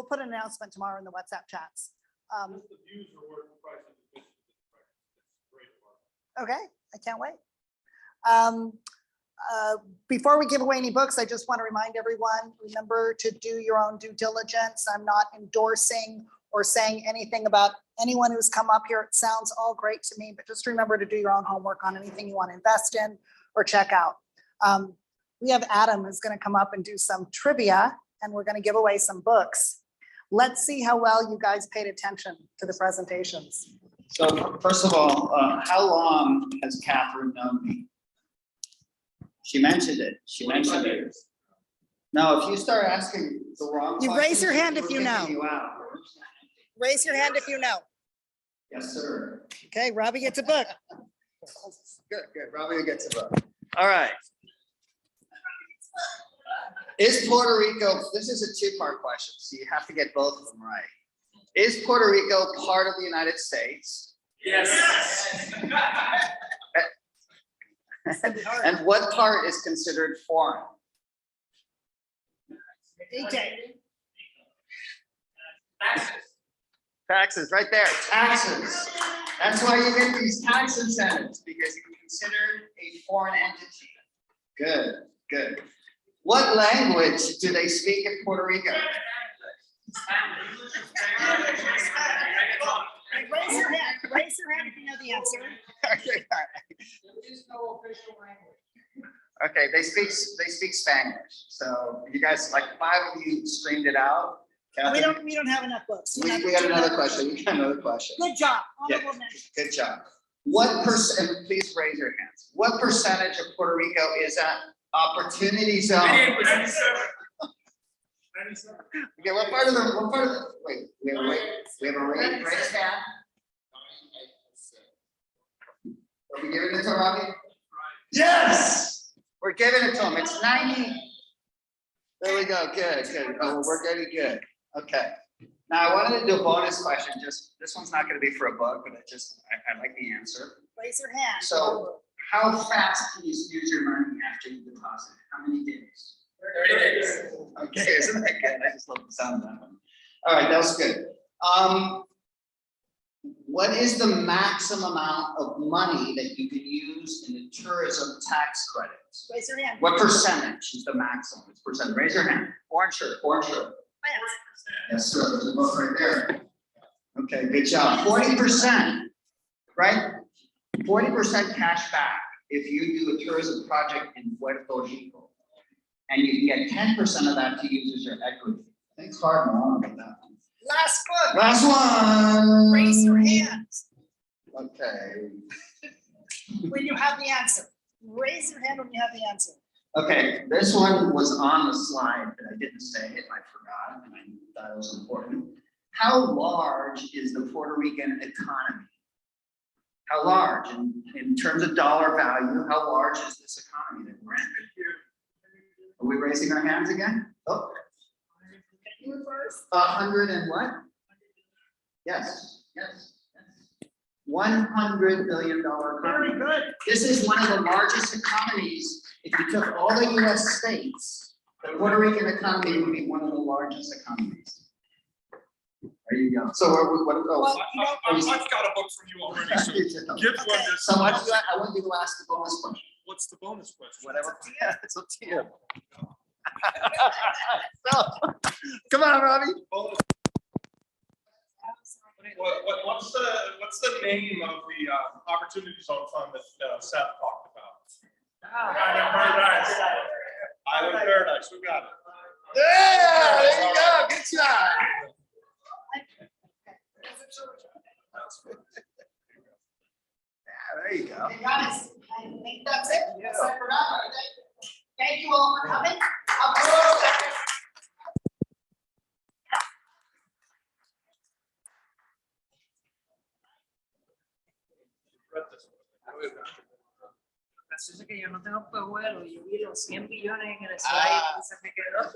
put an announcement tomorrow in the WhatsApp chats. Okay, I can't wait. Before we give away any books, I just want to remind everyone, remember to do your own due diligence. I'm not endorsing or saying anything about anyone who's come up here. It sounds all great to me, but just remember to do your own homework on anything you want to invest in or check out. We have Adam who's going to come up and do some trivia, and we're going to give away some books. Let's see how well you guys paid attention to the presentations. So first of all, how long has Catherine known me? She mentioned it. She mentioned it. No, if you start asking the wrong You questions, raise your hand if we're you kicking know. you out. Raise your hand if you know. Yes, sir. Okay, Robbie gets a book. Good, good. Robbie gets a book. All right. Is Puerto Rico, this is a two-part question, so you have to get both of them right. Is Puerto Rico part of the United States? Yes. And what part is considered foreign? Taxes, right there, taxes. That's why you get these tax incentives, because you're considered a foreign entity. Good, good. What language do they speak in Puerto Rico? Raise your hand. Raise your hand if you know the answer. Okay, they speak Spanish. So you guys, like 5 of you streamed it out. We don't have enough books. We got another question. We got another question. Good job. Yeah. Honorable mention. Good job. What percent, please raise your hands. What percentage of Puerto Rico is an opportunity zone? Okay, what part of the, wait, we have a raise hand. Are we giving it to Robbie? Yes! We're giving it to him. It's 90. There we go. Good, good. Oh, we're getting good. Okay. Now I wanted to do a bonus question. Just this one's not going to be for a book, but I like the answer. Raise your hand. So how fast can you use your money after you deposit it? How many days? 30 days. Okay, isn't that good? I just love the sound of that one. All right, that was good. What is the maximum amount of money that you can use in the tourism tax credits? Raise your hand. What percentage is the maximum? It's percent. Raise your hand. Orange shirt. Orange shirt. Yes, sir. There's a book right there. Okay, good job. 40%, right? 40% cash back if you do a tourism project in Puerto Rico. And you can get 10% of that to use as your equity. Thanks, hard on about that one. Last book. Last one. Raise your hands Okay. when you have the answer. Raise your hand when you have the answer. Okay, this one was on the slide, but I didn't say it. I forgot, and I thought it was important. How large is the Puerto Rican economy? How large, in terms of dollar value, how large is this economy that we're in? Are we raising our hands again? Oh. You were first. 100 and what? Yes, yes, yes. $100 billion economy. Very good. This is one of the largest economies. If you took all the US states, the Puerto Rican economy would be one of the largest economies. There you go. So what? Well, I've got a book from you already, so give one to So I want you to ask the bonus question. What's the bonus question? Whatever. It's up to you. So, come on, Robbie. What's the name of the Opportunity Zone Fund that Seth talked about? Island Paradise, we got it. Yeah, there you go. Good job. Yeah, there you go. Hey, guys, I think that's it. Yes, I forgot. Thank you all for coming. Así es que yo no tengo juego, yo vi los 100 billones en el slide y se me quedó.